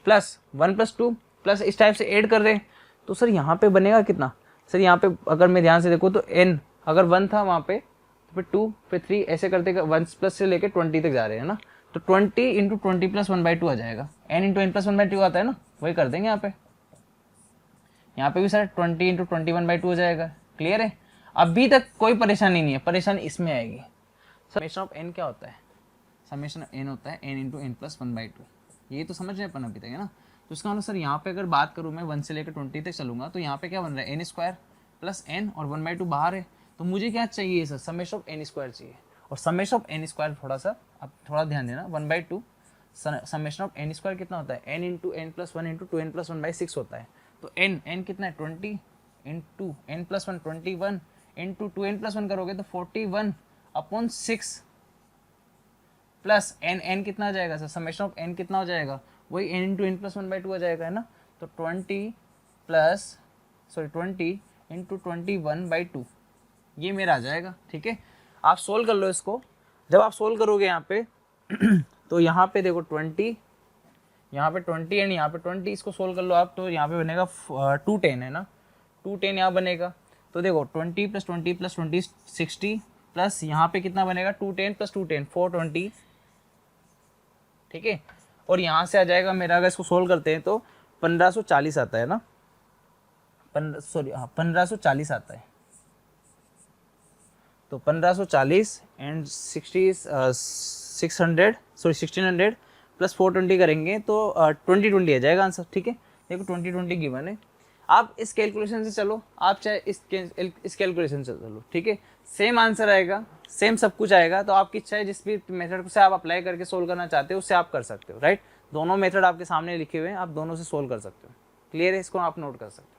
+ 1 + 2 प्लस इस टाइप से ऐड कर रहे हैं। तो सर यहाँ पे बनेगा कितना सर, यहाँ पे अगर मैं ध्यान से देखूँ तो n अगर 1 था वहाँ पे, तो फिर 2 फिर 3 ऐसे करते 1 से लेकर 20 तक जा रहे हैं ना। तो 20 × 20 + 1/2 आ जाएगा, n × n + 1/2 आता है ना, वही कर देंगे यहाँ पे भी सर 20 × 20 1/2 हो जाएगा। क्लियर है, अभी तक कोई परेशानी नहीं है, परेशानी इसमें आएगी। समेशन ऑफ n क्या होता है, समेशन ऑफ n होता है n × n + 1/2, ये तो समझ रहे अपन अभी तक, है ना। तो इसका मतलब सर यहाँ पे अगर बात करूँ मैं 1 से लेकर 20 तक चलूंगा, तो यहाँ पे क्या बन रहा है n² + n और 1/2 बाहर है, तो मुझे क्या चाहिए सर, समेशन ऑफ n² चाहिए। और समेशन ऑफ n² थोड़ा सा अब थोड़ा ध्यान देना, 1/2 समेशन ऑफ n² कितना होता है, n × n + 1 × 2n + 1/6 होता है। तो n कितना है 20 × n + 1 21 × 2n + 1 करोगे तो 41/6 प्लस n कितना आ जाएगा सर, समेशन ऑफ n कितना हो जाएगा, वही n × n + 1/2 आ जाएगा, है ना। तो 20 × 21/2 ये मेरा आ जाएगा, ठीक है। आप सोल्व कर लो इसको। जब आप सोल्व करोगे यहाँ पे तो यहाँ पे देखो 20, यहाँ पे 20 एंड यहाँ पे 20, इसको सोल्व कर लो आप, तो यहाँ पे बनेगा 210, है ना। 210 यहाँ बनेगा, तो देखो 20 + 20 + 20 60 प्लस यहाँ पे कितना बनेगा 210 + 210 420, ठीक है। और यहाँ से आ जाएगा मेरा, अगर इसको सोल्व करते हैं तो 1540 आता है ना, 1540 आता है। तो 1540 एंड 1600 प्लस 420 करेंगे तो 2020 आ जाएगा आंसर, ठीक है। देखो 2020 गिवन है, आप इस कैलकुलेशन से चलो, आप चाहे इस कैलकुलेशन से चलो, ठीक है। सेम आंसर आएगा, सेम सब कुछ आएगा। तो आपकी इच्छा है जिस भी मेथड से आप अप्लाई करके सोल्व करना चाहते हो उससे आप कर सकते हो, राइट। दोनों मेथड आपके सामने लिखे हुए हैं, आप दोनों से सोल्व कर सकते हो। क्लियर है, इसको आप नोट कर सकते हो।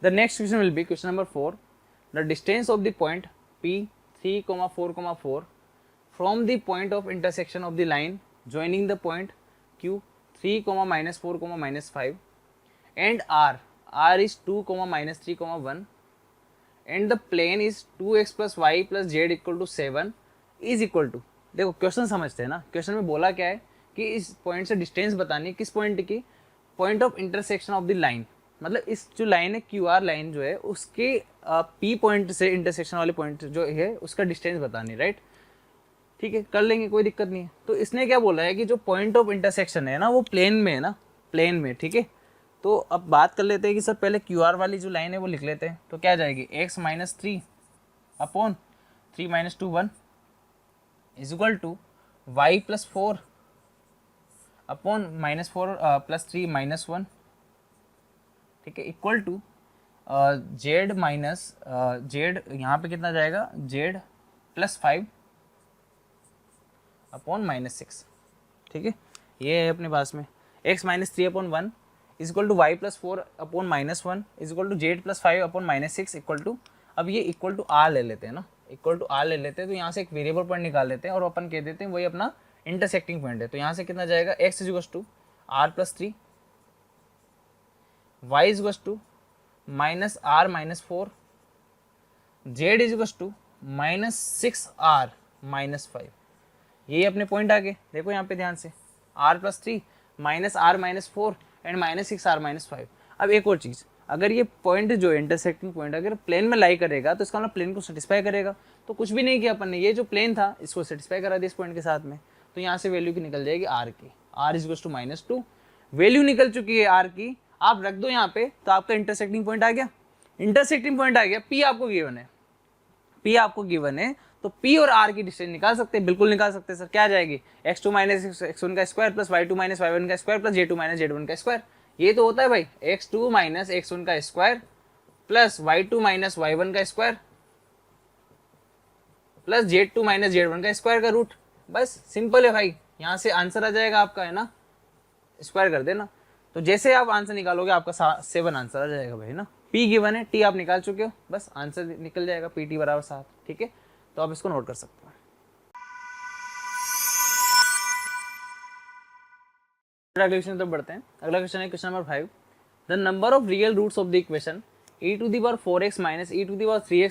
The next question will be question number 4. The distance of the point P 3, 4, 4 from the point of intersection of the line joining the point Q 3, -4, -5 and R is 2, -3, 1 and the plane is 2x plus y plus z equal to 7 is equal to, देखो question समझते हैं ना। Question में बोला क्या है कि इस पॉइंट से डिस्टेंस बतानी है, किस पॉइंट की, point of intersection of the line, मतलब इस जो लाइन है क्यू आर लाइन जो है उसके पी पॉइंट से इंटरसेक्शन वाले पॉइंट जो है उसका डिस्टेंस बतानी, राइट। ठीक है, कर लेंगे, कोई दिक्कत नहीं है। तो इसने क्या बोला है कि जो पॉइंट ऑफ इंटरसेक्शन है ना वो प्लेन में है ना, प्लेन में, ठीक है। तो अब बात कर लेते हैं कि सर पहले क्यू आर वाली जो लाइन है वो लिख लेते हैं। तो क्या जाएगी, x - 3 upon 3 - 2 1 is equal to y + 4 upon -4 + 3 -1, ठीक है, equal to z minus z, यहाँ पे कितना जाएगा, जेड + 5 अपॉन -6, ठीक है। ये है अपने पास में x - 3 upon 1 is equal to y + 4 upon -1 is equal to z + 5 upon -6 equal to, अब ये इक्वल टू r ले लेते हैं ना, इक्वल टू r ले लेते हैं। तो यहाँ से एक वेरिएबल पॉइंट निकाल लेते हैं और अपन कह देते हैं वही अपना इंटरसेक्टिंग पॉइंट है। तो यहाँ से कितना जाएगा, x = r + 3, y = -r - 4, z = -6r - 5। यही अपने पॉइंट आ गए, देखो यहाँ पे ध्यान से, r + 3 -r - 4 एंड -6r - 5। अब एक और चीज़, अगर ये पॉइंट जो इंटरसेक्टिंग पॉइंट अगर प्लेन में लाई करेगा तो इसका मतलब प्लेन को सेटिस्फाई करेगा। तो कुछ भी नहीं किया अपन ने, ये जो प्लेन था इसको सेटिस्फाई करा दिया इस पॉइंट के साथ में। तो यहाँ से वैल्यू की निकल जाएगी r की, r = -2, वैल्यू निकल चुकी है r की, आप रख दो यहाँ पे, तो आपका इंटरसेक्टिंग पॉइंट आ गया, इंटरसेक्टिंग पॉइंट आ गया। p आपको गिवन है, p आपको गिवन है, तो p और r की डिस्टेंस निकाल सकते हैं, बिल्कुल निकाल सकते हैं सर। क्या जाएगी, x2 - x1 का स्क्वायर प्लस y2 - y1 का स्क्वायर प्लस z2 - z1 का स्क्वायर। ये तो होता है भाई x2 - x1 का स्क्वायर प्लस y2 - y1 का स्क्वायर प्लस z2 - z1 का स्क्वायर का रूट। बस सिंपल है भाई, यहाँ से आंसर आ जाएगा आपका, है ना, स्क्वायर कर देना। तो जैसे आप आंसर निकालोगे आपका 7 आंसर आ जाएगा भाई ना। p गिवन है, t आप निकाल चुके हो, बस आंसर निकल जाएगा, pt = 7, ठीक है। तो आप इसको नोट कर सकते हो। अगला क्वेश्चन तो बढ़ते हैं। अगला क्वेश्चन है question number 5। The number of real roots of the equation e⁴x - e⁴x - 4 × e⁴2x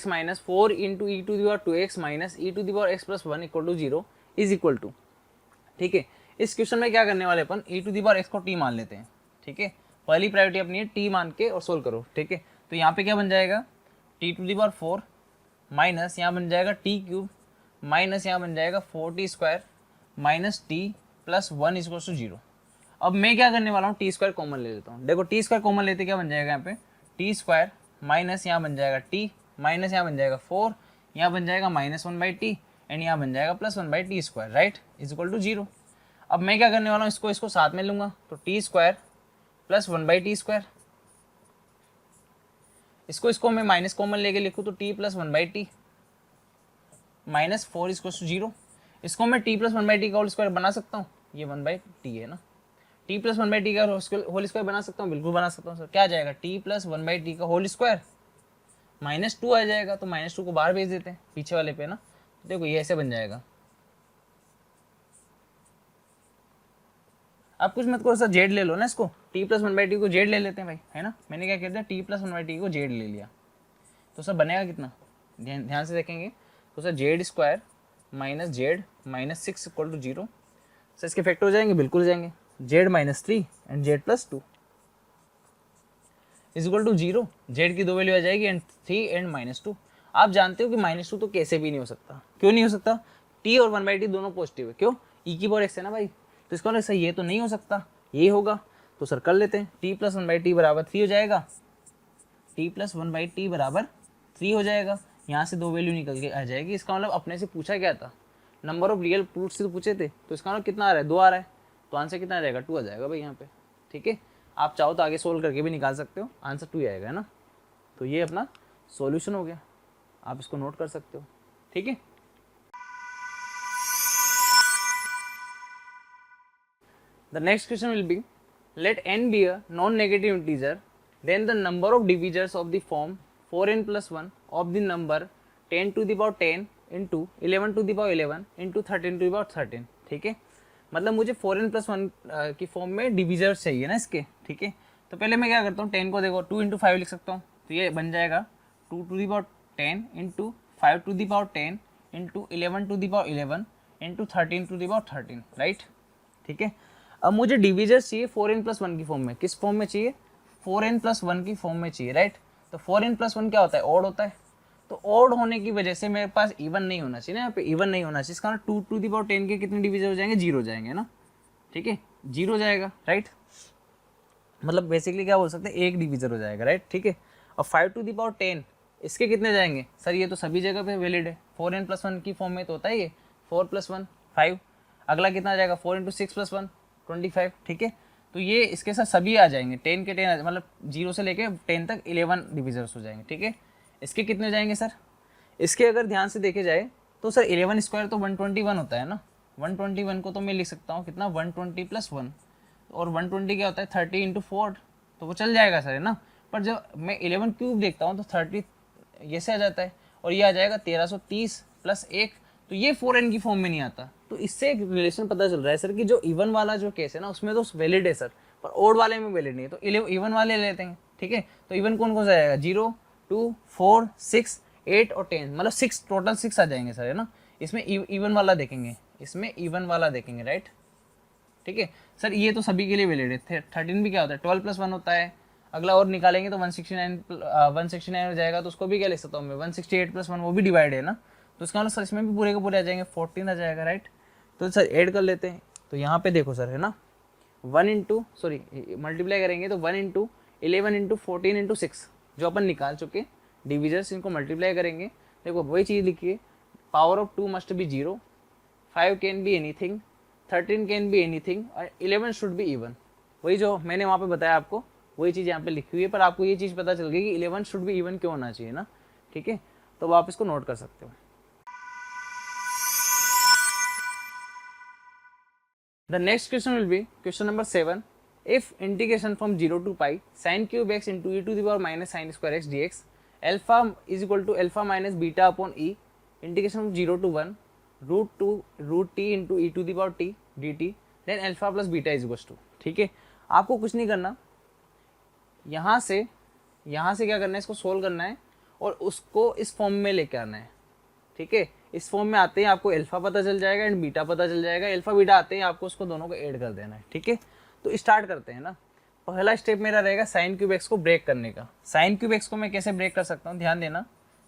- e⁴x + 1 = 0 is equal to, ठीक है। इस क्वेश्चन में क्या करने वाले अपन, e⁴x को t मान लेते हैं, ठीक है। पहली प्रायोरिटी अपनी है t मान के और सोल्व करो, ठीक है। तो यहाँ पे क्या बन जाएगा, t⁴ माइनस यहाँ बन जाएगा t³ माइनस यहाँ बन जाएगा 4t² माइनस t + 1 = 0। अब मैं क्या करने वाला हूँ, t² कॉमन ले लेता हूँ। देखो t² कॉमन लेते क्या बन जाएगा, यहाँ पे t² माइनस यहाँ बन जाएगा t माइनस यहाँ बन जाएगा 4, यहाँ बन जाएगा -1/t एंड यहाँ बन जाएगा +1/t², right, is equal to 0। अब मैं क्या करने वाला हूँ, इसको साथ में लूँगा, तो t² + 1/t², इसको मैं माइनस कॉमन लेके लिखूँ तो t + 1/t -4 = 0। इसको मैं t + 1/t का होल स्क्वायर बना सकता हूँ, ये 1/t है ना, t + 1/t का होल स्क्वायर बना सकता हूँ, बिल्कुल बना सकता हूँ सर। क्या आ जाएगा, t + 1/t का होल स्क्वायर -2 आ जाएगा, तो -2 को बाहर भेज देते हैं पीछे वाले पे ना। तो देखो ये ऐसे बन जाएगा। आप कुछ मत करो सर, जेड ले लो ना, इसको t + 1/t को जेड ले लेते हैं भाई, है ना। मैंने क्या कहते हैं, t + 1/t को जेड ले लिया, तो सर बनेगा कितना, ध्यान से देखेंगे। तो सर z² - z -6 = 0। सर इसके फैक्टर हो जाएंगे, बिल्कुल हो जाएंगे, z - 3 and z + 2 is equal to 0। z की 2 वैल्यू आ जाएगी एंड 3 एंड -2। आप जानते हो कि -2 तो कैसे भी नहीं हो सकता, क्यों नहीं हो सकता, t और 1/t दोनों पॉजिटिव है, क्यों, e⁴x है ना भाई। तो इसका मतलब सर ये तो नहीं हो सकता, ये होगा। तो सर कर लेते हैं, t + 1/t = 3 हो जाएगा, t + 1/t = 3 हो जाएगा। यहाँ से 2 वैल्यू निकल के आ जाएगी। इसका मतलब अपने से पूछा क्या था, नंबर ऑफ रियल रूट्स से तो पूछे थे, तो इसका मतलब कितना आ रहा है, 2 आ रहा है, तो आंसर कितना आ जाएगा, 2 आ जाएगा भाई यहाँ पे, ठीक है। आप चाहो तो आगे सोल्व करके भी निकाल सकते हो, आंसर 2 आएगा, है ना। तो ये अपना सॉल्यूशन हो गया, आप इसको नोट कर सकते हो, ठीक है। The next question will be, let n be a non-negative integer, then the number of divisors of the form 4n plus 1 of the number 10 to the power 10 into 11 to the power 11 into 13 to the power 13. ठीक है, मतलब मुझे 4n plus 1 की form में divisors चाहिए ना इसके. ठीक है, तो पहले मैं क्या करता हूँ, 10 को देखो 2 इंटू 5 लिख सकता हूँ, तो ये बन जाएगा 2 to the power 10 into 5 to the power 10 into 11 to the power 11 into 13 to the power 13. Right. ठीक है, अब मुझे डिविजर्स चाहिए 4n प्लस 1 की फॉर्म में. किस फॉर्म में चाहिए? 4n प्लस 1 की फॉर्म में चाहिए. राइट. तो 4n प्लस 1 क्या होता है? ऑड होता है. तो ऑड होने की वजह से मेरे पास इवन नहीं होना चाहिए ना, यहाँ पे इवन नहीं होना चाहिए. इसका 2 टू दी पावर 10 के कितने डिविजर हो जाएंगे? 0 जाएंगे ना. ठीक है, 0 जाएगा. राइट, मतलब बेसिकली क्या बोल सकते हैं, एक डिविजर हो जाएगा. राइट. ठीक है, और 5 टू दी पावर 10 इसके कितने जाएंगे? सर ये तो सभी जगह पे वैलिड है. 4n प्लस 1 की फॉर्म में तो होता है ये 4 प्लस 1 5. अगला कितना जाएगा? 4 इंटू 6 प्लस 1 25. ठीक है, तो ये इसके साथ सभी आ जाएंगे. 10 के 10 मतलब 0 से लेके 10 तक 11 डिविजर्स हो जाएंगे. ठीक है, इसके कितने जाएंगे सर? इसके अगर ध्यान से देखे जाए तो सर 11 स्क्वायर तो 121 होता है ना. 121 को तो मैं लिख सकता हूँ कितना? 120 प्लस 1, और 120 क्या होता है? 30 इंटू 4, तो वो चल जाएगा सर, है ना. पर जब मैं 11 क्यूब देखता हूँ तो 30 ये से आ जाता है, और ये आ जाएगा 1330 प्लस 1, तो ये 4n की फॉर्म में नहीं आता. तो इससे एक रिलेशन पता चल रहा है सर कि जो इवन वाला जो केस है ना उसमें तो वैलिड है सर, पर ओड वाले में वैलिड नहीं है. तो इवन वाले लेते हैं. ठीक है, तो इवन कौन कौन सा आएगा? 0 2 4 6 8 और 10, मतलब 6 टोटल 6 आ जाएंगे सर, है ना. इसमें इवन वाला देखेंगे, इसमें इवन वाला देखेंगे. राइट. ठीक है सर, ये तो सभी के लिए वैलिड है. 13 भी क्या होता है? 12 प्लस 1 होता है. अगला और निकालेंगे तो 169 हो जाएगा, तो उसको भी क्या लिख सकता हूँ मैं? 168 प्लस 1, वो भी डिवाइड है ना. तो इसका मतलब सर इसमें भी पूरे के पूरे आ जाएंगे, 14 आ जाएगा. राइट. तो सर ऐड कर लेते हैं. तो यहाँ पे देखो सर, है ना, 1 इंटू सॉरी मल्टीप्लाई करेंगे तो 1 इंटू 11 इंटू 14 इंटू 6 जो अपन निकाल चुके डिविजर्स, इनको मल्टीप्लाई करेंगे. देखो वही चीज़ लिखिए, power of 2 must be 0, 5 can be anything, 13 can be anything, और 11 शुड बी इवन. वही जो मैंने वहाँ पे बताया आपको, वही चीज़ यहाँ पे लिखी हुई है. पर आपको ये चीज़ पता चल गई कि 11 शुड बी इवन क्यों होना चाहिए ना. ठीक है, तो आप इसको नोट कर सकते हो. The next question will be question number 7. If integration from 0 to pi sin cube x into e to the power minus sin square x dx alpha is equal to alpha minus beta upon e integration from 0 to 1 root t into e to the power t dt then alpha plus beta is equals to. ठीक है, आपको कुछ नहीं करना, यहाँ से क्या करना है, इसको सोल्व करना है और उसको इस फॉर्म में लेके आना है. ठीक है, इस फॉर्म में आते ही आपको अल्फा पता चल जाएगा एंड बीटा पता चल जाएगा. अल्फा बीटा आते ही आपको उसको दोनों को ऐड कर देना है. ठीक है, तो स्टार्ट करते हैं ना. पहला स्टेप मेरा रहेगा साइन क्यूब एक्स को ब्रेक करने का. साइन क्यूब एक्स को मैं कैसे ब्रेक कर सकता हूँ, ध्यान देना.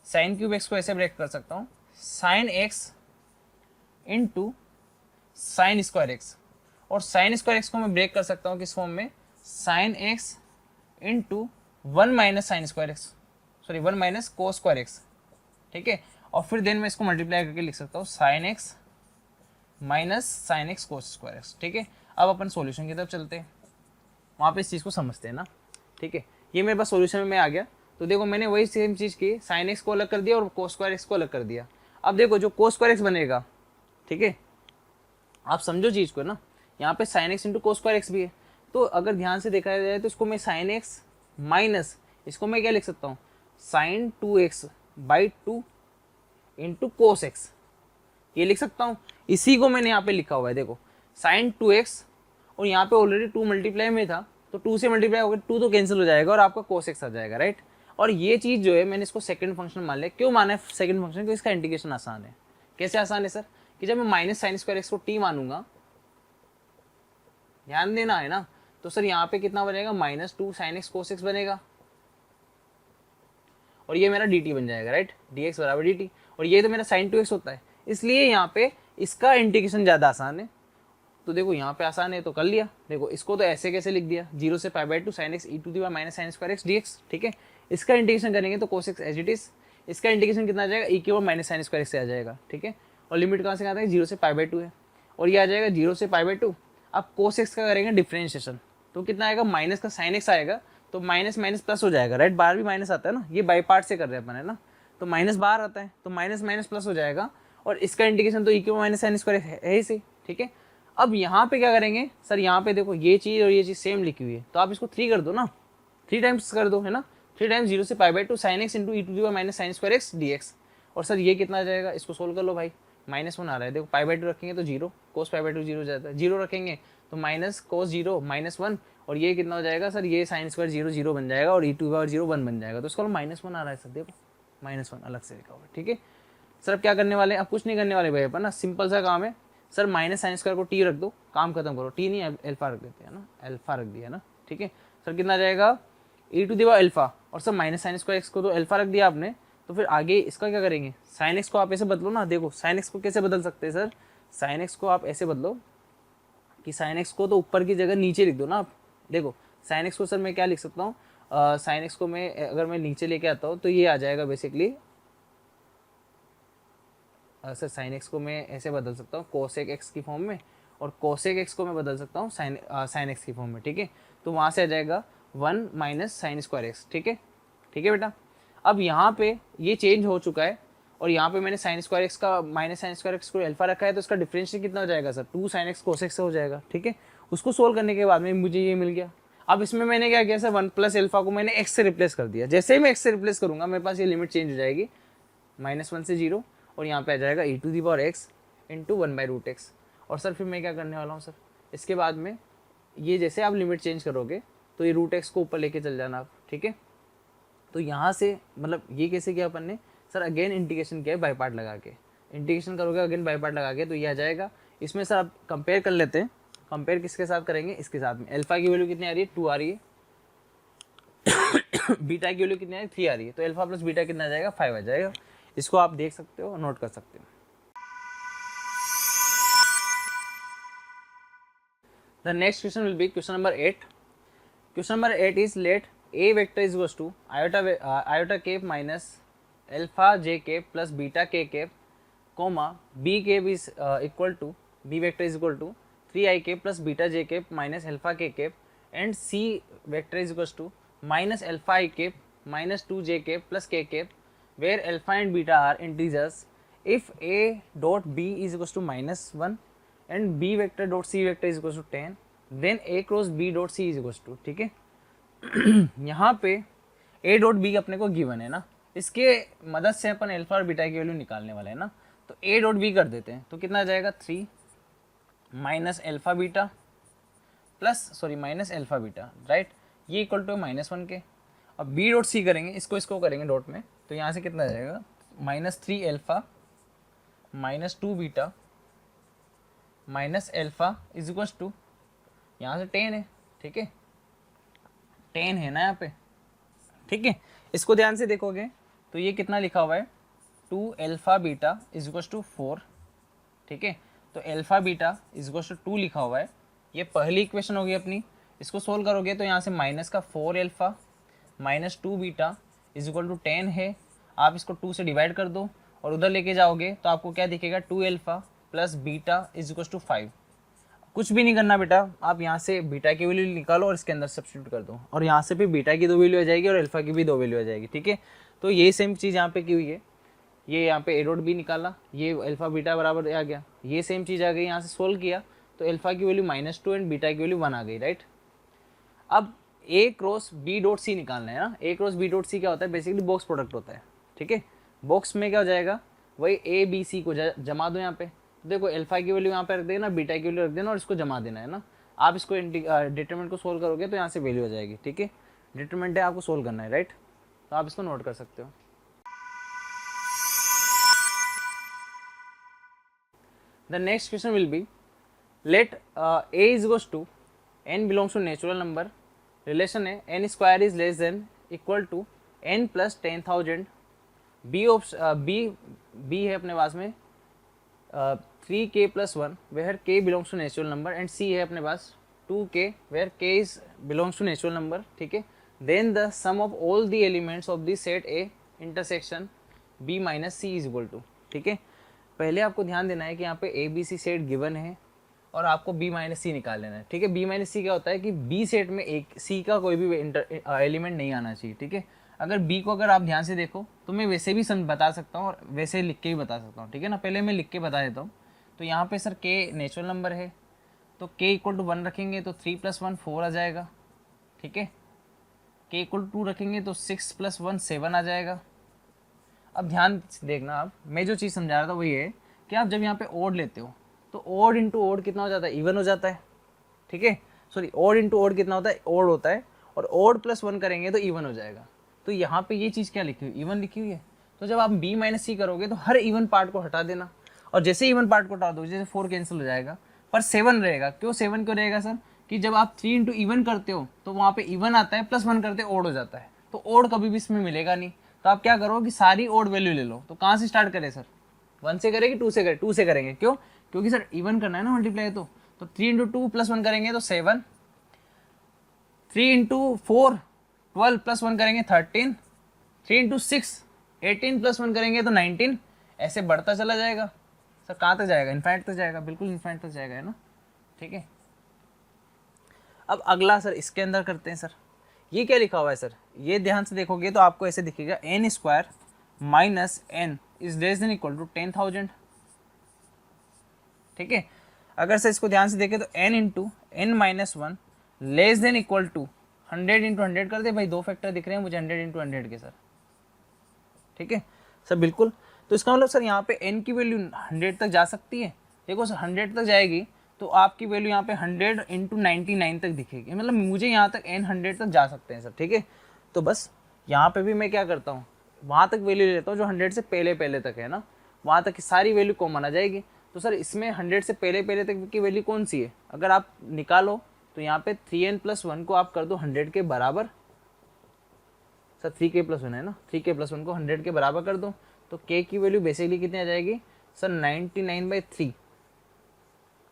साइन क्यूब एक्स को ऐसे ब्रेक कर सकता हूँ, sine x into sine square x, और साइन स्क्वायर एक्स को मैं ब्रेक कर सकता हूँ किस फॉर्म में? Sine x into 1 minus sine square x, sorry 1 minus cos square x. ठीक है, और फिर देन मैं इसको मल्टीप्लाई करके लिख सकता हूँ sine x minus sine x cos square x. ठीक है, अब अपन सॉल्यूशन की तरफ चलते हैं, वहाँ पे इस चीज़ को समझते हैं ना. ठीक है, ये मेरे पास सॉल्यूशन में आ गया. तो देखो मैंने वही सेम चीज़ की, साइन एक्स को अलग कर दिया और कोस स्क्वायर एक्स को अलग कर दिया. अब देखो जो कोस स्क्वायर एक्स बनेगा, ठीक है, आप समझो चीज़ को ना, यहाँ पे sine x into cos square x भी है. तो अगर ध्यान से देखा जाए तो इसको मैं साइन एक्स माइनस, इसको मैं क्या लिख सकता हूँ? Sine 2x by 2 into cos x, ये लिख सकता हूँ. इसी को मैंने यहाँ पे लिखा हुआ है, देखो साइन 2x, और यहाँ पे ऑलरेडी 2 मल्टीप्लाई में था, तो 2 से मल्टीप्लाई होकर 2 तो कैंसिल हो जाएगा और आपका कोस एक्स आ जाएगा. राइट. और ये चीज़ जो है मैंने इसको सेकंड फंक्शन मान लिया. क्यों माना है सेकंड फंक्शन? क्योंकि इसका इंटीग्रेशन आसान है. कैसे आसान है सर? कि जब मैं माइनस साइन स्क्वायर एक्स को टी मानूंगा, ध्यान देना है ना, तो सर यहाँ पे कितना बनेगा? -2 साइन एक्स कोस एक्स बनेगा, और ये मेरा dt बन जाएगा. राइट, dx बराबर dt, और ये तो मेरा साइन 2x होता है, इसलिए यहाँ पे इसका इंटीग्रेशन ज़्यादा आसान है. तो देखो यहाँ पे आसान है तो कर लिया. देखो इसको तो ऐसे कैसे लिख दिया, 0 से π/2 sine x e to the power minus sine square x dx. ठीक है, इसका इंटीग्रेशन करेंगे तो cos x as it is, इसका इंटीग्रेशन कितना आ जाएगा? ई की power minus sine square x से आ जाएगा. ठीक है, और लिमिट कहाँ से आता है? 0 से π/2 है, और ये आ जाएगा 0 से π/2. अब कोस एक्स का करेंगे डिफ्रेंशिएशन, तो कितना आएगा? माइनस का साइन एक्स आएगा, तो माइनस माइनस प्लस हो जाएगा. राइट, बाहर भी माइनस आता है ना, ये बाई पार्ट से कर रहे हैं अपन, है ना, तो माइनस बाहर आता है, तो माइनस माइनस प्लस हो जाएगा, और इसका इंटीग्रेशन तो ई की माइनस साइन स्क्वायर है ही सही. ठीक है, अब यहाँ पे क्या करेंगे सर, यहाँ पे देखो ये चीज़ और ये चीज़ सेम लिखी हुई है, तो आप इसको 3 कर दो ना, 3 टाइम्स कर दो, है ना। 3 टाइम्स 0 से π/2 sin x into e minus sine square x D x. और सर ये कितना आ जाएगा, इसको सोल्व कर लो भाई, -1 आ रहा है, देखो π/2 रखेंगे तो 0, cos π/2 0 हो जाता है, 0 रखेंगे तो माइनस cos 0 -1, और ये कितना हो जाएगा सर, ये साइन स्क्वायर 0 0 बन जाएगा और e⁻0 1 बन जाएगा, तो इसको -1 आ रहा है सर, देखो -1 अलग से लिखा हुआ है, ठीक है। सर अब क्या करने वाले हैं, अब कुछ नहीं करने वाले भाई अपन ना, सिंपल सा काम है सर, माइनस साइन स्क्वायर को टी रख दो, काम खत्म करो, टी नहीं अल्फा रख देते हैं ना, अल्फा रख दिया ना, ठीक है। सर कितना आ जाएगा e⁻α, और sir minus sine square x को तो अल्फा रख दिया आपने, तो फिर आगे इसका क्या करेंगे, साइन एक्स को आप ऐसे बदलो ना, देखो साइन एक्स को कैसे बदल सकते हैं सर, साइन एक्स को आप ऐसे बदलो कि साइन एक्स को तो ऊपर की जगह नीचे लिख दो ना आप, देखो साइन एक्स को सर मैं क्या लिख सकता हूँ, साइन एक्स को मैं अगर मैं नीचे लेके आता हूँ तो ये आ जाएगा बेसिकली, सर साइन एक्स को मैं ऐसे बदल सकता हूँ कोसेक एक्स की फॉर्म में, और कोसेक एक्स को मैं बदल सकता हूँ साइन एक्स की फॉर्म में, ठीक है। तो वहाँ से आ जाएगा 1 माइनस साइन स्क्वायर एक्स, ठीक है, ठीक है बेटा। अब यहाँ पे ये चेंज हो चुका है, और यहाँ पे मैंने साइन स्क्वायर एक्स का माइनस साइन स्क्वायर एक्स को अल्फा रखा है, तो इसका डिफरेंशियल कितना हो जाएगा सर, 2 साइन एक्स कोसेक से हो जाएगा, ठीक है। उसको सोल्व करने के बाद में मुझे ये मिल गया। अब इसमें मैंने क्या किया सर, 1 प्लस अल्फा को मैंने एक्स से रिप्लेस कर दिया, जैसे ही मैं एक्स से रिप्लेस करूँगा मेरे पास ये लिमिट चेंज हो जाएगी, -1 से 0, और यहाँ पे आ जाएगा e⁻x इंटू 1/√x। और सर फिर मैं क्या करने वाला हूँ सर, इसके बाद में ये जैसे आप लिमिट चेंज करोगे तो ये √x को ऊपर लेके चल जाना आप, ठीक है। तो यहाँ से मतलब ये कैसे किया अपन ने सर, अगेन इंटीग्रेशन किया है बाई पार्ट लगा के, इंटीग्रेशन करोगे अगेन बाई पार्ट लगा के, तो ये आ जाएगा। इसमें सर आप कंपेयर कर लेते हैं, कंपेयर किसके साथ करेंगे, इसके साथ में। अल्फा की वैल्यू कितनी आ रही है, 2 आ रही है, बीटा की वैल्यू कितनी आ रही है, 3 आ रही है, तो अल्फा प्लस बीटा कितना आ जाएगा, 5 आ जाएगा। इसको आप देख सकते हो, नोट कर सकते हो। The next question will be question number 8. Question number 8 is let a vector is equals to iota cap minus alpha j cap plus beta k cap, comma b cap is equal to b vector is equal to 3i cap plus beta j cap minus alpha k cap, and c vector is equals to minus alpha I cap minus 2j cap plus k cap, where alpha and beta are integers. If a dot b is equals to -1 and b vector dot c vector is equals to 10, then a cross b dot c is equals to, ठीक है। यहाँ पे a dot b अपने को given है ना, इसके मदद से अपन अल्फा और बीटा की वैल्यू निकालने वाले हैं ना, तो a डॉट b कर देते हैं, तो कितना आ जाएगा 3 minus alpha beta plus sorry minus alpha beta, right, ये इक्वल टू -1 के। अब b डॉट c करेंगे, इसको करेंगे डॉट में, तो यहाँ से कितना आ जाएगा -3 alpha minus 2 beta minus alpha is equal to, यहाँ से 10 है, ठीक है, 10 है ना यहाँ पे, ठीक है। इसको ध्यान से देखोगे तो ये कितना लिखा हुआ है, 2 alpha beta is equal to 4, ठीक है। तो alpha beta is equal to 2 लिखा हुआ है, ये पहली इक्वेशन होगी अपनी। इसको सोल्व करोगे तो यहाँ से माइनस का 4 alpha minus 2 beta is equal to 10 है, आप इसको 2 से डिवाइड कर दो और उधर लेके जाओगे तो आपको क्या दिखेगा, 2 alpha plus beta is equal to 5। कुछ भी नहीं करना बेटा, आप यहाँ से बीटा की वैल्यू निकालो और इसके अंदर सब्स्टिट्यूट कर दो, और यहाँ से फिर बीटा की 2 वैल्यू आ जाएगी और अल्फा की भी 2 वैल्यू आ जाएगी, ठीक है। तो ये सेम चीज़ यहाँ पे की हुई है, ये यहाँ पे a डॉट b निकाला, ये अल्फा बीटा बराबर आ गया, ये सेम चीज़ आ गई, यहाँ से सोल्व किया तो अल्फा की वैल्यू -2 एंड बीटा की वैल्यू 1 आ गई, राइट। अब a cross b dot c निकालना है ना, a cross b dot c क्या होता है, बेसिकली बॉक्स प्रोडक्ट होता है, ठीक है। बॉक्स में क्या हो जाएगा, वही a b c को जमा दो यहाँ पे, देखो अल्फा की वैल्यू यहाँ पे रख देना, बीटा की वैल्यू रख देना और इसको जमा देना है ना। आप इसको डिटरमिनेंट को सोल्व करोगे तो यहाँ से वैल्यू आ जाएगी, ठीक है। डिटरमिनेंट है, आपको सोल्व करना है, राइट, तो आप इसको नोट कर सकते हो। The next question will be let a is equals to n belongs to natural number, relation है n square is less than equal to n plus 10,000, b है अपने पास में 3k plus 1 where k belongs to natural number, and c है अपने पास 2k where k is belongs to natural number, ठीक है। then the sum of all the elements of the set A intersection b minus c is equal to, ठीक है। पहले आपको ध्यान देना है कि यहाँ पे a b c set given है और आपको b माइनस सी निकाल लेना है, ठीक है। b माइनस सी क्या होता है कि b सेट में एक c का कोई भी एलिमेंट नहीं आना चाहिए, ठीक है। अगर b को अगर आप ध्यान से देखो तो मैं वैसे भी बता सकता हूँ और वैसे लिख के भी बता सकता हूँ, ठीक है ना। पहले मैं लिख के बता देता हूँ। तो यहाँ पे सर k नेचुरल नंबर है, तो k इक्वल टू 1 रखेंगे तो 3 + 1 4 आ जाएगा, ठीक है। k इक्वल टू 2 रखेंगे तो 6 + 1 7 आ जाएगा। अब ध्यान से देखना, आप मैं जो चीज़ समझा रहा था वो ये है कि आप जब यहाँ पे ओड लेते हो तो ओड इंटू ओड कितना हो जाता है, इवन हो जाता है, ठीक है। सॉरी, ओड इंटू ओड कितना होता है, ओड होता है, और ओड प्लस 1 करेंगे तो इवन हो जाएगा। तो यहाँ पे ये चीज़ क्या लिखी हुई, इवन लिखी हुई है। तो जब आप b - c करोगे तो हर इवन पार्ट को हटा देना, और जैसे इवन पार्ट को हटा दो, जैसे 4 कैंसिल हो जाएगा, पर 7 रहेगा। क्यों 7 क्यों रहेगा सर, कि जब आप 3 इंटू इवन करते हो तो वहाँ पे इवन आता है, +1 करते ओड हो जाता है, तो ओड कभी भी इसमें मिलेगा नहीं। तो आप क्या करो कि सारी ओड वैल्यू ले लो। तो कहाँ से स्टार्ट करें सर, 1 से करें कि 2 से करें, 2 से करेंगे। क्यों, क्योंकि सर इवन करना है ना मल्टीप्लाई। तो 3 इंटू 2 + 1 करेंगे तो 7, 3 इंटू 4 12 + 1 करेंगे 13, 3 इंटू 6 18 + 1 करेंगे तो 19, ऐसे बढ़ता चला जाएगा। सर कहाँ तक जाएगा, इन्फाइनाइट तक जाएगा, बिल्कुल इन्फाइनाइट तक जाएगा, है ना, ठीक है। अब अगला सर इसके अंदर करते हैं। सर ये क्या लिखा हुआ है सर, ये ध्यान से देखोगे तो आपको ऐसे दिखेगा, n² - n is less than equal to 10,000, ठीक है। अगर सर इसको ध्यान से देखें तो n into n - 1 less than equal to 100 into 100 कर दे भाई, 2 फैक्टर दिख रहे हैं मुझे 100 इंटू 100 के सर, ठीक है सर, बिल्कुल। तो इसका मतलब सर यहाँ पे n की वैल्यू 100 तक जा सकती है। देखो सर 100 तक जाएगी तो आपकी वैल्यू यहाँ पे 100 इंटू 99 तक दिखेगी, मतलब मुझे यहाँ तक n 100 तक जा सकते हैं सर, ठीक है। तो बस यहाँ पे भी मैं क्या करता हूँ, वहाँ तक वैल्यू लेता हूँ जो 100 से पहले पहले तक है ना, वहाँ तक की सारी वैल्यू कॉमन आ जाएगी। तो सर इसमें 100 से पहले पहले तक की वैल्यू कौन सी है, अगर आप निकालो तो यहाँ पे 3n + 1 को आप कर दो 100 के बराबर। सर 3k + 1 है ना, 3k + 1 को 100 के बराबर कर दो, तो k की वैल्यू बेसिकली कितनी आ जाएगी सर, 99/3।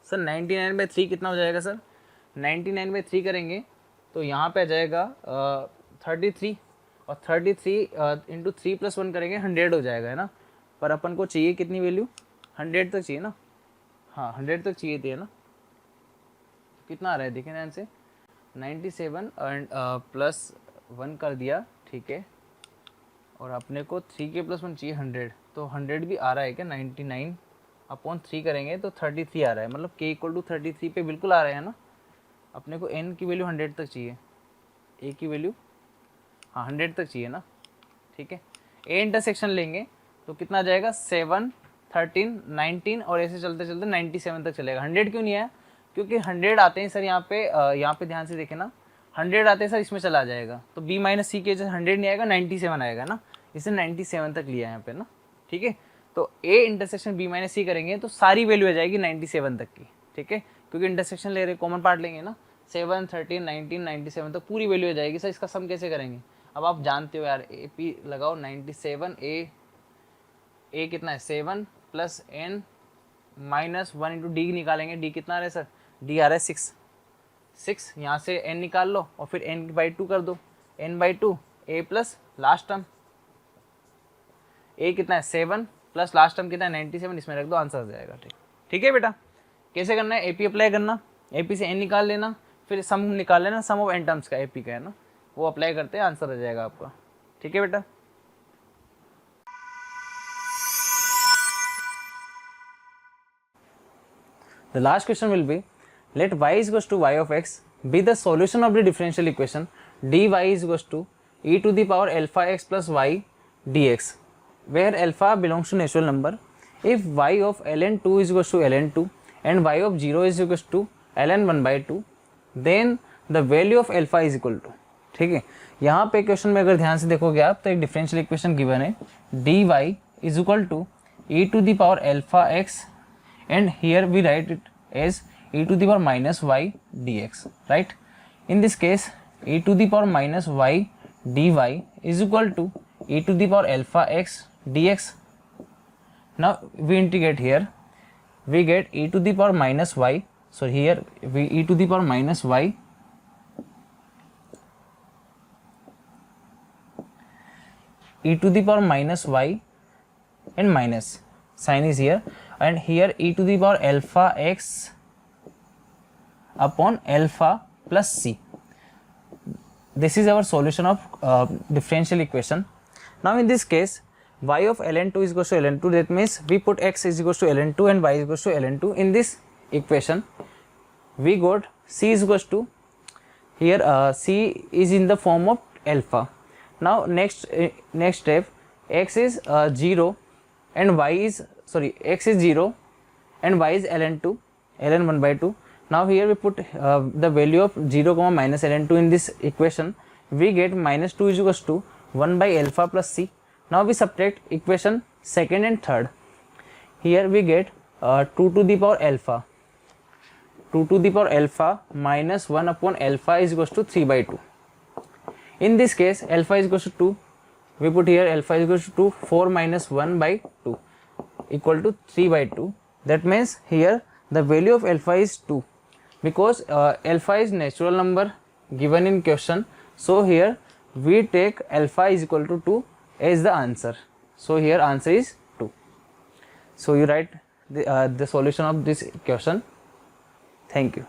सर 99/3 कितना हो जाएगा सर, 99/3 करेंगे तो यहाँ पे आ जाएगा 33, और 33 इंटू 3 + 1 करेंगे 100 हो जाएगा, है ना। पर अपन को चाहिए कितनी वैल्यू, 100 तक चाहिए ना, हाँ 100 तक चाहिए थी, है ना। कितना आ रहा है देखिए ध्यान से, 97 एंड +1 कर दिया, ठीक है। और अपने को 3k + 1 चाहिए 100, तो 100 भी आ रहा है क्या, 99/3 करेंगे तो 33 आ रहा है, मतलब k = 33 पे बिल्कुल आ रहा है ना। अपने को n की वैल्यू 100 तक चाहिए, a की वैल्यू हाँ 100 तक चाहिए ना, ठीक है। a इंटरसेक्शन लेंगे तो कितना आ जाएगा, 7 13 19 और ऐसे चलते चलते 97 तक चलेगा। 100 क्यों नहीं आया, क्योंकि 100 आते हैं सर यहाँ पे ध्यान से देखें ना, 100 आते हैं सर इसमें चला जाएगा, तो b - c के जैसे 100 नहीं आएगा, 97 आएगा ना, इसे 97 तक लिया है यहाँ पे ना, ठीक है। तो a इंटरसेक्शन b - c करेंगे तो सारी वैल्यू आ जाएगी 97 तक की, ठीक है, क्योंकि इंटरसेक्शन ले रहे कॉमन पार्ट लेंगे ना, 7 13 19 97 तक पूरी वैल्यू आ जाएगी। सर इसका सम कैसे करेंगे, अब आप जानते हो यार, ए पी लगाओ 97, ए कितना है 7 + n - 1 इंटू डी निकालेंगे, डी कितना आ रहा है सर, डी आ रहा है 6, यहाँ से n निकाल लो और फिर n/2 कर दो, n/2 a plus last term, a कितना है 7 प्लस लास्ट टर्म कितना है 97, इसमें रख दो, आंसर आ जाएगा, ठीक है बेटा। कैसे करना है, AP अप्लाई करना, AP से n निकाल लेना, फिर सम निकाल लेना, सम ऑफ n टर्म्स का AP का है ना, वो अप्लाई करते हैं, आंसर आ जाएगा आपका, ठीक है बेटा। The last question will be, let y is equals to y of x be the solution of the differential equation dy is equals to e to the power alpha x plus y dx, where alpha belongs to natural number. If y of ln2 is equals to ln2 and y of 0 is equals to ln1/2, then the value of alpha is equal to, ठीक है। यहाँ पे question में अगर ध्यान से देखोगे आप तो एक डिफरेंशियल इक्वेशन गिवन है, dy is equal to e to the power alpha x and here we write it as e to the power minus y dx, right. In this case e to the power minus y dy is equal to e to the power alpha x dx. Now we integrate, here we get e to the power minus y, so here we e to the power minus y e to the power minus y and minus sign is here, and here e to the power alpha x upon alpha plus c. This is our solution of differential equation. Now in this case y of ln2 is equals to ln2, that means we put x is equals to ln2 and y is equals to ln2 in this equation. we got c is equals to, here c is in the form of alpha. Now next step, x is 0 and y is, sorry, x is 0 and y is ln2, ln 1 by 2. Now here we put the value of 0 comma minus ln2 in this equation. We get minus 2 is equals to 1 by alpha plus c. Now we subtract equation second and third. Here we get 2 to the power alpha. 2 to the power alpha minus 1 upon alpha is equals to 3 by 2. In this case, alpha is equals to 2. We put here alpha is equals to 2. 4 minus 1 by 2 equal to 3 by 2. That means here the value of alpha is 2, because alpha is natural number given in question. So here we take alpha is equal to 2 as the answer. So here answer is 2. So you write the solution of this question. Thank you.